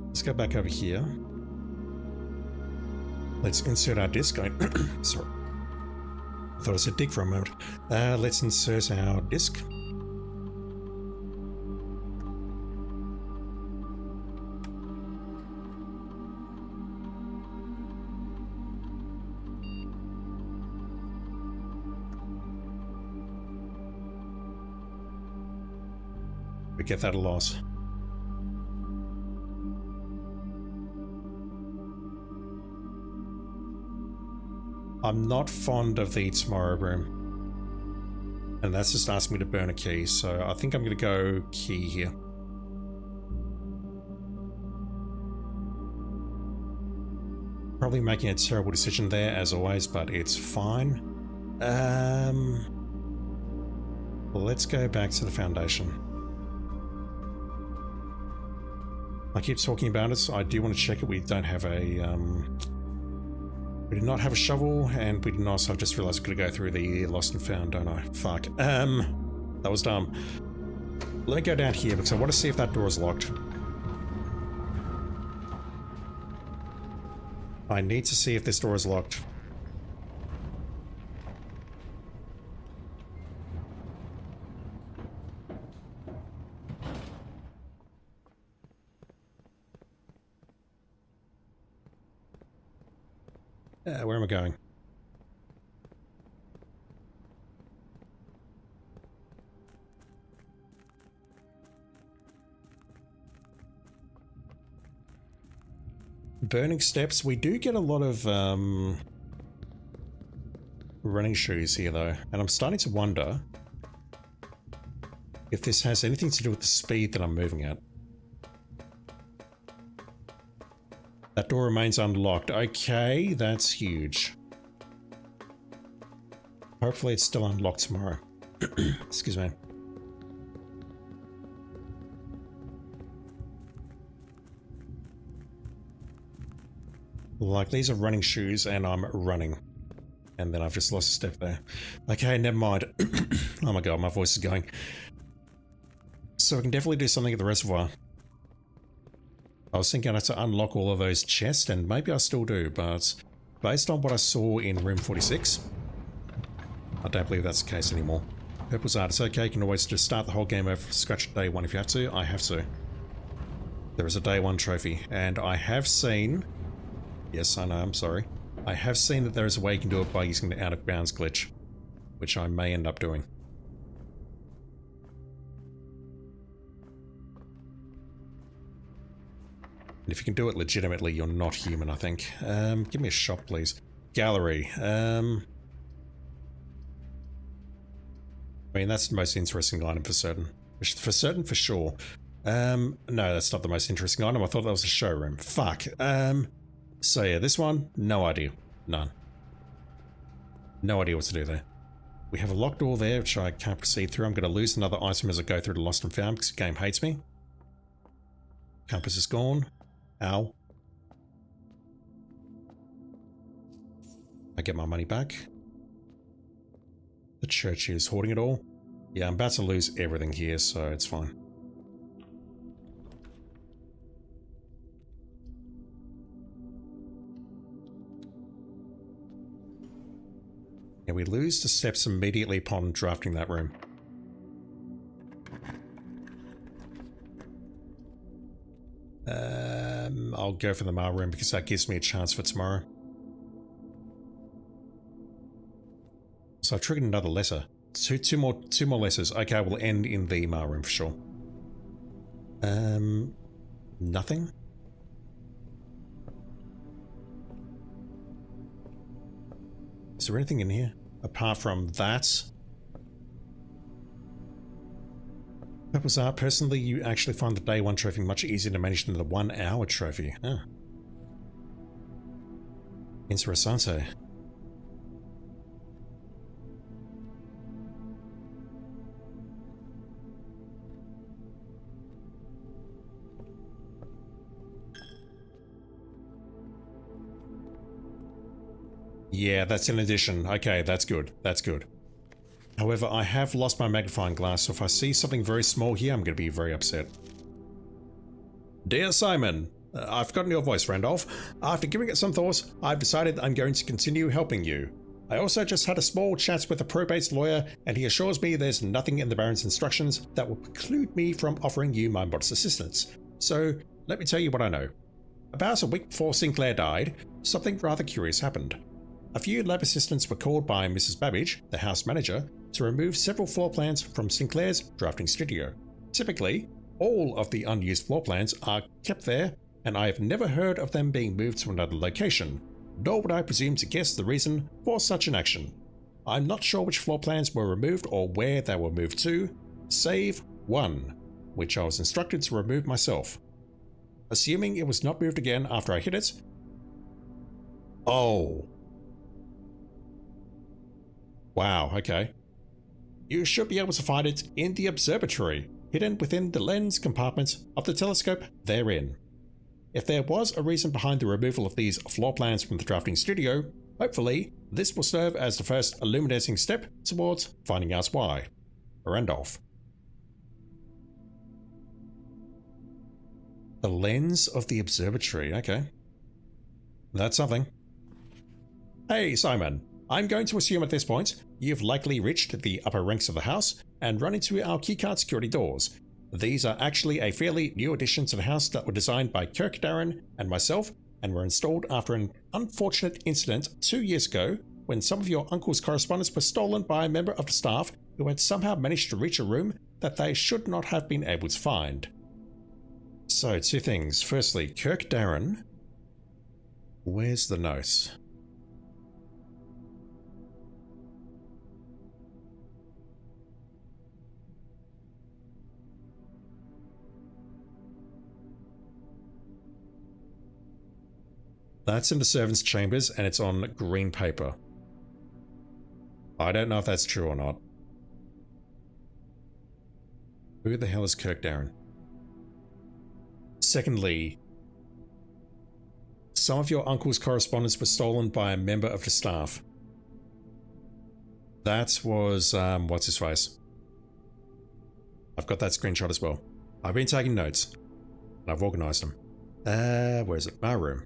Let's go back over here. Let's insert our disc. Sorry. I thought I said dig for a moment. Let's insert our disc. We get that a loss. I'm not fond of the tomorrow room. And that's just asking me to burn a key, so I think I'm going to go key here. Probably making a terrible decision there, as always, but it's fine. Let's go back to the foundation. I keep talking about it, so I do want to check it. We don't have a... we did not have a shovel, and we did not, so I've just realized I've got to go through the lost and found, don't I? Fuck. That was dumb. Let me go down here, because I want to see if that door is locked. I need to see if this door is locked. Where am I going? Burning steps. We do get a lot of running shoes here though, and I'm starting to wonder if this has anything to do with the speed that I'm moving at. That door remains unlocked. Okay, that's huge. Hopefully it's still unlocked tomorrow. Excuse me. Like, these are running shoes and I'm running. And then I've just lost a step there. Okay, never mind. Oh my god, my voice is going. So I can definitely do something at the reservoir. I was thinking I had to unlock all of those chests, and maybe I still do, but based on what I saw in room 46, I don't believe that's the case anymore. Purple's art, it's okay, you can always just start the whole game over from scratch at day one if you have to. I have to. There is a day one trophy, and I have seen... Yes, I know, I'm sorry. I have seen that there is a way you can do it by using the out of bounds glitch, which I may end up doing. And if you can do it legitimately, you're not human, I think. Give me a shop, please. Gallery. I mean, that's the most interesting item for certain. For certain, for sure. No, that's not the most interesting item. I thought that was a showroom. Fuck. So yeah, this one, no idea. None. No idea what to do there. We have a locked door there, which I can't proceed through. I'm going to lose another item as I go through to Lost and Found because the game hates me. Compass is gone. Ow. I get my money back. The church is hoarding it all. Yeah, I'm about to lose everything here, so it's fine. Yeah, we lose the steps immediately upon drafting that room. I'll go for the mail room because that gives me a chance for tomorrow. So I've triggered another letter. Two more letters. Okay, we'll end in the mail room for sure. Nothing? Is there anything in here apart from that? Purple's art. Personally, you actually find the day one trophy much easier to manage than the 1 hour trophy. Huh. Interessante. Yeah, that's an addition. Okay, that's good. That's good. However, I have lost my magnifying glass, so if I see something very small here, I'm going to be very upset. Dear Simon, I've forgotten your voice, Randolph. After giving it some thought, I've decided I'm going to continue helping you. I also just had a small chat with a probate lawyer, and he assures me there's nothing in the Baron's instructions that will preclude me from offering you my modest assistance. So, let me tell you what I know. About a week before Sinclair died, something rather curious happened. A few lab assistants were called by Mrs. Babbage, the house manager, to remove several floor plans from Sinclair's drafting studio. Typically, all of the unused floor plans are kept there, and I have never heard of them being moved to another location, nor would I presume to guess the reason for such an action. I'm not sure which floor plans were removed or where they were moved to, save one, which I was instructed to remove myself. Assuming it was not moved again after I hit it. Oh. Wow, okay. You should be able to find it in the observatory, hidden within the lens compartment of the telescope therein. If there was a reason behind the removal of these floor plans from the drafting studio, hopefully this will serve as the first illuminating step towards finding out why. Randolph. The lens of the observatory, okay. That's something. Hey Simon, I'm going to assume at this point you've likely reached the upper ranks of the house and run into our keycard security doors. These are actually a fairly new addition to the house that were designed by Kirk Darren and myself and were installed after an unfortunate incident 2 years ago when some of your uncle's correspondence was stolen by a member of the staff who had somehow managed to reach a room that they should not have been able to find. So, two things. Firstly, Kirk Darren. Where's the note? That's in the servants' chambers and it's on green paper. I don't know if that's true or not. Who the hell is Kirk Darren? Secondly, some of your uncle's correspondence was stolen by a member of the staff. That was, what's his face? I've got that screenshot as well. I've been taking notes. And I've organized them. Where is it? My room.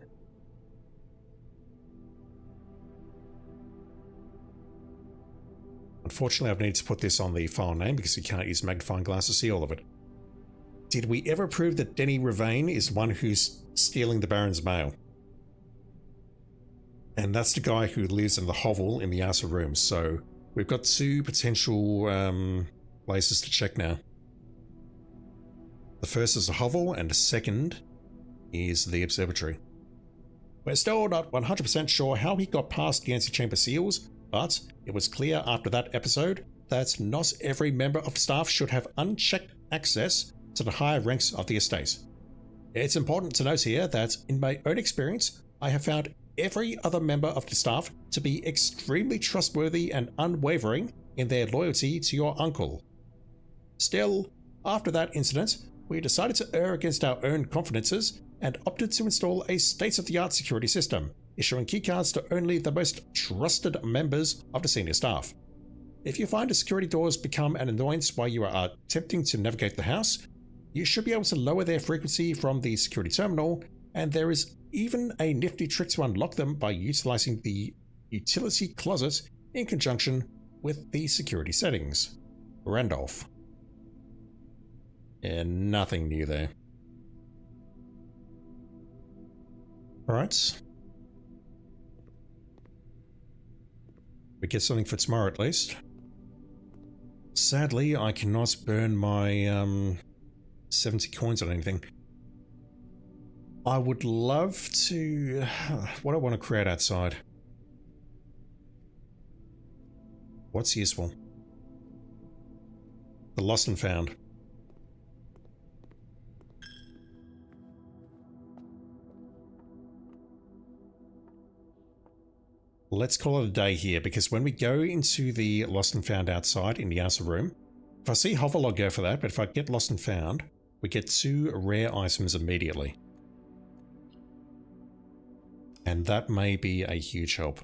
Unfortunately, I've needed to put this on the file name because you can't use magnifying glass to see all of it. Did we ever prove that Denny Ravain is the one who's stealing the Baron's mail? And that's the guy who lives in the hovel in the outer room, so we've got two potential places to check now. The first is the hovel, and the second is the observatory. We're still not 100% sure how he got past the antechamber seals, but it was clear after that episode that not every member of staff should have unchecked access to the higher ranks of the estate. It's important to note here that in my own experience, I have found every other member of the staff to be extremely trustworthy and unwavering in their loyalty to your uncle. Still, after that incident, we decided to err against our own confidences and opted to install a state-of-the-art security system, issuing keycards to only the most trusted members of the senior staff. If you find the security doors become an annoyance while you are attempting to navigate the house, you should be able to lower their frequency from the security terminal, and there is even a nifty trick to unlock them by utilizing the utility closet in conjunction with the security settings. Randolph. And nothing new there. Alright. We get something for tomorrow at least. Sadly, I cannot burn my 70 coins on anything. I would love to... what do I want to create outside? What's useful? The lost and found. Let's call it a day here, because when we go into the lost and found outside in the outer room, if I see hovel, I'll go for that, but if I get lost and found, we get 2 rare items immediately. And that may be a huge help.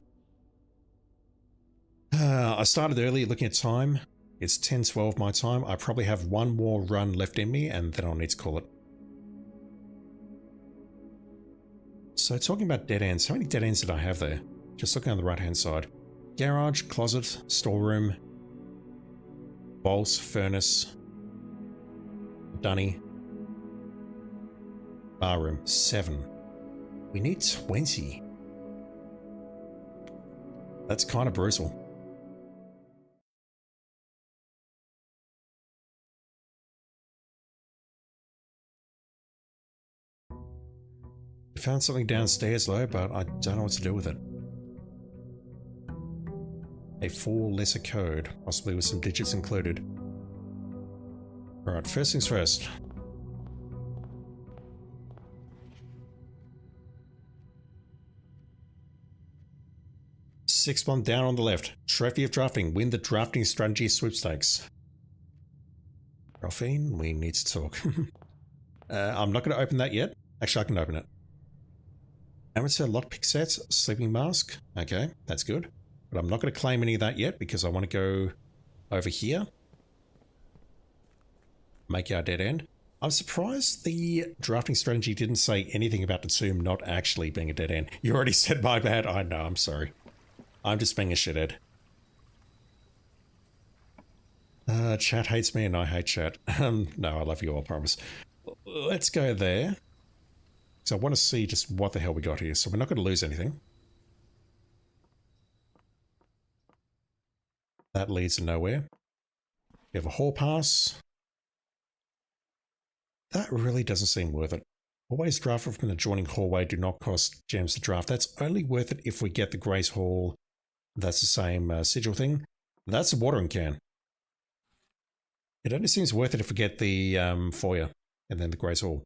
I started early looking at time. It's 10:12 my time. I probably have one more run left in me and then I'll need to call it. So talking about dead ends, how many dead ends did I have there? Just looking on the right hand side. Garage, closet, storeroom, vault, furnace, dunny, barroom, 7. We need 20. That's kind of brutal. I found something downstairs though, but I don't know what to do with it. A 4-letter code, possibly with some digits included. Alright, first things first. Sixth one down on the left. Trophy of drafting. Win the drafting strategy sweepstakes. Ralphine, we need to talk. I'm not going to open that yet. Actually, I can open it. Amateur lockpick set, sleeping mask. Okay, that's good. But I'm not going to claim any of that yet because I want to go over here. Make our dead end. I'm surprised the drafting strategy didn't say anything about the tomb not actually being a dead end. You already said my bad. I know, I'm sorry. I'm just being a shithead. Chat hates me and I hate chat. No, I love you all, I promise. Let's go there. So I want to see just what the hell we got here. So we're not going to lose anything. That leads to nowhere. We have a hall pass. That really doesn't seem worth it. Always draft from an adjoining hallway do not cost gems to draft. That's only worth it if we get the Grace Hall. That's the same sigil thing. That's a watering can. It only seems worth it if we get the foyer and then the Grace Hall.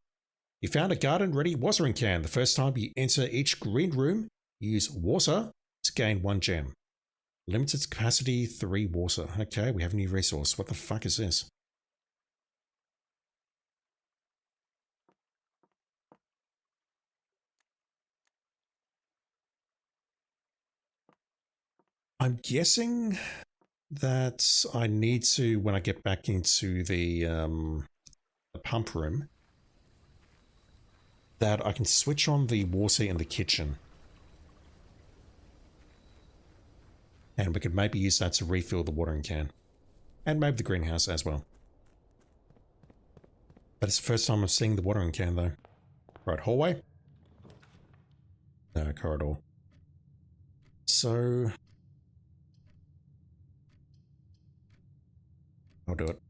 You found a garden-ready watering can. The first time you enter each green room, use water to gain 1 gem. Limited capacity 3 water. Okay, we have a new resource. What the fuck is this? I'm guessing that I need to, when I get back into the pump room, that I can switch on the water in the kitchen. And we could maybe use that to refill the watering can. And maybe the greenhouse as well. But it's the first time I'm seeing the watering can though. Right, hallway? No, corridor. So... I'll do it.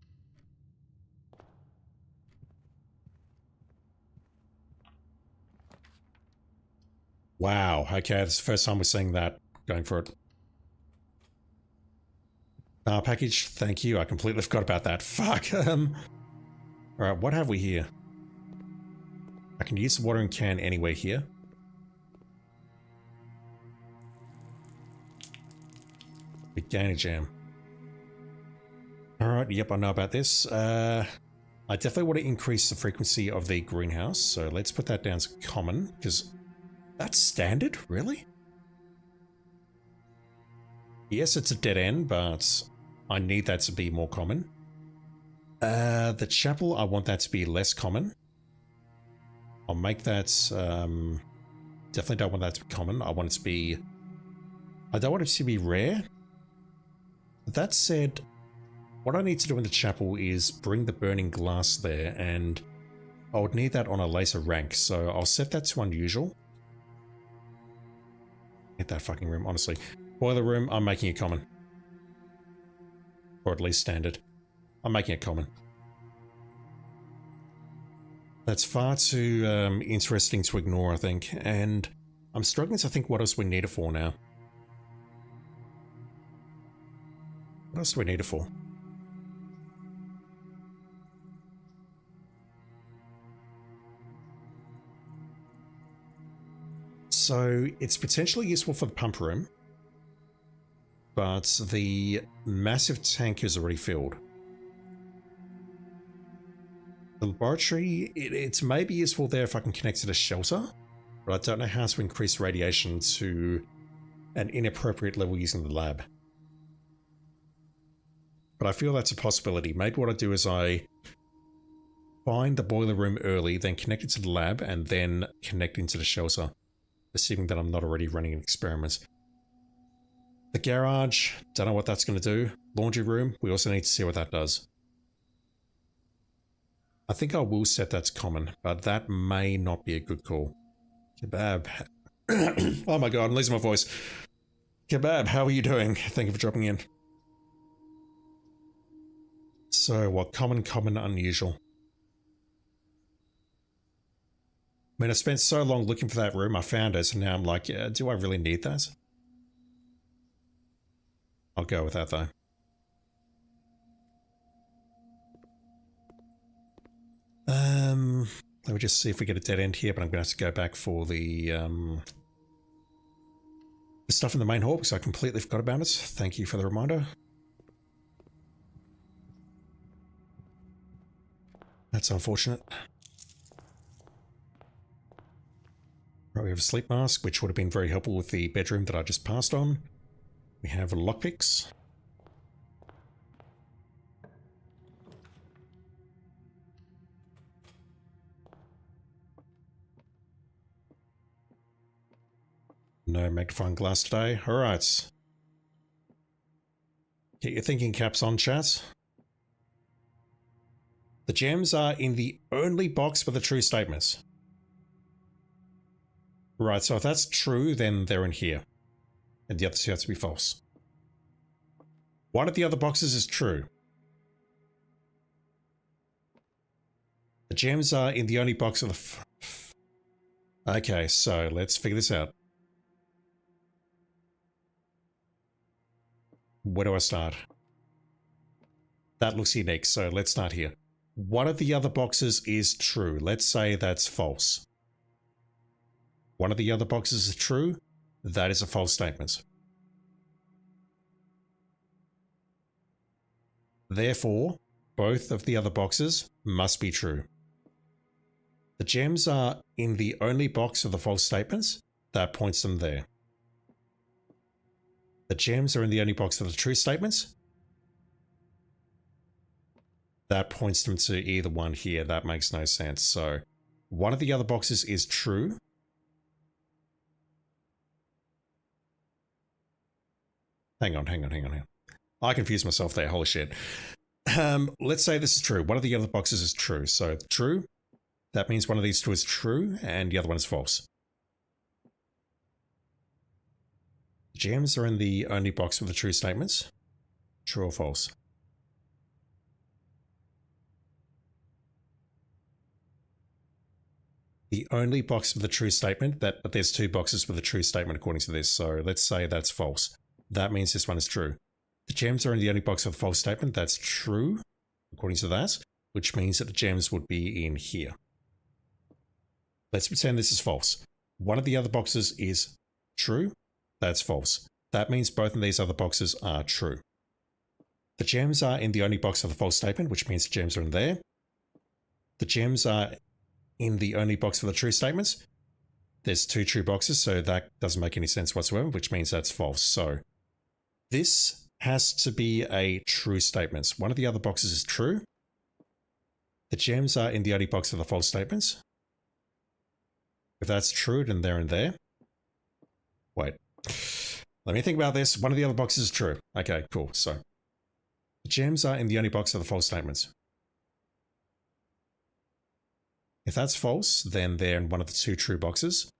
Wow, okay, this is the first time we're seeing that. Going for it. Package, thank you. I completely forgot about that. Fuck. Alright, what have we here? I can use the watering can anywhere here. We gain a gem. Alright, yep, I know about this. I definitely want to increase the frequency of the greenhouse, so let's put that down as common, because that's standard, really? Yes, it's a dead end, but I need that to be more common. The chapel, I want that to be less common. I'll make that, definitely don't want that to be common. I want it to be, I don't want it to be rare. That said, what I need to do in the chapel is bring the burning glass there, and I would need that on a later rank, so I'll set that to unusual. Hit that fucking room, honestly. Boiler room, I'm making it common. Or at least standard. I'm making it common. That's far too interesting to ignore, I think, and I'm struggling to think what else we need it for now. What else do we need it for? So it's potentially useful for the pump room, but the massive tank is already filled. The laboratory, it's maybe useful there if I can connect to the shelter, but I don't know how to increase radiation to an inappropriate level using the lab. But I feel that's a possibility. Maybe what I do is I find the boiler room early, then connect it to the lab, and then connect into the shelter, assuming that I'm not already running experiments. The garage, don't know what that's going to do. Laundry room, we also need to see what that does. I think I will set that to common, but that may not be a good call. Kebab. Oh my god, I'm losing my voice. Kebab, how are you doing? Thank you for dropping in. So, what? Common, unusual. I mean, I spent so long looking for that room, I found it, and now I'm like, yeah, do I really need that? I'll go with that, though. Let me just see if we get a dead end here, but I'm going to have to go back for the stuff in the main hall, because I completely forgot about it. Thank you for the reminder. That's unfortunate. Right, we have a sleep mask, which would have been very helpful with the bedroom that I just passed on. We have lockpicks. No magnifying glass today. Alright. Get your thinking caps on, chat. The gems are in the only box for the true statements. Right, so if that's true, then they're in here. And the other two have to be false. One of the other boxes is true. The gems are in the only box of the... Okay, so let's figure this out. Where do I start? That looks unique, so let's start here. one of the other boxes is true. Let's say that's false. One of the other boxes is true. That is a false statement. Therefore, both of the other boxes must be true. The gems are in the only box of the false statements. That points them there. The gems are in the only box of the true statements. That points them to either one here. That makes no sense. So one of the other boxes is true. Hang on. I confused myself there. Holy shit. Let's say this is true. One of the other boxes is true. So true. That means one of these two is true and the other one is false. Gems are in the only box with the true statements. True or false? The only box with the true statement, but there's two boxes with the true statement according to this. So let's say that's false. That means this one is true. The gems are in the only box with the false statement. That's true according to that, which means that the gems would be in here. Let's pretend this is false. One of the other boxes is true. That's false. That means both of these other boxes are true. The gems are in the only box of the false statement, which means the gems are in there. The gems are in the only box for the true statements. There's two true boxes, so that doesn't make any sense whatsoever, which means that's false. So this has to be a true statement. One of the other boxes is true. The gems are in the only box of the false statements. If that's true, then they're in there. Wait. Let me think about this. One of the other boxes is true. Okay, cool. So the gems are in the only box of the false statements. If that's false, then they're in one of the two true boxes.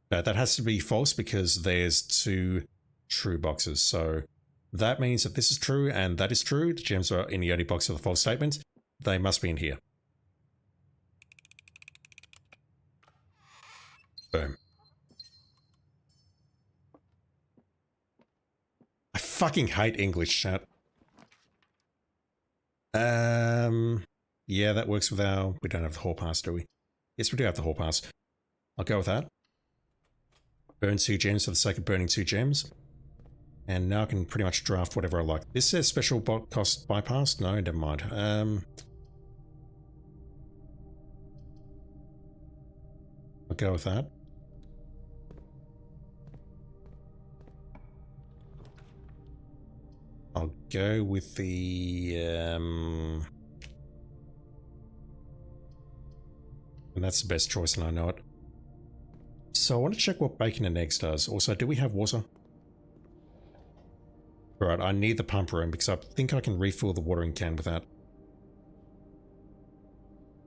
That has to be false because there's two true boxes. So that means that this is true and that is true. The gems are in the only box of the false statement. They must be in here. Boom. I fucking hate English, chat. Yeah, that works with our... We don't have the hall pass, do we? Yes, we do have the hall pass. I'll go with that. Burn 2 gems for the sake of burning 2 gems. And now I can pretty much draft whatever I like. This says special bot cost bypass? No, never mind. I'll go with that. I'll go with the... And that's the best choice and I know it. So I want to check what bacon and eggs does. Also, do we have water? Right, I need the pump room because I think I can refill the watering can with that.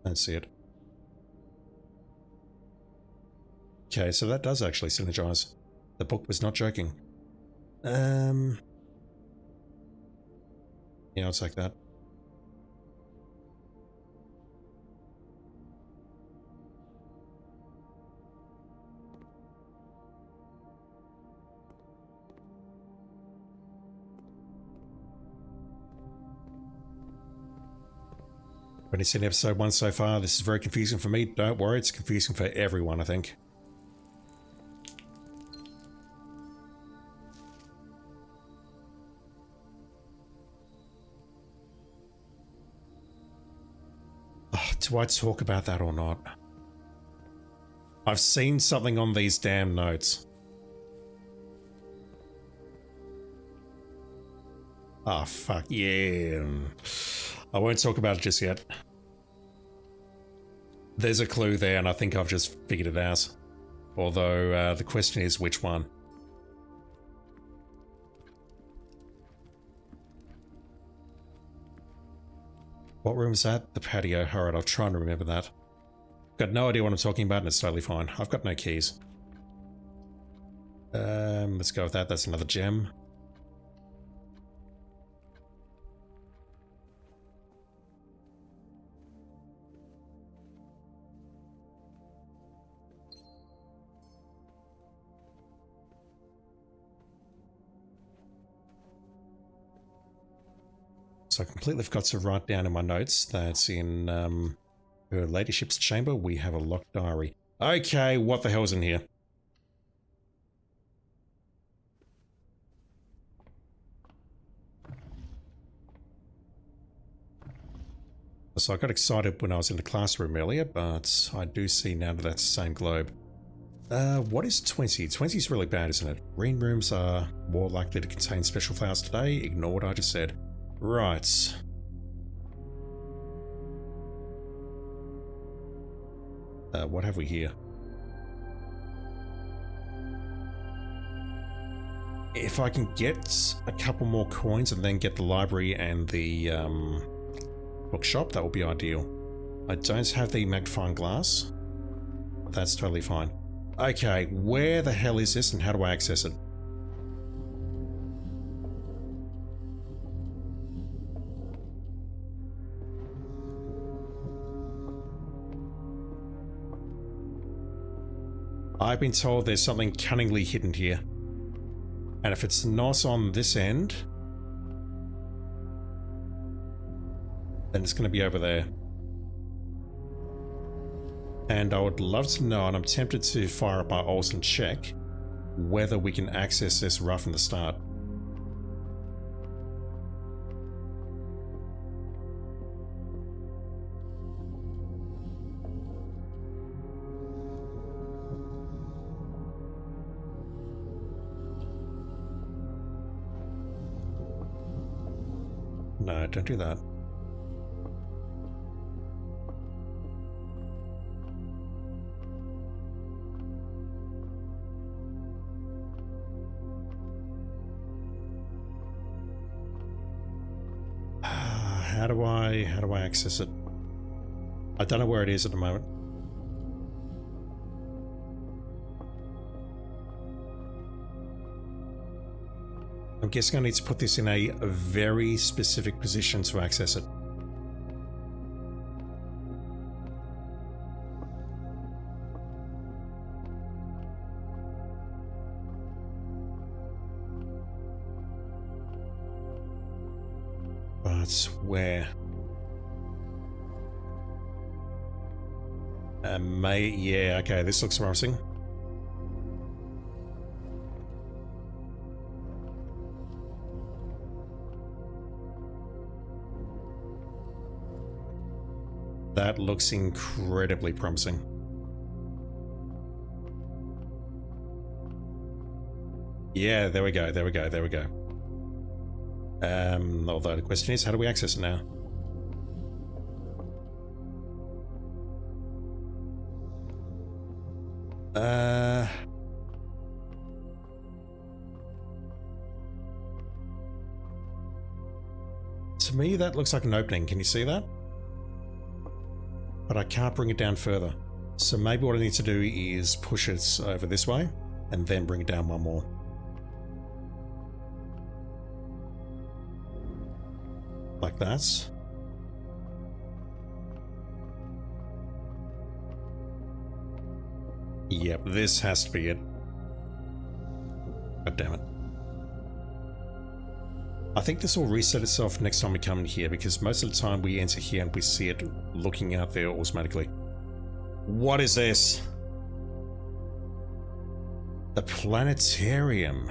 Don't see it. Okay, so that does actually synergize. The book was not joking. Yeah, I'll take that. I've only seen episode 1 so far. This is very confusing for me. Don't worry, it's confusing for everyone, I think. Oh, do I talk about that or not? I've seen something on these damn notes. Oh, fuck yeah. I won't talk about it just yet. There's a clue there and I think I've just figured it out. Although the question is which one. What room is that? The patio. Alright, I'll try and remember that. Got no idea what I'm talking about and it's totally fine. I've got no keys. Let's go with that. That's another gem. So I completely forgot to write down in my notes that in her ladyship's chamber we have a locked diary. Okay, what the hell's in here? So I got excited when I was in the classroom earlier, but I do see now that that's the same globe. What is 20? 20 is really bad, isn't it? Green rooms are more likely to contain special flowers today. Ignore what I just said. Right. What have we here? If I can get a couple more coins and then get the library and the bookshop, that would be ideal. I don't have the magnifying glass. That's totally fine. Okay, where the hell is this and how do I access it? I've been told there's something cunningly hidden here. And if it's not on this end, then it's going to be over there. And I would love to know, and I'm tempted to fire up our ults and check whether we can access this right from the start. No, don't do that. How do I access it? I don't know where it is at the moment. I'm guessing I need to put this in a very specific position to access it. But where? Yeah, okay, this looks promising. That looks incredibly promising. Yeah, there we go, there we go, there we go. Although the question is, how do we access it now? To me, that looks like an opening. Can you see that? But I can't bring it down further. So maybe what I need to do is push it over this way and then bring it down one more. Like that. Yep, this has to be it. God damn it. I think this will reset itself next time we come in here, because most of the time we enter here and we see it looking out there automatically. What is this? The planetarium.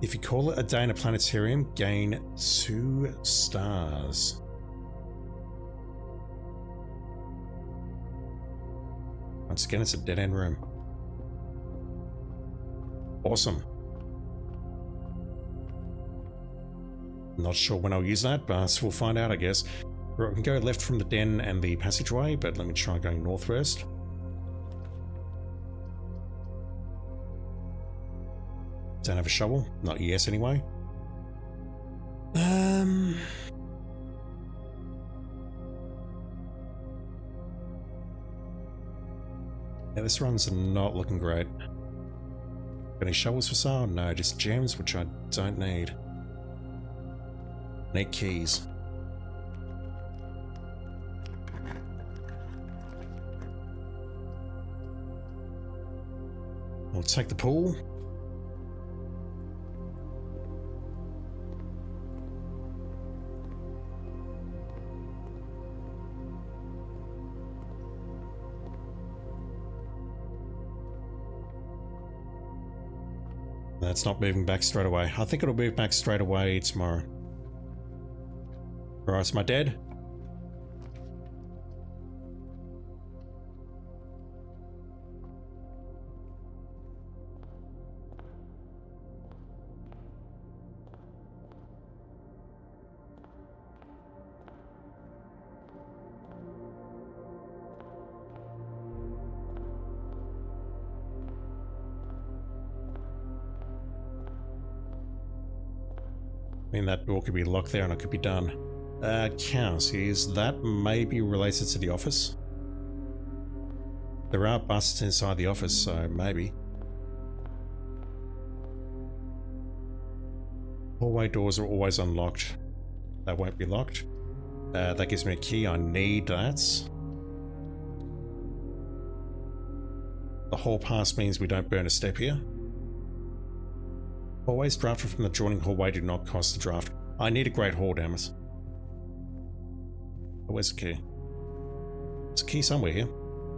If you call it a day in a planetarium, gain 2 stars. Once again, it's a dead-end room. Awesome. Not sure when I'll use that, but we'll find out, I guess. We can go left from the den and the passageway, but let me try going north first. Don't have a shovel. Not yet, anyway. Yeah, this run's not looking great. Any shovels for sale? No, just gems, which I don't need. Need keys. We'll take the pool. That's not moving back straight away. I think it'll move back straight away tomorrow. Alright, am I dead? I mean, that door could be locked there and it could be done. Cows, is that maybe related to the office? There are busts inside the office, so maybe. Hallway doors are always unlocked. That won't be locked. That gives me a key. I need that. The hall pass means we don't burn a step here. Hallways drafted from the adjoining hallway do not cost the draft. I need a great hall, damn it. Oh, where's the key? There's a key somewhere here.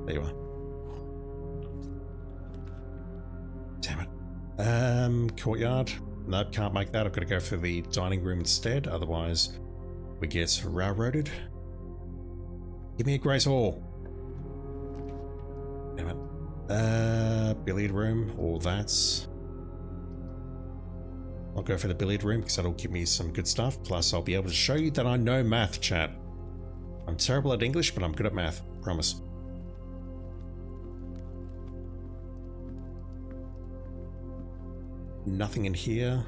There you are. Damn it. Courtyard. Nope, can't make that. I've got to go for the dining room instead. Otherwise, we get railroaded. Give me a great hall. Damn it. Billiard room. All that's... I'll go for the billiard room because that'll give me some good stuff. Plus, I'll be able to show you that I know math, chat. I'm terrible at English, but I'm good at math. Promise. Nothing in here.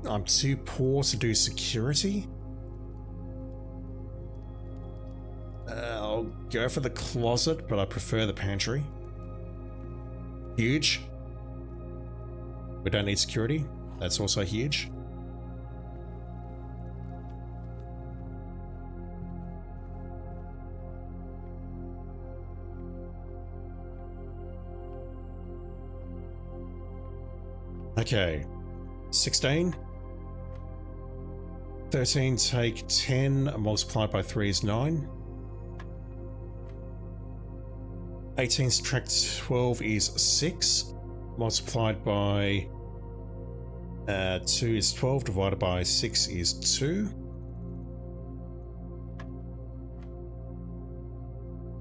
I'm too poor to do security. I'll go for the closet, but I prefer the pantry. Huge. We don't need security. That's also huge. Okay. 16. 13 take 10 multiplied by 3 is 9. 18 subtract 12 is 6. Multiplied by 2 is 12. Divided by 6 is 2.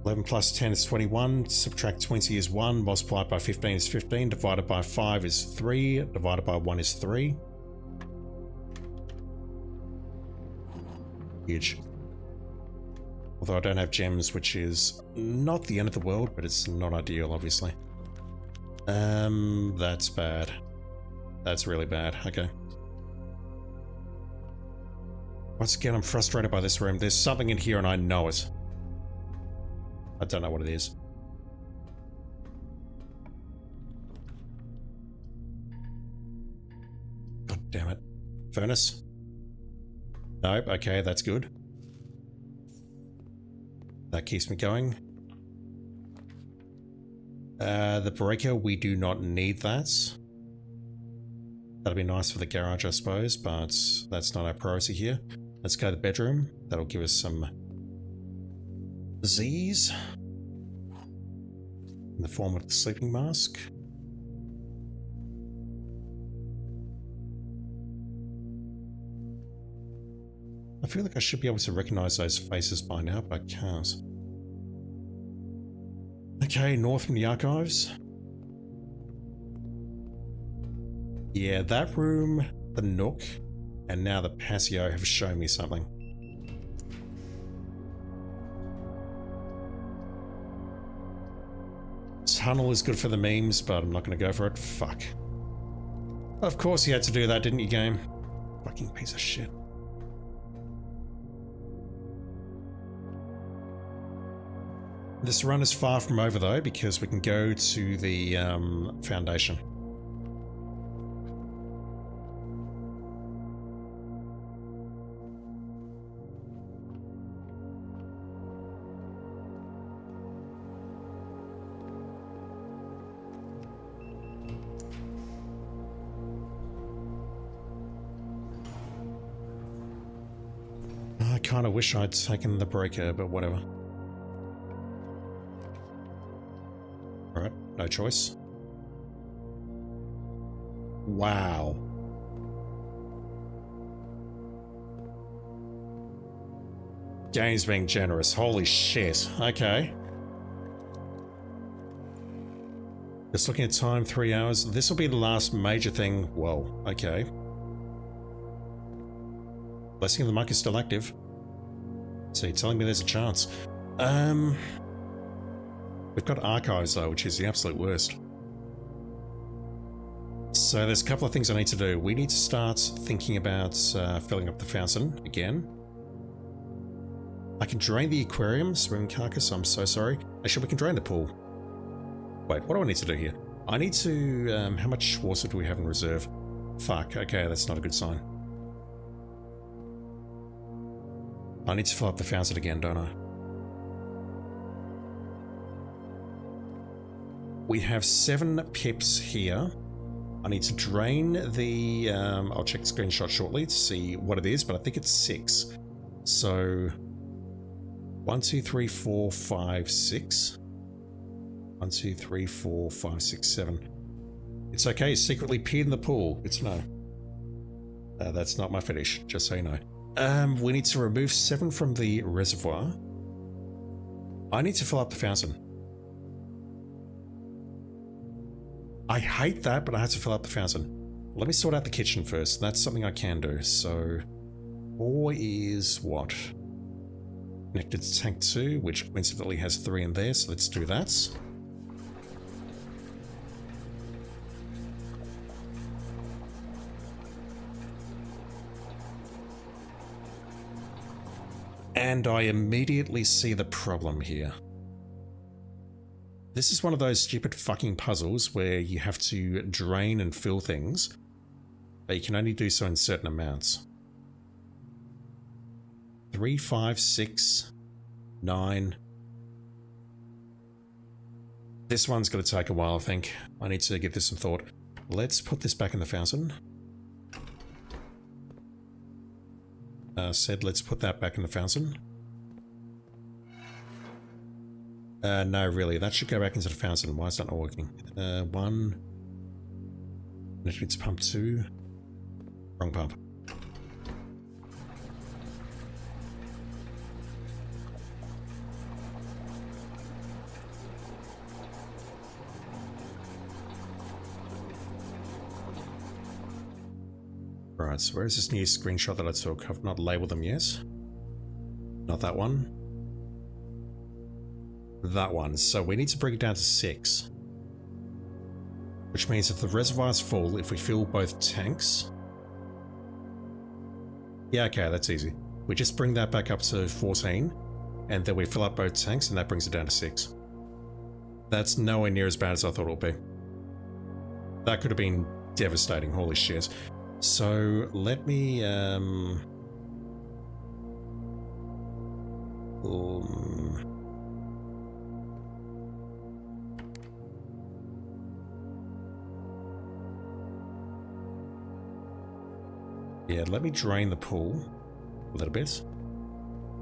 11 plus 10 is 21. Subtract 20 is 1. Multiplied by 15 is 15. Divided by 5 is 3. Divided by 1 is 3. Huge. Although I don't have gems, which is not the end of the world, but it's not ideal, obviously. That's bad. That's really bad. Okay. Once again, I'm frustrated by this room. There's something in here and I know it. I don't know what it is. God damn it. Furnace? Nope. Okay, that's good. That keeps me going. The breaker, we do not need that. That'll be nice for the garage, I suppose, but that's not our priority here. Let's go to the bedroom. That'll give us some Z's in the form of the sleeping mask. I feel like I should be able to recognize those faces by now, but I can't. Okay, north from the archives. Yeah, that room, the nook, and now the patio have shown me something. Tunnel is good for the memes, but I'm not going to go for it. Fuck. Of course you had to do that, didn't you, game? Fucking piece of shit. This run is far from over though, because we can go to the foundation. I kind of wish I'd taken the breaker, but whatever. No choice. Wow. Game's being generous. Holy shit. Okay. Just looking at time, 3 hours. This will be the last major thing. Whoa. Okay. Blessing of the Monk is still active. So you're telling me there's a chance. We've got archives though, which is the absolute worst. So there's a couple of things I need to do. We need to start thinking about filling up the fountain again. I can drain the aquarium, swimming carcass, I'm so sorry. Actually, we can drain the pool. Wait, what do I need to do here? I need to, how much water do we have in reserve? Fuck, okay, that's not a good sign. I need to fill up the fountain again, don't I? We have 7 pips here. I need to drain the, I'll check the screenshot shortly to see what it is, but I think it's 6. So 1, 2, 3, 4, 5, 6. 1, 2, 3, 4, 5, 6, 7. It's okay, secretly peed in the pool. It's no. That's not my fetish, just so you know. We need to remove 7 from the reservoir. I need to fill up the fountain. I hate that, but I have to fill up the fountain. Let me sort out the kitchen first. That's something I can do. So 4 is what? Connected to tank 2, which coincidentally has 3 in there, so let's do that. And I immediately see the problem here. This is one of those stupid fucking puzzles where you have to drain and fill things, but you can only do so in certain amounts. 3, 5, 6, 9. This one's going to take a while, I think. I need to give this some thought. Let's put this back in the fountain. Let's put that back in the fountain. No, really, that should go back into the fountain. Why is that not working? 1. It's pump 2. Wrong pump. Right, so where's this new screenshot that I took? I've not labeled them yet. Not that one. That one. So we need to bring it down to 6. Which means if the reservoir's full, if we fill both tanks... Yeah, okay, that's easy. We just bring that back up to 14, and then we fill up both tanks, and that brings it down to 6. That's nowhere near as bad as I thought it would be. That could have been devastating, holy shit. So, let me, yeah, let me drain the pool a little bit.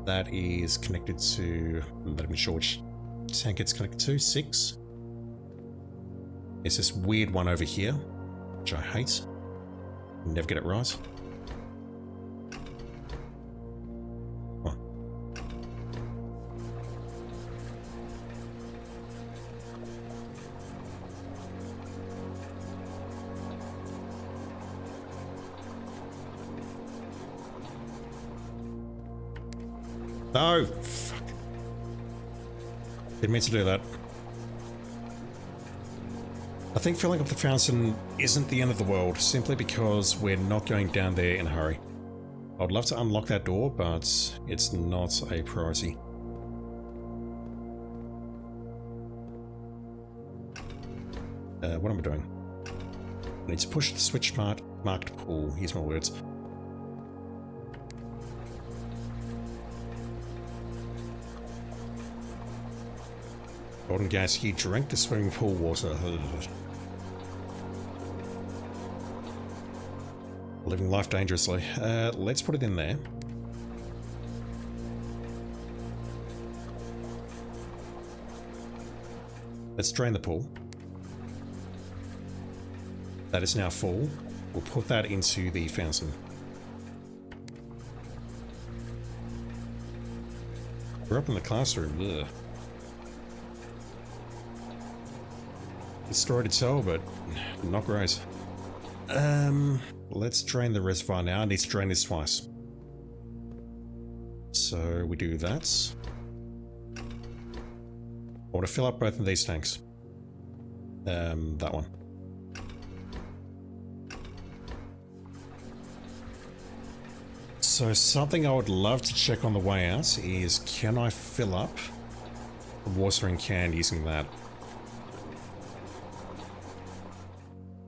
That is connected to, let me show which tank it's connected to, 6. It's this weird one over here, which I hate. Never get it right. Oh. No! Fuck. Didn't mean to do that. I think filling up the fountain isn't the end of the world, simply because we're not going down there in a hurry. I'd love to unlock that door, but it's not a priority. What am I doing? I need to push the switch marked pool. Here's my words. Golden gas, you drank the swimming pool water. Living life dangerously. Let's put it in there. Let's drain the pool. That is now full. We'll put that into the fountain. We're up in the classroom. Ugh. It's story to tell, but not great. Let's drain the reservoir now. I need to drain this twice. So we do that. I want to fill up both of these tanks. That one. So something I would love to check on the way out is, can I fill up a watering can using that?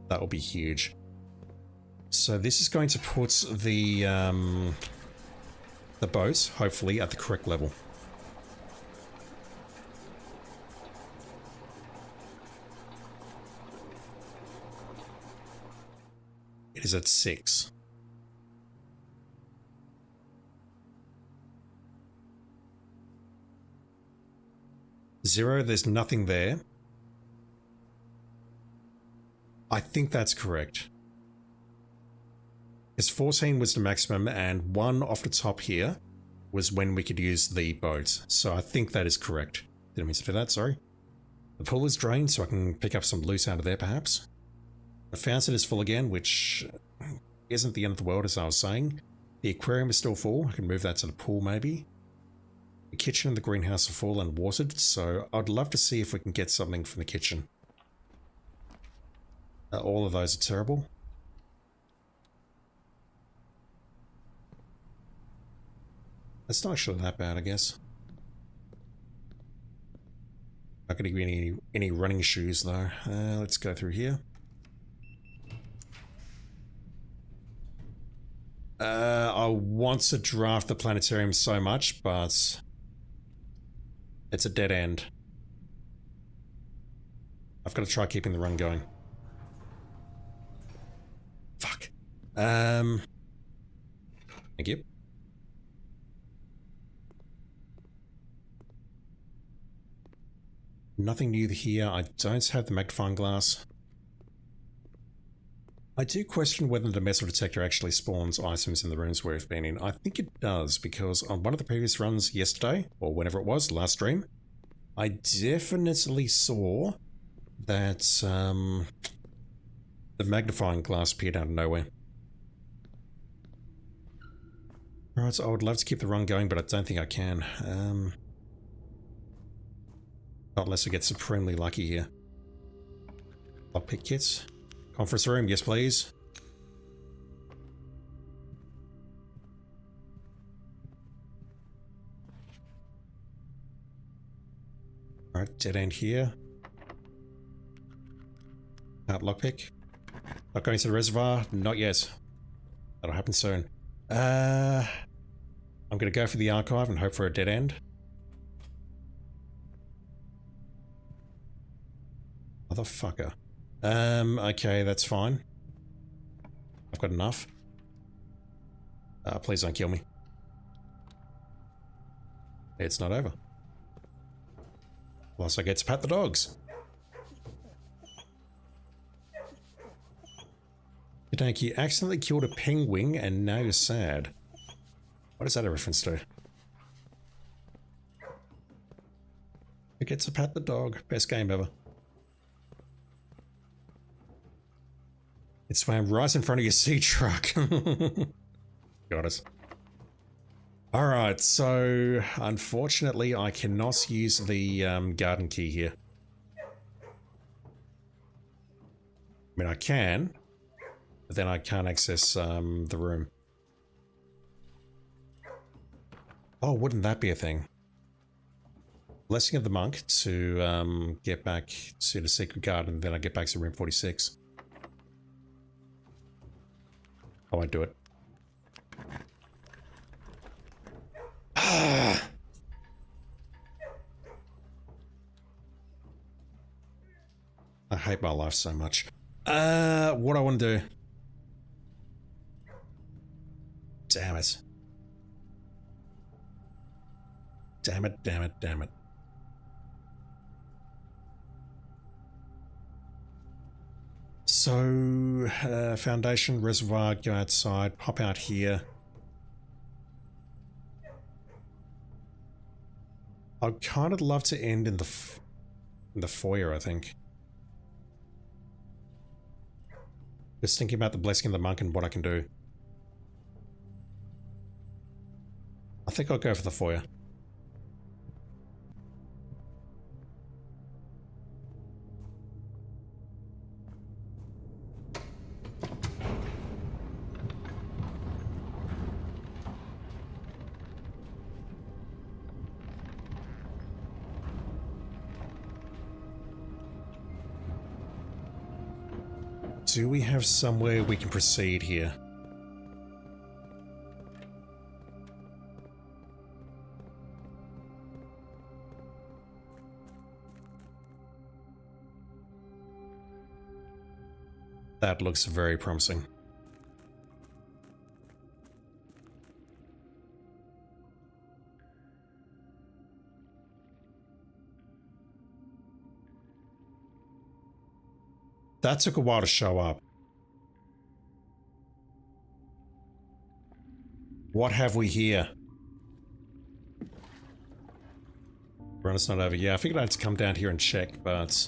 That will be huge. So this is going to put the boat, hopefully, at the correct level. It is at 6. Zero, there's nothing there. I think that's correct. Because 14 was the maximum, and 1 off the top here was when we could use the boat. So I think that is correct. Didn't mean to do that, sorry. The pool is drained, so I can pick up some loot out of there, perhaps. The fountain is full again, which isn't the end of the world, as I was saying. The aquarium is still full. I can move that to the pool, maybe. The kitchen and the greenhouse are full and watered, so I'd love to see if we can get something from the kitchen. All of those are terrible. That's not actually that bad, I guess. Not going to give me any running shoes, though. Let's go through here. I want to draft the planetarium so much, but it's a dead end. I've got to try keeping the run going. Fuck. Thank you. Nothing new here. I don't have the magnifying glass. I do question whether the metal detector actually spawns items in the rooms we've been in. I think it does, because on one of the previous runs yesterday, or whenever it was, last stream, I definitely saw that the magnifying glass appeared out of nowhere. Right, so I would love to keep the run going, but I don't think I can. Not unless I get supremely lucky here. Lockpick kits. Conference room, yes please. Alright, dead end here. Out lockpick. Not going to the reservoir, not yet. That'll happen soon. I'm gonna go for the archive and hope for a dead end. Motherfucker. Okay, that's fine. I've got enough. Please don't kill me. It's not over. Plus I get to pat the dogs. Thank you. Accidentally killed a penguin and now you're sad. What is that a reference to? I get to pat the dog. Best game ever. It swam right in front of your sea truck. Got it. Alright, so unfortunately I cannot use the garden key here. I mean, I can, but then I can't access the room. Oh, wouldn't that be a thing? Blessing of the monk to get back to the secret garden, then I get back to room 46. I won't do it. I hate my life so much. What I want to do. Damn it. Damn it, damn it, damn it. So, foundation, reservoir, go outside, pop out here. I'd kind of love to end in the foyer, I think. Just thinking about the blessing of the monk and what I can do. I think I'll go for the foyer. Do we have somewhere we can proceed here? That looks very promising. That took a while to show up. What have we here? Run is not over. Yeah, I figured I had to come down here and check, but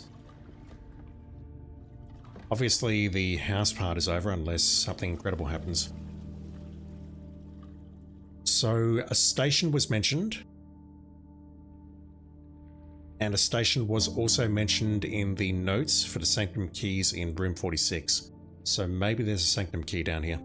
obviously the house part is over unless something incredible happens. So a station was mentioned. And a station was also mentioned in the notes for the sanctum keys in room 46. So maybe there's a sanctum key down here.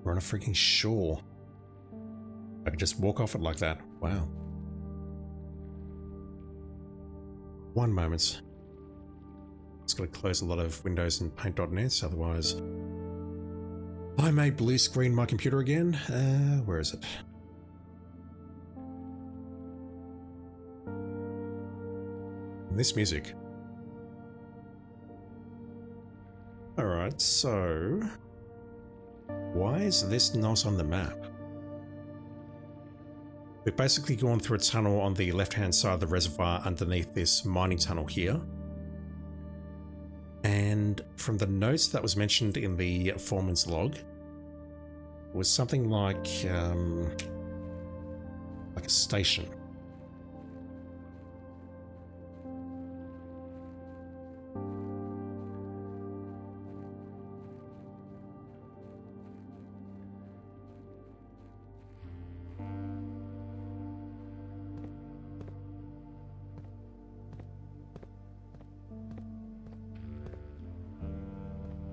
We're on a freaking shore. I could just walk off it like that. Wow. One moment. Just gotta close a lot of windows in paint.net, otherwise I may blue screen my computer again. Where is it? This music. Alright, so why is this not on the map? We've basically gone through a tunnel on the left-hand side of the reservoir underneath this mining tunnel here. And from the notes that was mentioned in the foreman's log, was something like a station.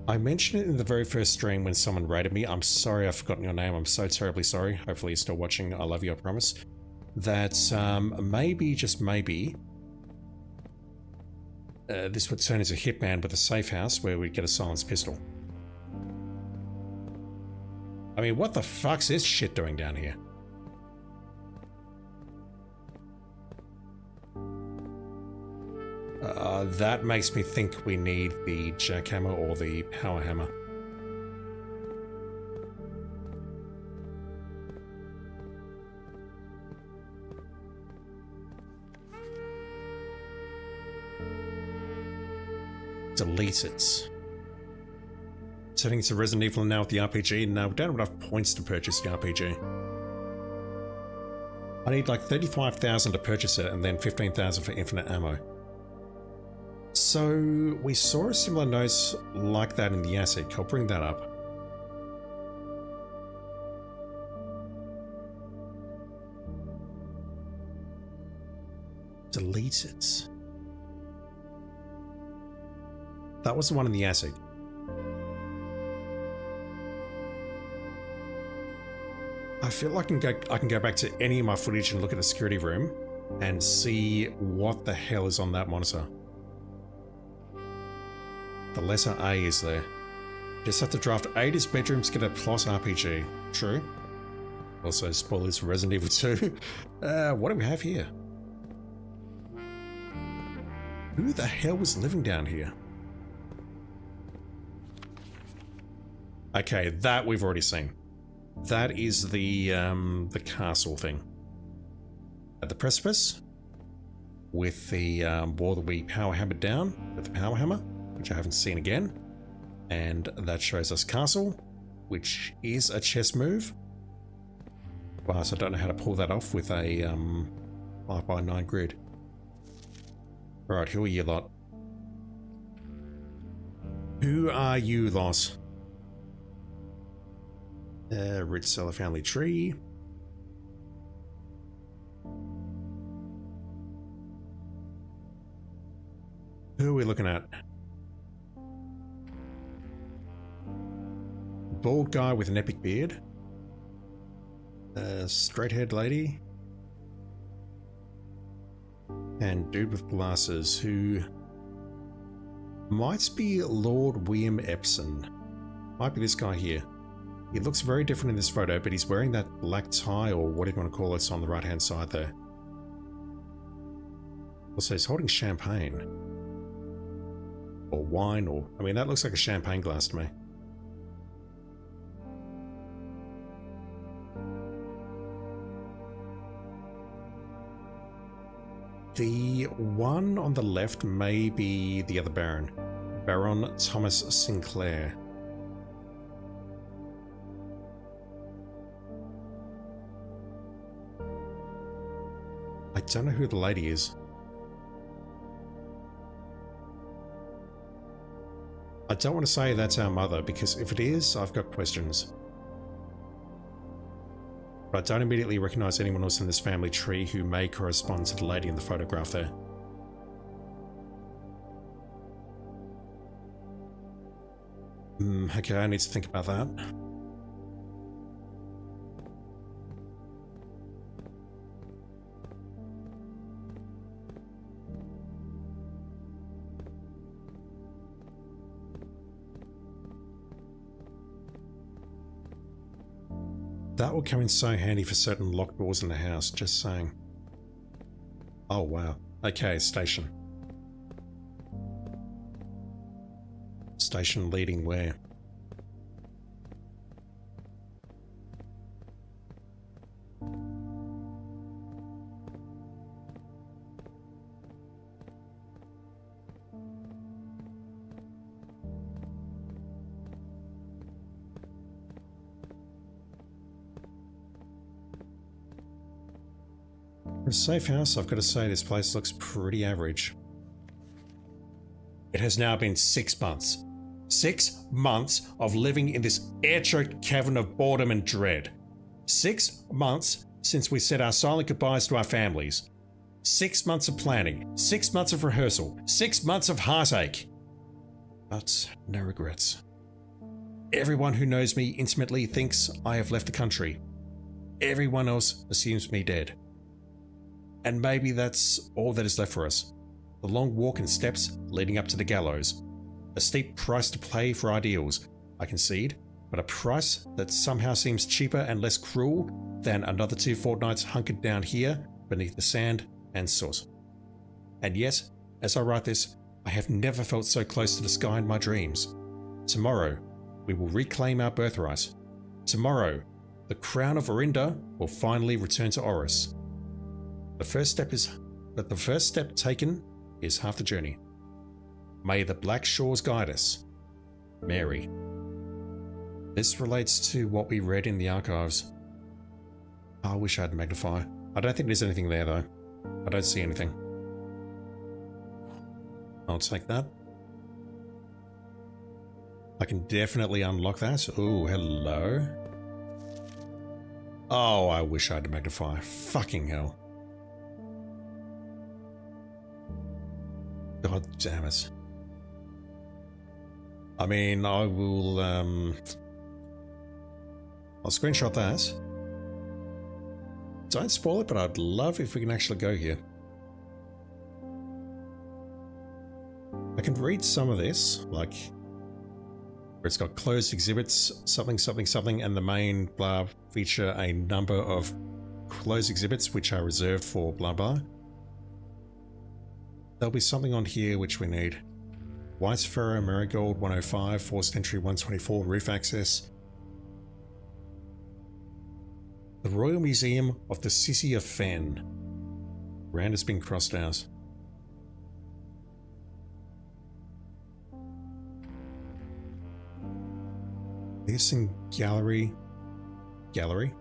I mentioned it in the very first stream when someone rated me. I'm sorry I've forgotten your name. I'm so terribly sorry. Hopefully you're still watching. I love you, I promise. That maybe, just maybe, this would turn into Hitman with a safe house where we'd get a silenced pistol. I mean, what the fuck's this shit doing down here? That makes me think we need the jackhammer or the power hammer. Delete it. Turning to Resident Evil now with the RPG. Now, we don't have enough points to purchase the RPG. I need like 35,000 to purchase it and then 15,000 for infinite ammo. So, we saw a similar note like that in the asset. I'll bring that up. Delete it. That was the one in the attic. I feel like I can go back to any of my footage and look at the security room and see what the hell is on that monitor. The letter A is there. Just have to draft 8 as bedrooms get a plus RPG. True. Also, spoilers for Resident Evil 2. What do we have here? Who the hell was living down here? Okay, that we've already seen. That is the castle thing. At the precipice, with the wall that we power hammered down with the power hammer, which I haven't seen again. And that shows us castle, which is a chess move. But I don't know how to pull that off with a 5x9 grid. Alright, who are you lot? Who are you lot? Rich Seller family tree. Who are we looking at? Bald guy with an epic beard. Straight-haired lady. And dude with glasses who might be Lord William Epson. Might be this guy here. He looks very different in this photo, but he's wearing that black tie, or what do you want to call it, on the right-hand side there. Also, he's holding champagne. Or wine, or... I mean, that looks like a champagne glass to me. The one on the left may be the other Baron. Baron Thomas Sinclair. I don't know who the lady is. I don't want to say that's our mother, because if it is, I've got questions. But I don't immediately recognize anyone else in this family tree who may correspond to the lady in the photograph there. Okay, I need to think about that. That will come in so handy for certain locked doors in the house, just saying. Oh wow. Okay, station. Station leading where? For a safe house, I've got to say this place looks pretty average. It has now been 6 months. 6 months of living in this air-choked cavern of boredom and dread. 6 months since we said our silent goodbyes to our families. 6 months of planning. 6 months of rehearsal. 6 months of heartache. But no regrets. Everyone who knows me intimately thinks I have left the country. Everyone else assumes me dead. And maybe that's all that is left for us. The long walk and steps leading up to the gallows. A steep price to pay for ideals, I concede, but a price that somehow seems cheaper and less cruel than another 2 fortnights hunkered down here beneath the sand and soot. And yet, as I write this, I have never felt so close to the sky in my dreams. Tomorrow, we will reclaim our birthright. Tomorrow, the crown of Orinda will finally return to Oris. The first step taken is half the journey. May the black shores guide us. Mary. This relates to what we read in the archives. I wish I had a magnifier. I don't think there's anything there though. I don't see anything. I'll take that. I can definitely unlock that. Oh, hello. Oh, I wish I had a magnifier. Fucking hell. God damn it. I mean, I will, I'll screenshot that. Don't spoil it, but I'd love if we can actually go here. I can read some of this, like where it's got closed exhibits, something, something, something, and the main blah feature a number of closed exhibits which are reserved for blah blah. There'll be something on here which we need. White's Ferro, Marigold 105, Forced Entry 124, Roof Access. The Royal Museum of the Sissy of Fen. Round has been crossed out. This in gallery. Gallery?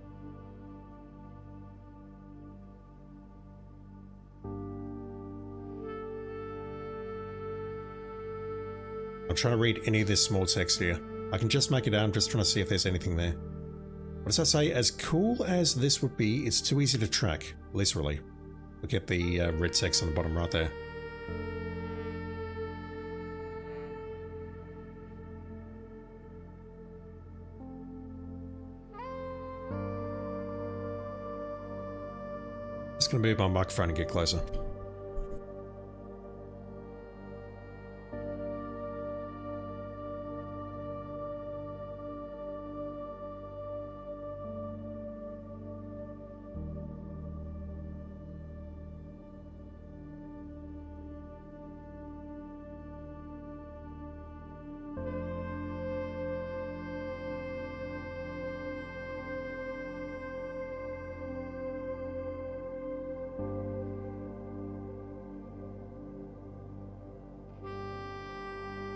I'm trying to read any of this small text here. I can just make it out. I'm just trying to see if there's anything there. What does that say? As cool as this would be, it's too easy to track. Literally. Look at the red text on the bottom right there. Just going to move my microphone and get closer.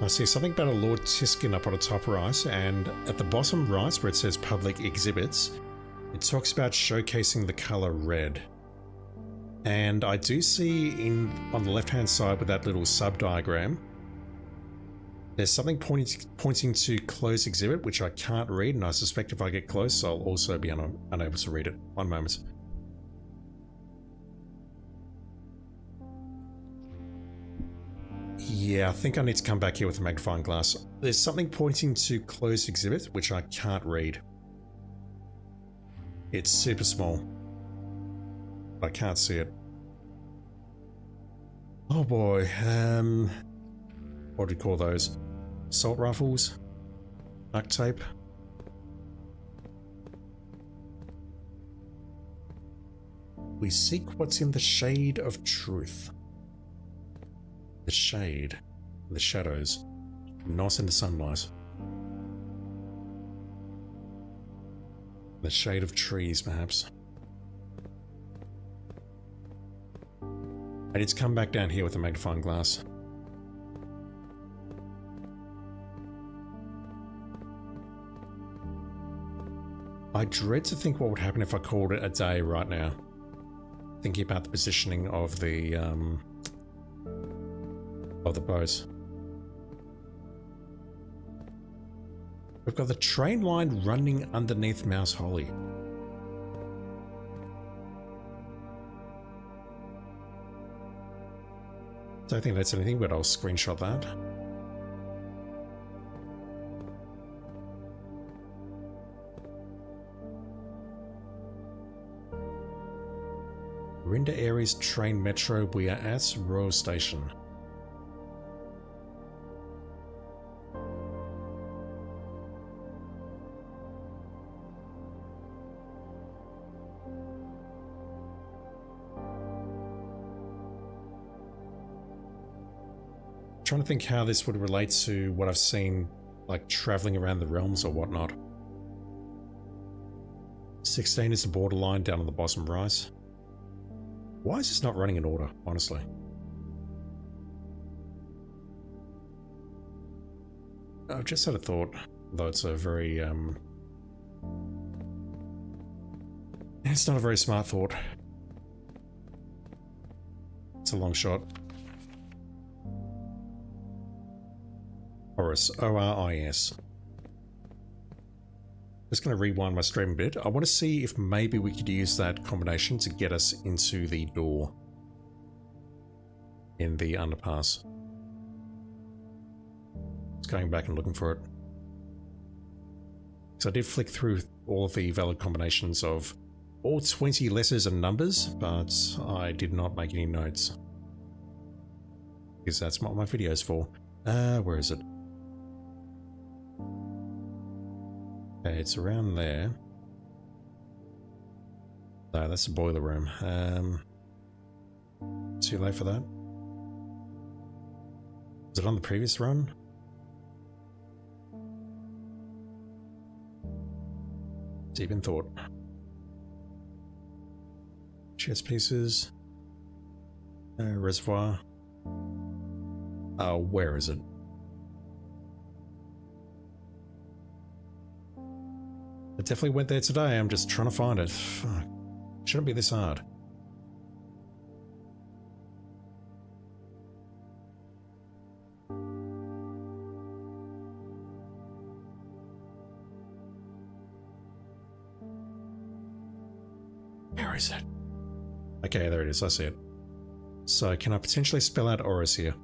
I see something about a Lord Tiskin up on the top right, and at the bottom right where it says public exhibits, it talks about showcasing the color red. And I do see on the left hand side with that little sub diagram, there's something pointing to closed exhibit, which I can't read, and I suspect if I get close I'll also be unable to read it. One moment. Yeah, I think I need to come back here with a magnifying glass. There's something pointing to closed exhibit, which I can't read. It's super small. I can't see it. Oh boy, what do we call those? Assault rifles? Duct tape? We seek what's in the shade of truth. The shade, the shadows, not in the sunlight. The shade of trees, perhaps. I need to come back down here with a magnifying glass. I dread to think what would happen if I called it a day right now. Thinking about the positioning of the boat. We've got the train line running underneath Mouse Holly. Don't think that's anything, but I'll screenshot that. Rinda Aries Train Metro, we are at Royal Station. Trying to think how this would relate to what I've seen, like traveling around the realms or whatnot. 16 is the borderline down on the bottom right. Why is this not running in order, honestly? I've just had a thought, though it's a very, it's not a very smart thought. It's a long shot. Oris, O-R-I-S. Just going to rewind my stream a bit. I want to see if maybe we could use that combination to get us into the door in the underpass. Let's going back and looking for it. So I did flick through all of the valid combinations of all 20 letters and numbers, but I did not make any notes. Because that's what my video's for. Where is it? Okay, it's around there. No, that's the boiler room. Too late for that. Was it on the previous run? Deep in thought. Chess pieces. Reservoir. Where is it? I definitely went there today. I'm just trying to find it. Fuck. Shouldn't be this hard. Where is it? Okay, there it is. I see it. So can I potentially spell out Oris here?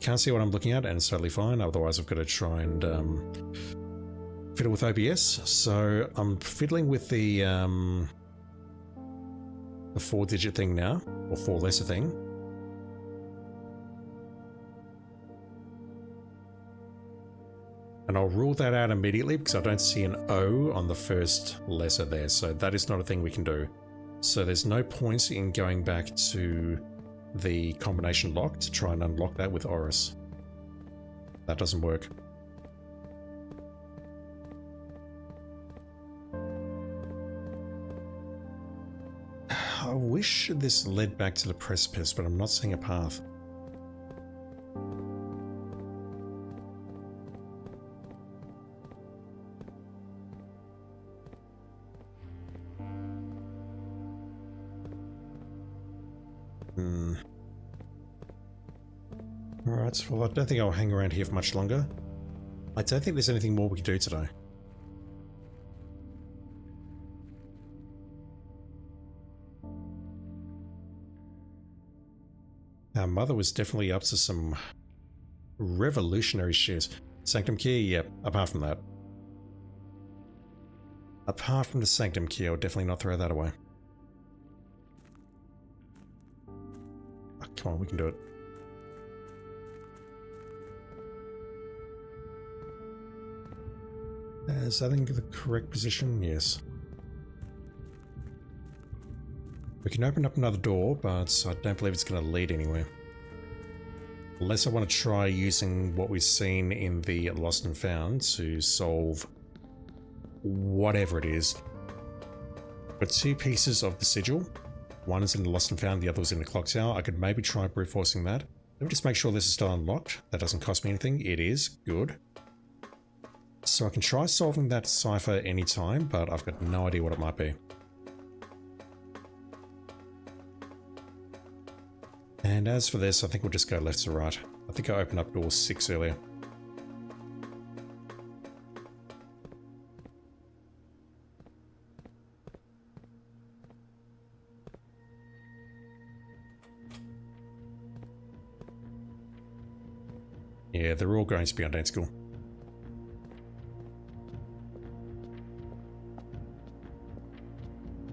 Can't see what I'm looking at, and it's totally fine. Otherwise, I've got to try and fiddle with OBS. So I'm fiddling with the 4-digit thing now, or 4-letter thing. And I'll rule that out immediately because I don't see an O on the first letter there. So that is not a thing we can do. So there's no point in going back to the combination lock to try and unlock that with Oris. That doesn't work. I wish this led back to the precipice, but I'm not seeing a path. Alright, well I don't think I'll hang around here for much longer. I don't think there's anything more we can do today. Our mother was definitely up to some revolutionary shit. Sanctum key, yep, apart from that. Apart from the Sanctum key, I'll definitely not throw that away. Oh, come on, we can do it. Is that in the correct position? Yes. We can open up another door, but I don't believe it's going to lead anywhere. Unless I want to try using what we've seen in the Lost and Found to solve whatever it is. But 2 pieces of the sigil. One is in the Lost and Found, the other was in the clock tower. I could maybe try brute forcing that. Let me just make sure this is still unlocked. That doesn't cost me anything. It is. Good. So I can try solving that cipher anytime, but I've got no idea what it might be. And as for this, I think we'll just go left to right. I think I opened up door 6 earlier. Yeah, they're all going to be identical.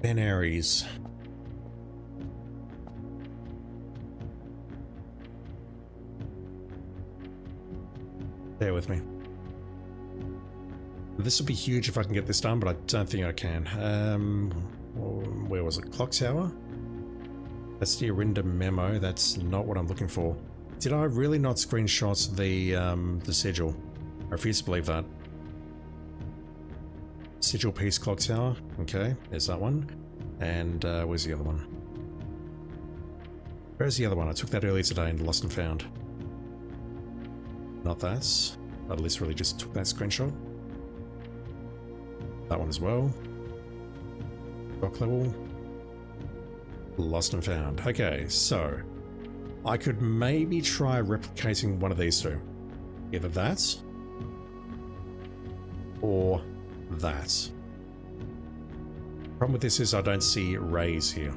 Ben Aries. Bear with me. This will be huge if I can get this done, but I don't think I can. Where was it? Clock tower? That's the Arinda memo. That's not what I'm looking for. Did I really not screenshot the sigil? I refuse to believe that. Sigil piece clock tower. Okay, there's that one. And where's the other one? Where's the other one? I took that earlier today and Lost and Found. Not that. I literally just took that screenshot. That one as well. Dock level. Lost and Found. Okay, so I could maybe try replicating one of these two. Either that or that. Problem with this is I don't see rays here.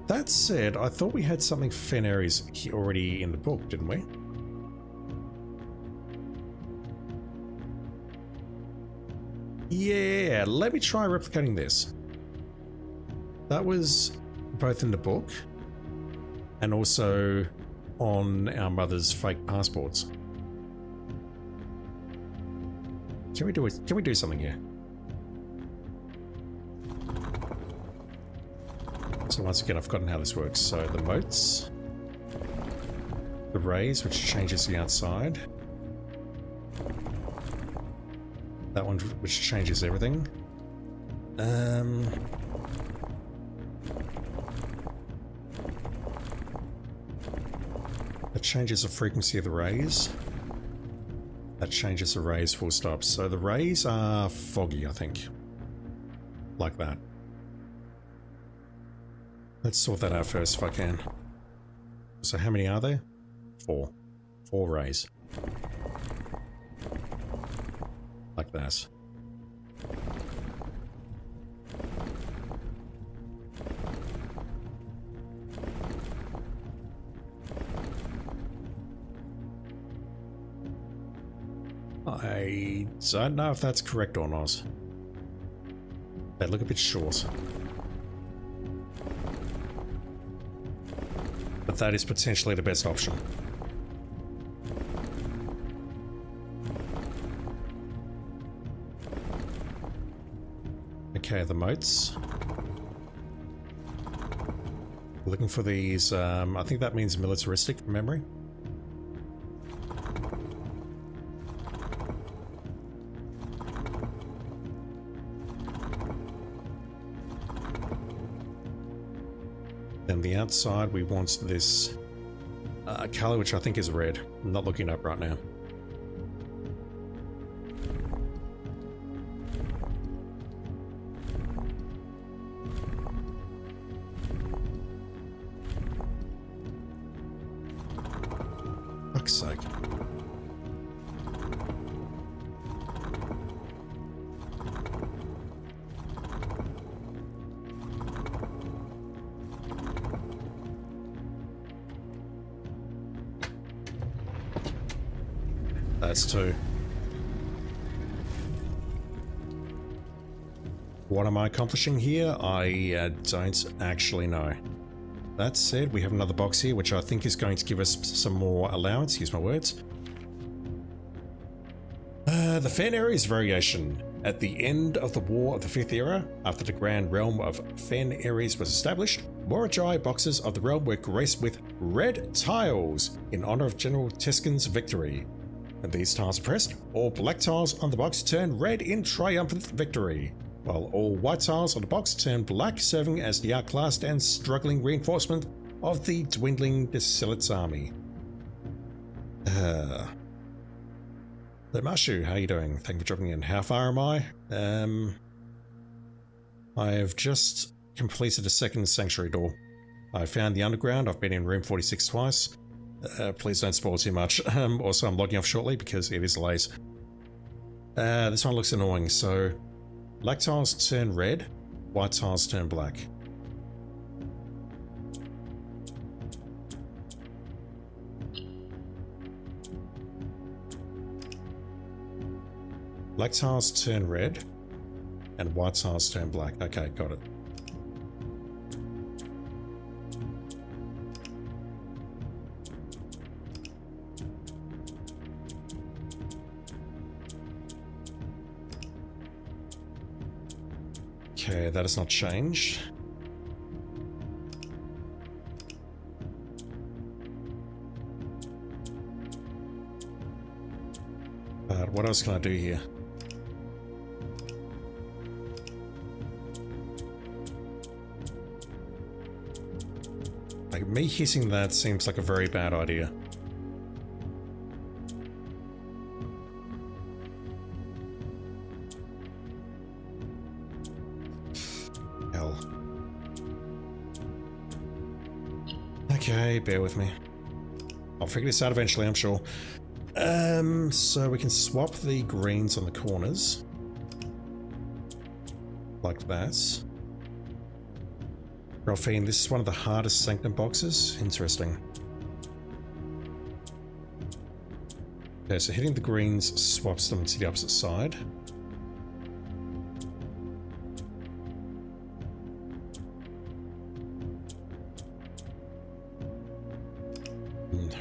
That said, I thought we had something for Fen Ares already in the book, didn't we? Yeah, let me try replicating this. That was both in the book and also on our mother's fake passports. Can we do it? Can we do something here? So once again, I've forgotten how this works. So the motes, the rays, which changes the outside. That one, which changes everything. That changes the frequency of the rays. That changes the rays full stop. So the rays are foggy, I think. Like that. Let's sort that out first if I can. So how many are there? 4. 4 rays. Like that. I don't know if that's correct or not. They look a bit short. But that is potentially the best option. Okay, the motes. Looking for these, I think that means militaristic from memory. Then the outside, we want this color, which I think is red. I'm not looking up right now. Fuck's sake. That's 2. What am I accomplishing here? I don't actually know. That said, we have another box here, which I think is going to give us some more allowance. Use my words. The Fen Ares variation. At the end of the War of the Fifth Era, after the Grand Realm of Fen Ares was established, Morajai boxes of the realm were graced with red tiles in honor of General Teskin's victory. When these tiles are pressed, all black tiles on the box turn red in triumphant victory, while all white tiles on the box turn black, serving as the outclassed and struggling reinforcement of the dwindling Desilit's army. Lemashu, how are you doing? Thank you for dropping in. How far am I? I have just completed a second sanctuary door. I found the underground. I've been in room 46 twice. Please don't spoil too much. Also, I'm logging off shortly because it is late. This one looks annoying. So, black tiles turn red, white tiles turn black. Black tiles turn red, and white tiles turn black. Okay, got it. Okay, that has not changed. But what else can I do here? Like, me hitting that seems like a very bad idea. Hell. Okay, bear with me. I'll figure this out eventually, I'm sure. So we can swap the greens on the corners. Like that. Ralphine, this is one of the hardest Sanctum boxes. Interesting. Okay, so hitting the greens swaps them to the opposite side.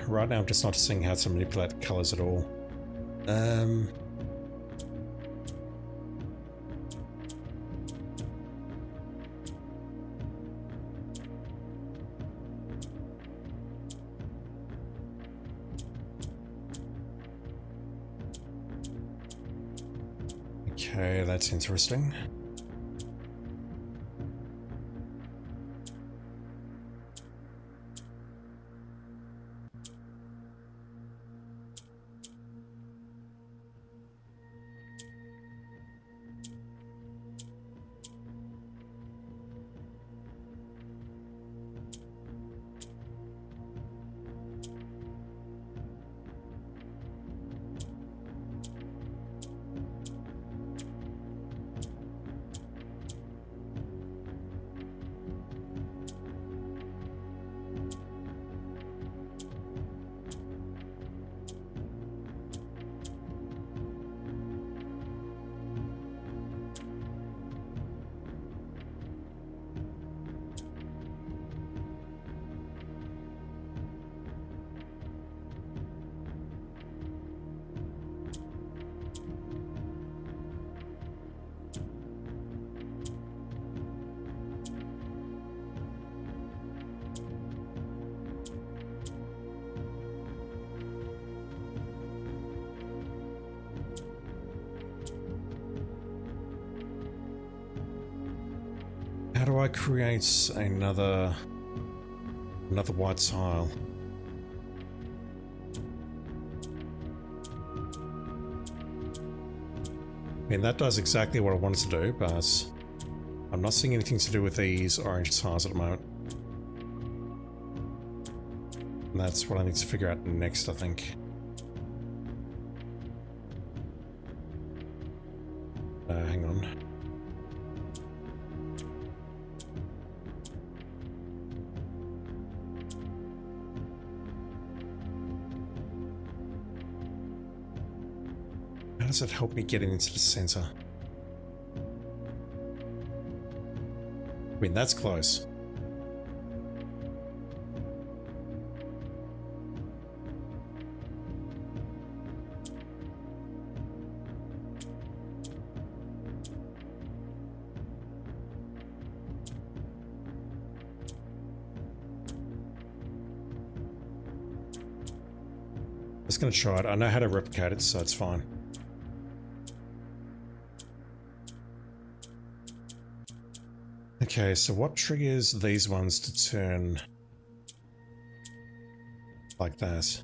Right now I'm just not seeing how to manipulate the colours at all. Okay, that's interesting. How do I create another white tile? I mean, that does exactly what I wanted to do, but I'm not seeing anything to do with these orange tiles at the moment. And that's what I need to figure out next, I think. Hang on. How does it help me get into the center? I mean, that's close. I'm just going to try it. I know how to replicate it, so it's fine. Okay, so what triggers these ones to turn like that?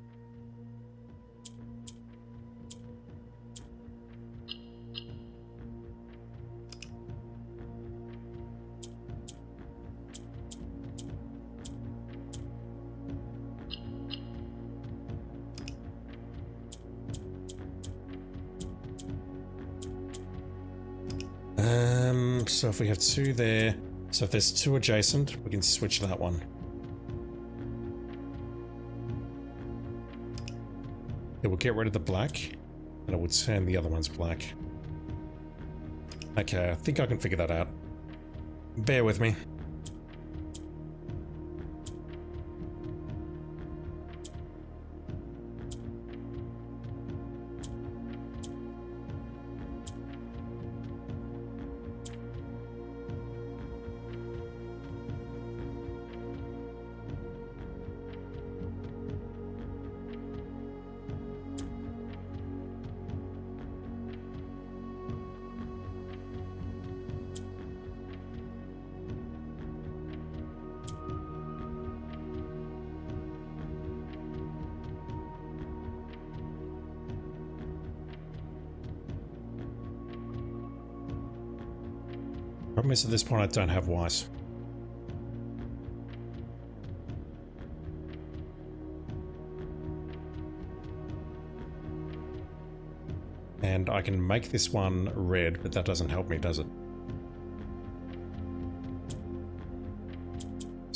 So if we have two there, so if there's two adjacent, we can switch that one. It will get rid of the black, and it will turn the other ones black. Okay, I think I can figure that out. Bear with me. Problem is, at this point I don't have white. And I can make this one red, but that doesn't help me, does it?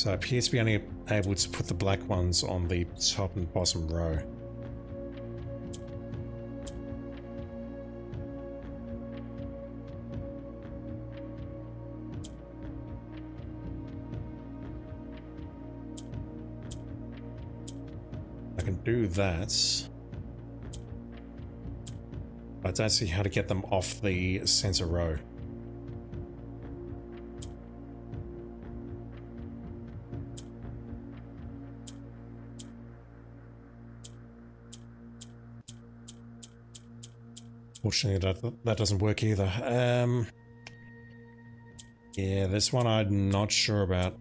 So I appear to be only able to put the black ones on the top and bottom row. I can do that. I don't see how to get them off the center row. Fortunately, that doesn't work either. Yeah, this one I'm not sure about.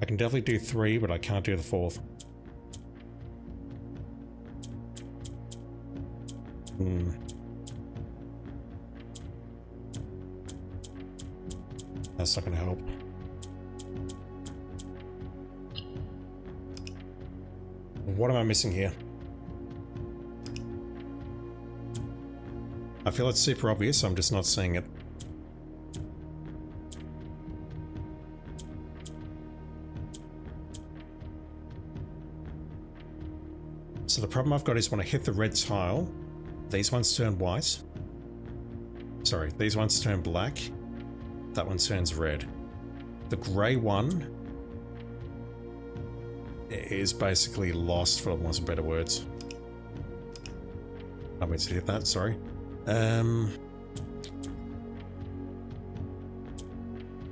I can definitely do 3, but I can't do the 4th. That's not going to help. What am I missing here? I feel it's super obvious, I'm just not seeing it. So the problem I've got is when I hit the red tile, these ones turn white. Sorry, these ones turn black. That one turns red. The grey one is basically lost, for want of better words. I meant to hit that, sorry.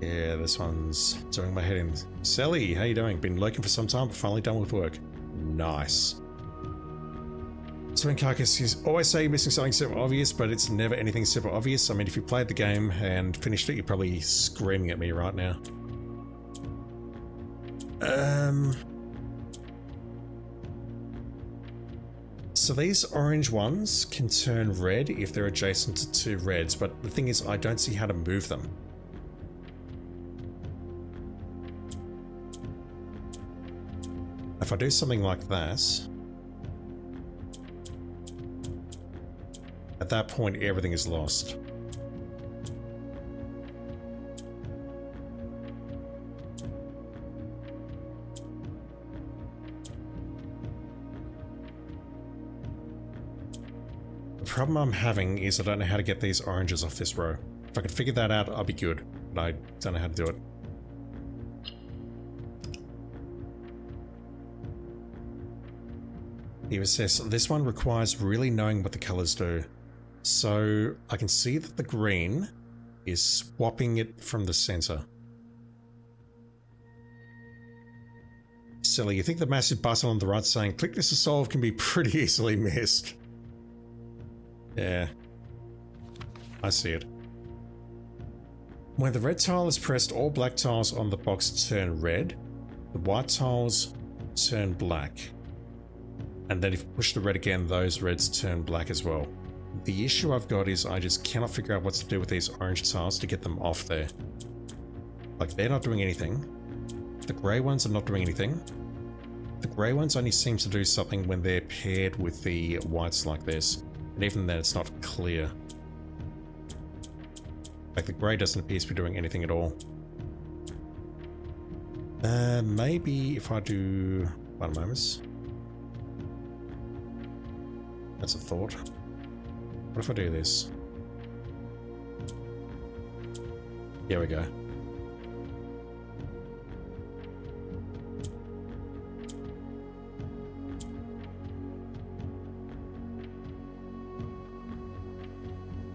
Yeah, this one's doing my head in. Sally, how you doing? Been lurking for some time, but finally done with work. Nice. Swing Carcass, you always say you're missing something super obvious, but it's never anything super obvious. I mean, if you played the game and finished it, you're probably screaming at me right now. So these orange ones can turn red if they're adjacent to 2 reds, but the thing is, I don't see how to move them. If I do something like that, at that point, everything is lost. The problem I'm having is I don't know how to get these oranges off this row. If I could figure that out, I'll be good, but I don't know how to do it. He says, this one requires really knowing what the colors do. So I can see that the green is swapping it from the center. Silly, you think the massive button on the right saying click this to solve can be pretty easily missed. Yeah, I see it. When the red tile is pressed, all black tiles on the box turn red. The white tiles turn black. And then if you push the red again, those reds turn black as well. The issue I've got is I just cannot figure out what to do with these orange tiles to get them off there. Like, they're not doing anything. The grey ones are not doing anything. The grey ones only seem to do something when they're paired with the whites like this. And even then, it's not clear. Like, the grey doesn't appear to be doing anything at all. Maybe if I do... one moment. That's a thought. What if I do this? Here we go.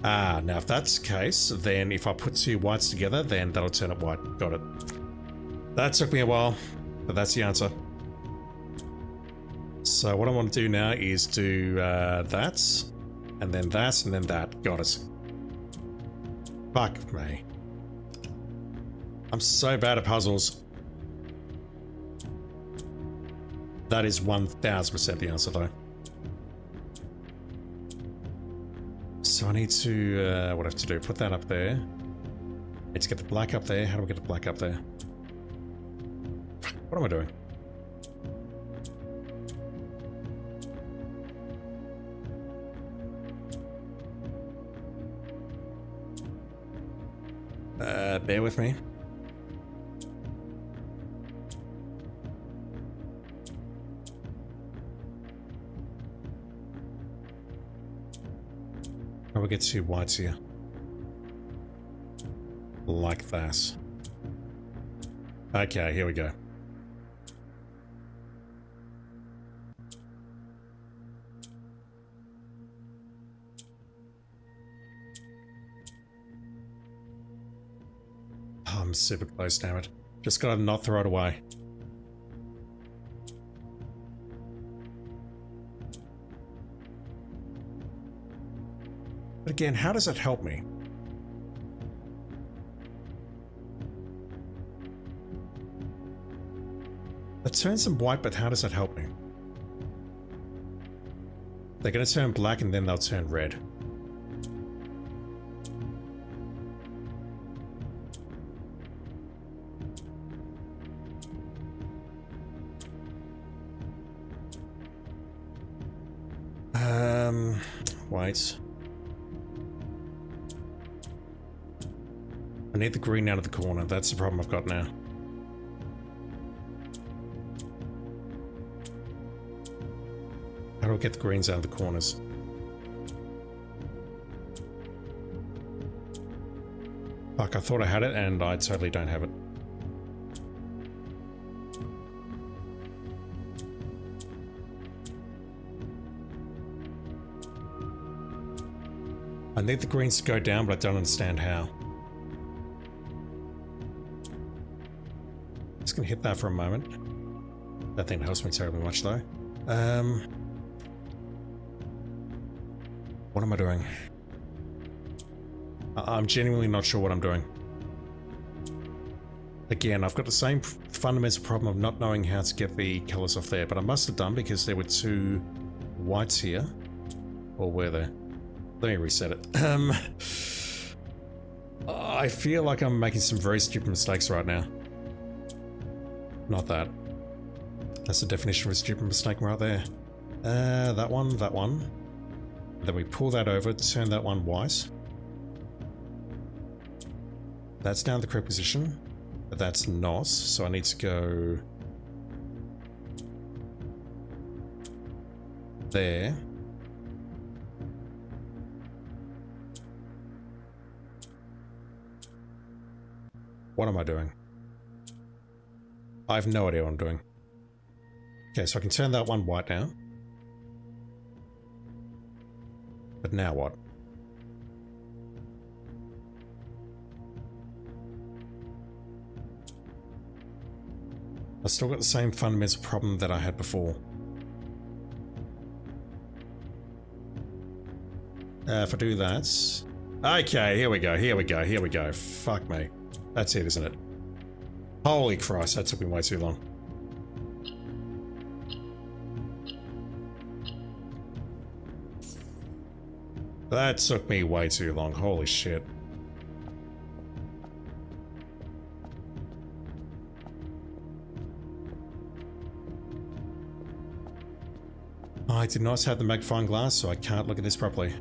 Ah, now if that's the case, then if I put 2 whites together, then that'll turn it white. Got it. That took me a while, but that's the answer. So what I want to do now is do that, and then that, and then that. Got it. Fuck me. I'm so bad at puzzles. That is 1000% the answer though. So I need to, what do I have to do? Put that up there. Need to get the black up there. How do I get the black up there? What am I doing? Bear with me. How do we get 2 whites here? Like that. Okay, here we go. Oh, I'm super close, damn it. Just gotta not throw it away. But again, how does that help me? It turns them white, but how does that help me? They're going to turn black and then they'll turn red. Wait. I need the green out of the corner. That's the problem I've got now. How do I get the greens out of the corners? Fuck, I thought I had it and I totally don't have it. I need the greens to go down, but I don't understand how. Just gonna hit that for a moment. That thing helps me terribly much though. What am I doing? I'm genuinely not sure what I'm doing. Again, I've got the same fundamental problem of not knowing how to get the colors off there, but I must have done because there were 2 whites here. Or were there? Let me reset it. I feel like I'm making some very stupid mistakes right now. Not that. That's the definition of a stupid mistake right there. That one, that one. Then we pull that over, turn that one white. That's down the correct position, but that's not, so I need to go there. What am I doing? I have no idea what I'm doing. Okay, so I can turn that one white now. But now what? I've still got the same fundamental problem that I had before. If I do that... Okay, here we go, here we go, here we go. Fuck me. That's it, isn't it? Holy Christ, that took me way too long. That took me way too long, holy shit. I did not have the magnifying glass, so I can't look at this properly.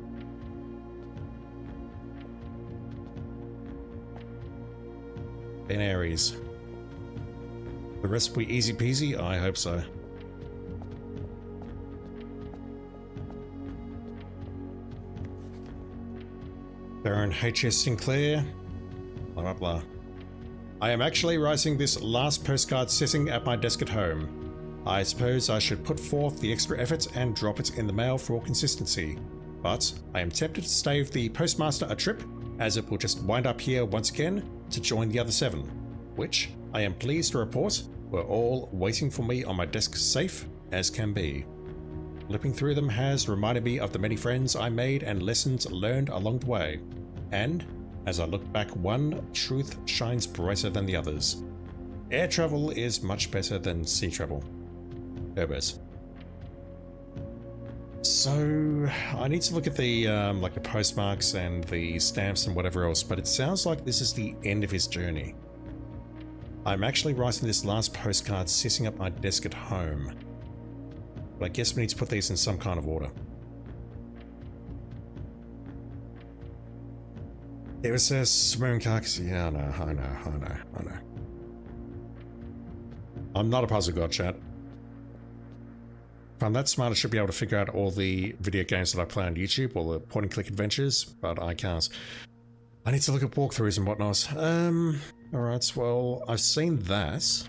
In Aries. The rest will be easy peasy? I hope so. Baron H.S. Sinclair. Blah blah blah. I am actually writing this last postcard sitting at my desk at home. I suppose I should put forth the extra effort and drop it in the mail for consistency. But I am tempted to save the postmaster a trip, as it will just wind up here once again to join the other 7, which I am pleased to report were all waiting for me on my desk safe as can be. Flipping through them has reminded me of the many friends I made and lessons learned along the way. And, as I look back, one truth shines brighter than the others. Air travel is much better than sea travel. Herbert. So, I need to look at the, like the postmarks and the stamps and whatever else, but it sounds like this is the end of his journey. I'm actually writing this last postcard sitting at my desk at home. But I guess we need to put these in some kind of order. It was a swimming carcass. Yeah, I know. I'm not a puzzle god, chat. If I'm that smart, I should be able to figure out all the video games that I play on YouTube, all the point-and-click adventures, but I can't. I need to look at walkthroughs and whatnot. Alright, well, I've seen that.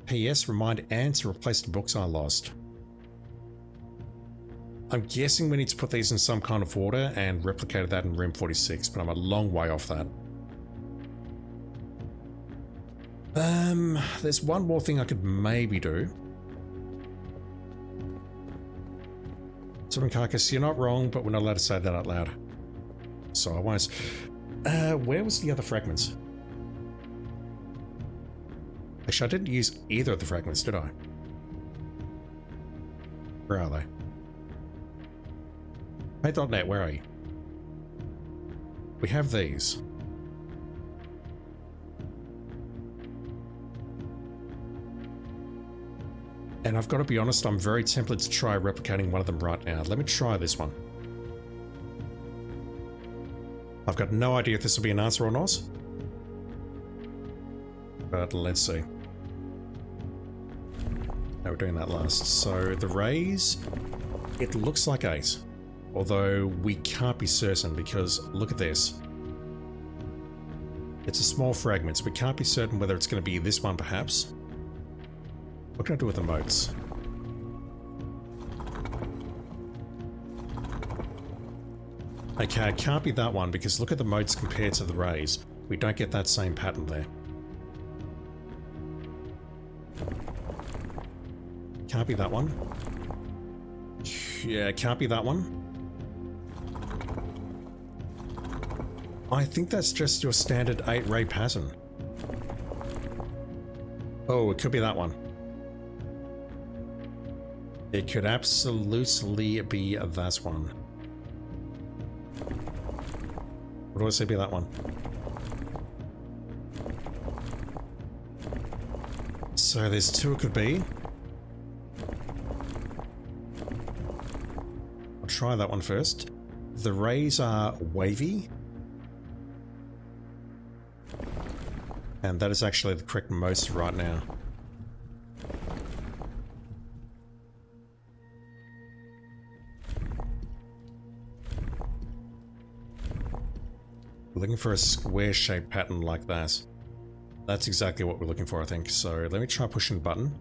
P.S. Remind Anne to replace the books I lost. I'm guessing we need to put these in some kind of order and replicate that in room 46, but I'm a long way off that. There's one more thing I could maybe do. Swimming carcass, you're not wrong, but we're not allowed to say that out loud. So I won't. Where was the other fragments? Actually, I didn't use either of the fragments, did I? Where are they? Hey.net, where are you? We have these. And I've got to be honest, I'm very tempted to try replicating one of them right now. Let me try this one. I've got no idea if this will be an answer or not. But let's see. Now we're doing that last. So the rays, it looks like 8. Although we can't be certain because look at this. It's a small fragment, so we can't be certain whether it's going to be this one perhaps. What can I do with the motes? Okay, it can't be that one because look at the motes compared to the rays. We don't get that same pattern there. Can't be that one. Yeah, it can't be that one. I think that's just your standard 8 ray pattern. Oh, it could be that one. It could absolutely be that one. What do I say be that one? So there's 2 it could be. I'll try that one first. The rays are wavy. And that is actually the correct most right now. We're looking for a square-shaped pattern like that. That's exactly what we're looking for, I think. So let me try pushing the button.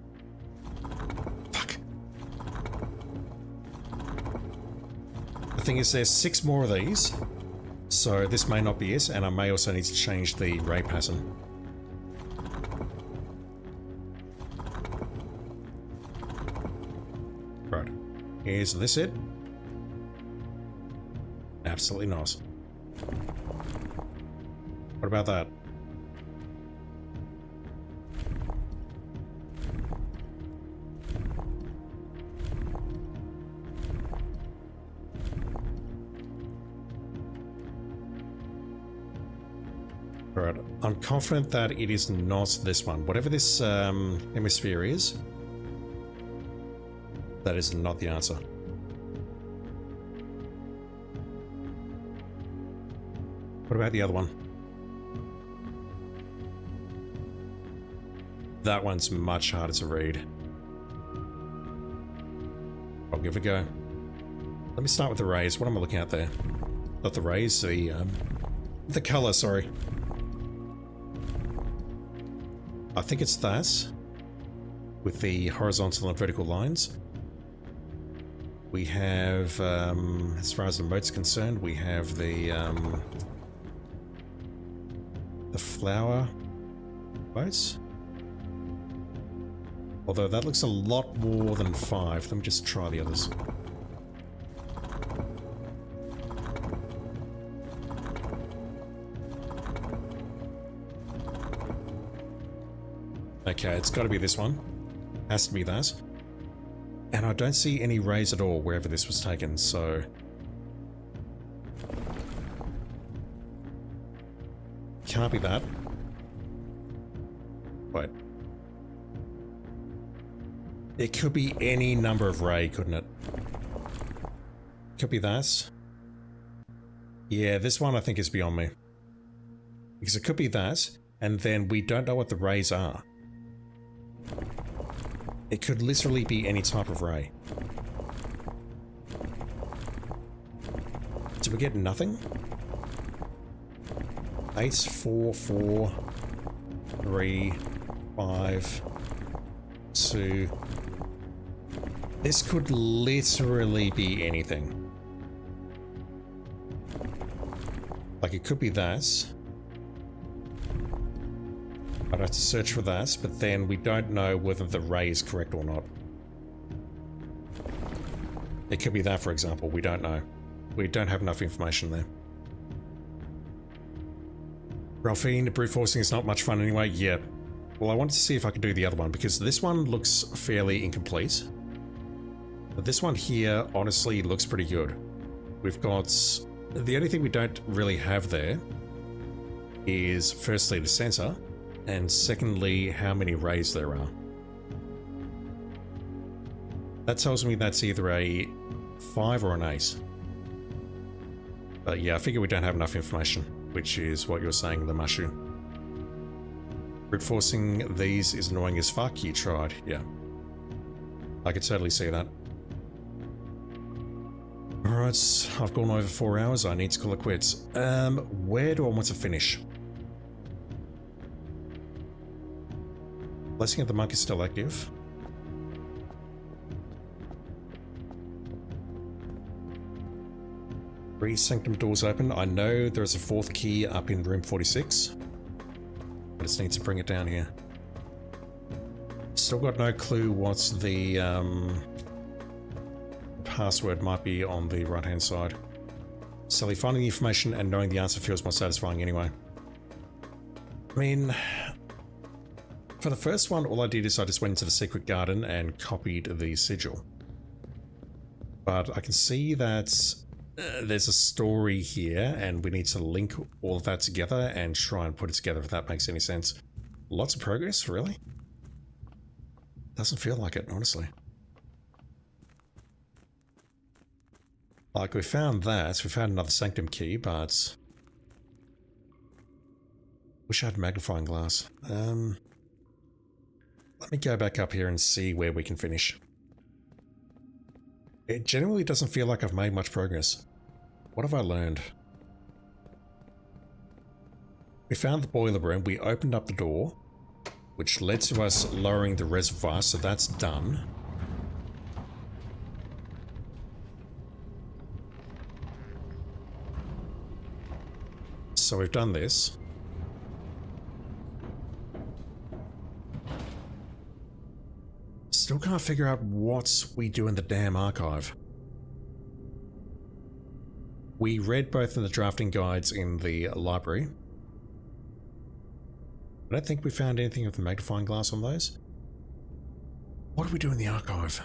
Fuck. The thing is, there's 6 more of these. So this may not be it, and I may also need to change the ray pattern. Right. Is this it? Absolutely not. What about that? Alright, I'm confident that it is not this one. Whatever this hemisphere is, that is not the answer. What about the other one? That one's much harder to read. I'll give it a go. Let me start with the rays. What am I looking at there? Not the rays, the color, sorry. I think it's that, with the horizontal and vertical lines. We have, as far as the mote's concerned, we have the flower motes. Although that looks a lot more than 5. Let me just try the others. Okay, it's got to be this one. Has to be that. And I don't see any rays at all wherever this was taken, so... Can't be that. Wait. It could be any number of ray, couldn't it? Could be that. Yeah, this one I think is beyond me. Because it could be that, and then we don't know what the rays are. It could literally be any type of ray. Did we get nothing? 8, 4, 4, 3, 5, 2. This could literally be anything. Like, it could be that. I'd have to search for that, but then we don't know whether the ray is correct or not. It could be that, for example. We don't know. We don't have enough information there. Ralphine, brute forcing is not much fun anyway. Yeah. Well, I wanted to see if I could do the other one, because this one looks fairly incomplete. But this one here, honestly, looks pretty good. We've got... The only thing we don't really have there is, firstly, the sensor, and secondly, how many rays there are. That tells me that's either a 5 or an 8. But yeah, I figure we don't have enough information, which is what you're saying, the Mushu. Brute forcing these is annoying as fuck. You tried, yeah. I could totally see that. Alright, I've gone over 4 hours. I need to call it quits. Where do I want to finish? Blessing of the Monk is still active. Three sanctum doors open. I know there's a 4th key up in room 46. I just need to bring it down here. Still got no clue what the password might be on the right hand side. Sally, finding the information and knowing the answer feels more satisfying anyway. I mean, for the first one, all I did is I just went into the secret garden and copied the sigil. But I can see that there's a story here and we need to link all of that together and try and put it together, if that makes any sense. Lots of progress, really? Doesn't feel like it, honestly. Like, we found that, we found another sanctum key, but... Wish I had a magnifying glass. Let me go back up here and see where we can finish. It generally doesn't feel like I've made much progress. What have I learned? We found the boiler room, we opened up the door, which led to us lowering the reservoir, so that's done. So we've done this. Still can't figure out what we do in the damn archive. We read both of the drafting guides in the library. I don't think we found anything with the magnifying glass on those. What do we do in the archive?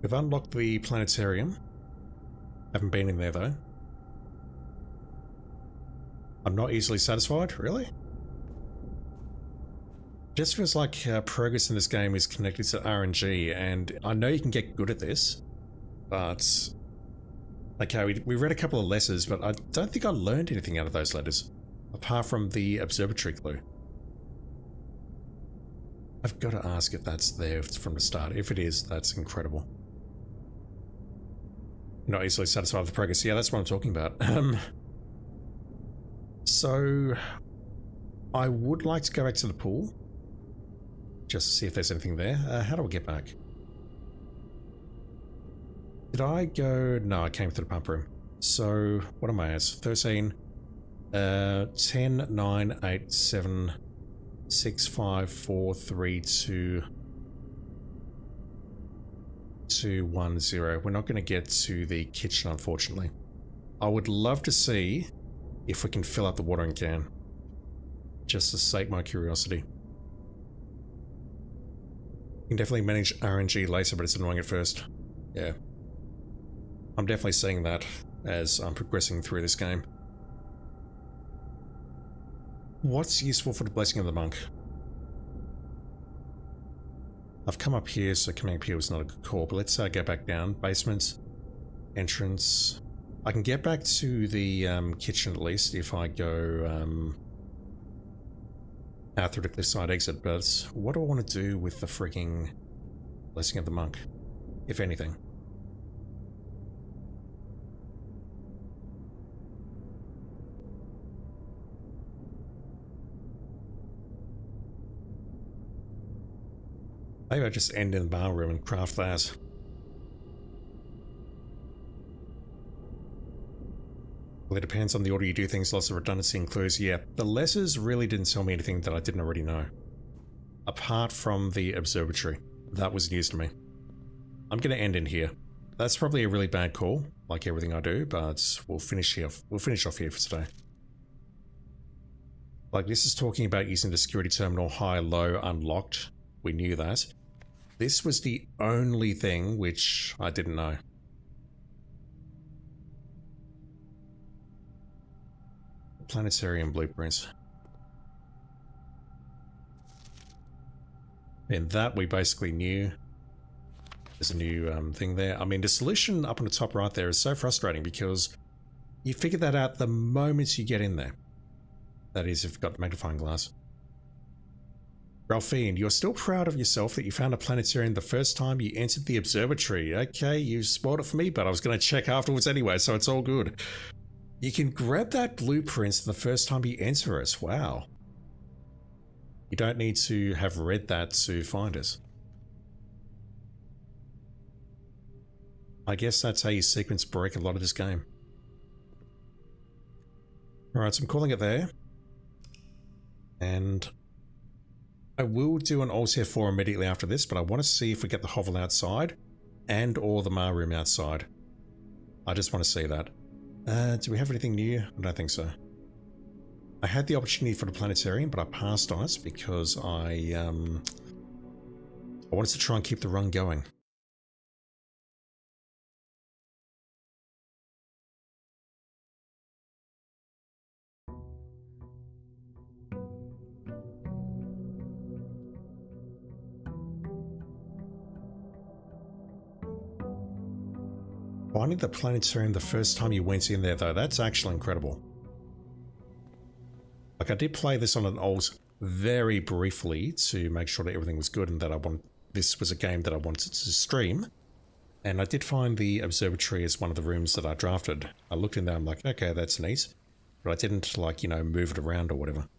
We've unlocked the planetarium. Haven't been in there though. I'm not easily satisfied, really? Just feels like progress in this game is connected to RNG, and I know you can get good at this, but... Okay, we read a couple of letters, but I don't think I learned anything out of those letters, apart from the observatory clue. I've got to ask if that's there from the start. If it is, that's incredible. Not easily satisfied with the progress. Yeah, that's what I'm talking about. So, I would like to go back to the pool, just to see if there's anything there. How do I get back? Did I go? No, I came through the pump room. So, what am I as? 13, 10, 9, 8, 7, 6, 5, 4, 3, 2, 2, 1, 0. We're not going to get to the kitchen, unfortunately. I would love to see if we can fill up the watering can, just to sate my curiosity. You can definitely manage RNG later, but it's annoying at first. Yeah. I'm definitely seeing that as I'm progressing through this game. What's useful for the Blessing of the Monk? I've come up here, so coming up here was not a good call, but let's go back down. Basement, entrance. I can get back to the kitchen at least if I go out through the cliffside exit, but what do I want to do with the freaking Blessing of the Monk, if anything? Maybe I just end in the bar room and craft that. Well, it depends on the order you do things. Lots of redundancy in clues. Yeah, the letters really didn't tell me anything that I didn't already know. Apart from the observatory. That was news to me. I'm going to end in here. That's probably a really bad call, like everything I do, but we'll finish here. We'll finish off here for today. Like, this is talking about using the security terminal high, low, unlocked. We knew that. This was the only thing which I didn't know. Planetarium blueprints. And that we basically knew. There's a new thing there. I mean, the solution up on the top right there is so frustrating because you figure that out the moment you get in there. That is, if you've got the magnifying glass. Ralphine, you're still proud of yourself that you found a planetarium the first time you entered the observatory. Okay, you spoiled it for me, but I was going to check afterwards anyway, so it's all good. You can grab that blueprint the first time you enter it. Wow. You don't need to have read that to find it. I guess that's how you sequence break a lot of this game. Alright, so I'm calling it there. And I will do an Alt F4 immediately after this, but I want to see if we get the hovel outside and or the Ma room outside. I just want to see that. Do we have anything new? I don't think so. I had the opportunity for the planetarium, but I passed on it because I wanted to try and keep the run going. Finding the planetarium the first time you went in there, though, that's actually incredible. Like, I did play this on an alt very briefly to make sure that everything was good and that this was a game that I wanted to stream. And I did find the observatory as one of the rooms that I drafted. I looked in there, I'm like, okay, that's neat. But I didn't, like, you know, move it around or whatever.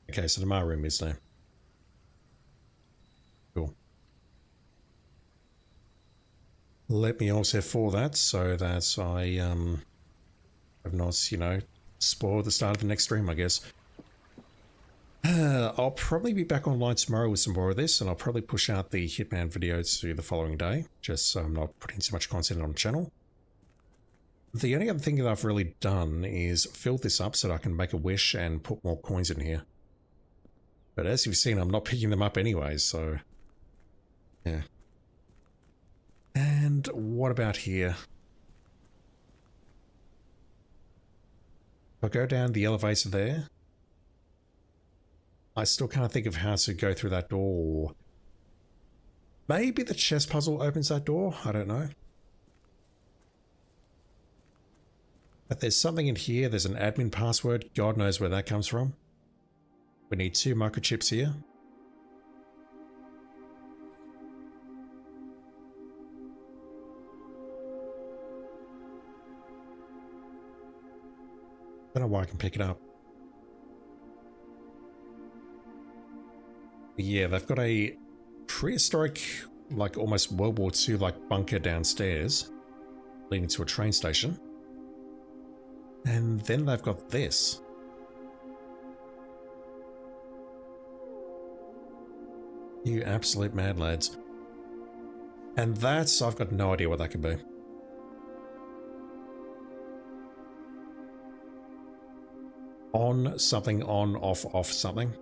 Okay, so the Ma room is there. Cool. Let me also for that so that I have not, you know, spoiled the start of the next stream, I guess. I'll probably be back online tomorrow with some more of this, and I'll probably push out the Hitman video to the following day, just so I'm not putting too much content on the channel. The only other thing that I've really done is fill this up so that I can make a wish and put more coins in here. But as you've seen, I'm not picking them up anyway, so yeah. And what about here? If I go down the elevator there, I still can't think of how to go through that door. Maybe the chess puzzle opens that door? I don't know. But there's something in here. There's an admin password. God knows where that comes from. We need 2 microchips here. I don't know why I can pick it up. But yeah, they've got a prehistoric, like almost World War II like bunker downstairs, leading to a train station. And then they've got this. You absolute mad lads. And that's, I've got no idea what that could be. On something, on, off something.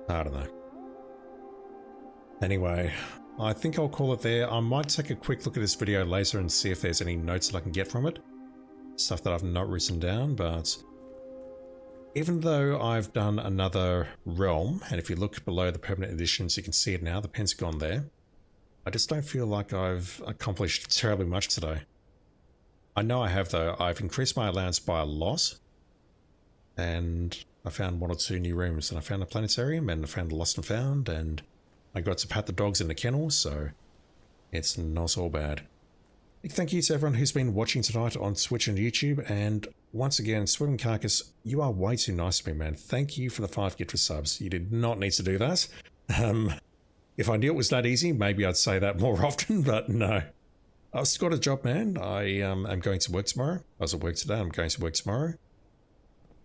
I don't know. Anyway, I think I'll call it there. I might take a quick look at this video later and see if there's any notes that I can get from it. Stuff that I've not written down, but Even though I've done another realm, and if you look below the permanent editions, you can see it now, the Pentagon there. I just don't feel like I've accomplished terribly much today. I know I have though. I've increased my allowance by a lot. And I found 1 or 2 new rooms, and I found a planetarium, and I found a lost and found, and I got to pat the dogs in the kennel, so it's not all bad. Big thank you to everyone who's been watching tonight on Twitch and YouTube, and once again, Swimming Carcass, you are way too nice to me, man. Thank you for the 5 gifted subs. You did not need to do that. If I knew it was that easy, maybe I'd say that more often, but no. I've still got a job, man. I am going to work tomorrow. I was at work today, I'm going to work tomorrow.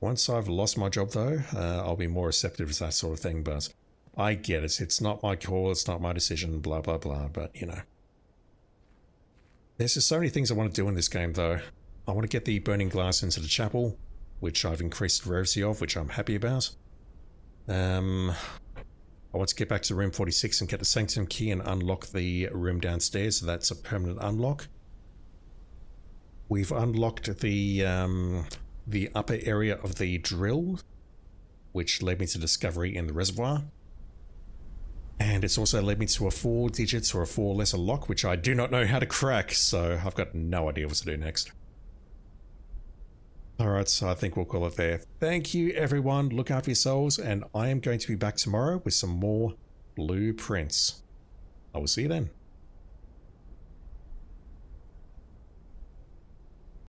Once I've lost my job though, I'll be more receptive to that sort of thing, but I get it. It's not my call, it's not my decision, blah, blah, blah, but you know. There's just so many things I want to do in this game though. I want to get the burning glass into the chapel, which I've increased the rarity of, which I'm happy about. I want to get back to room 46 and get the sanctum key and unlock the room downstairs, so that's a permanent unlock. We've unlocked the upper area of the drill, which led me to discovery in the reservoir. And it's also led me to a 4 digits or a 4 letter lock, which I do not know how to crack, so I've got no idea what to do next. Alright, so I think we'll call it there. Thank you everyone, look after yourselves, and I am going to be back tomorrow with some more blueprints. I will see you then.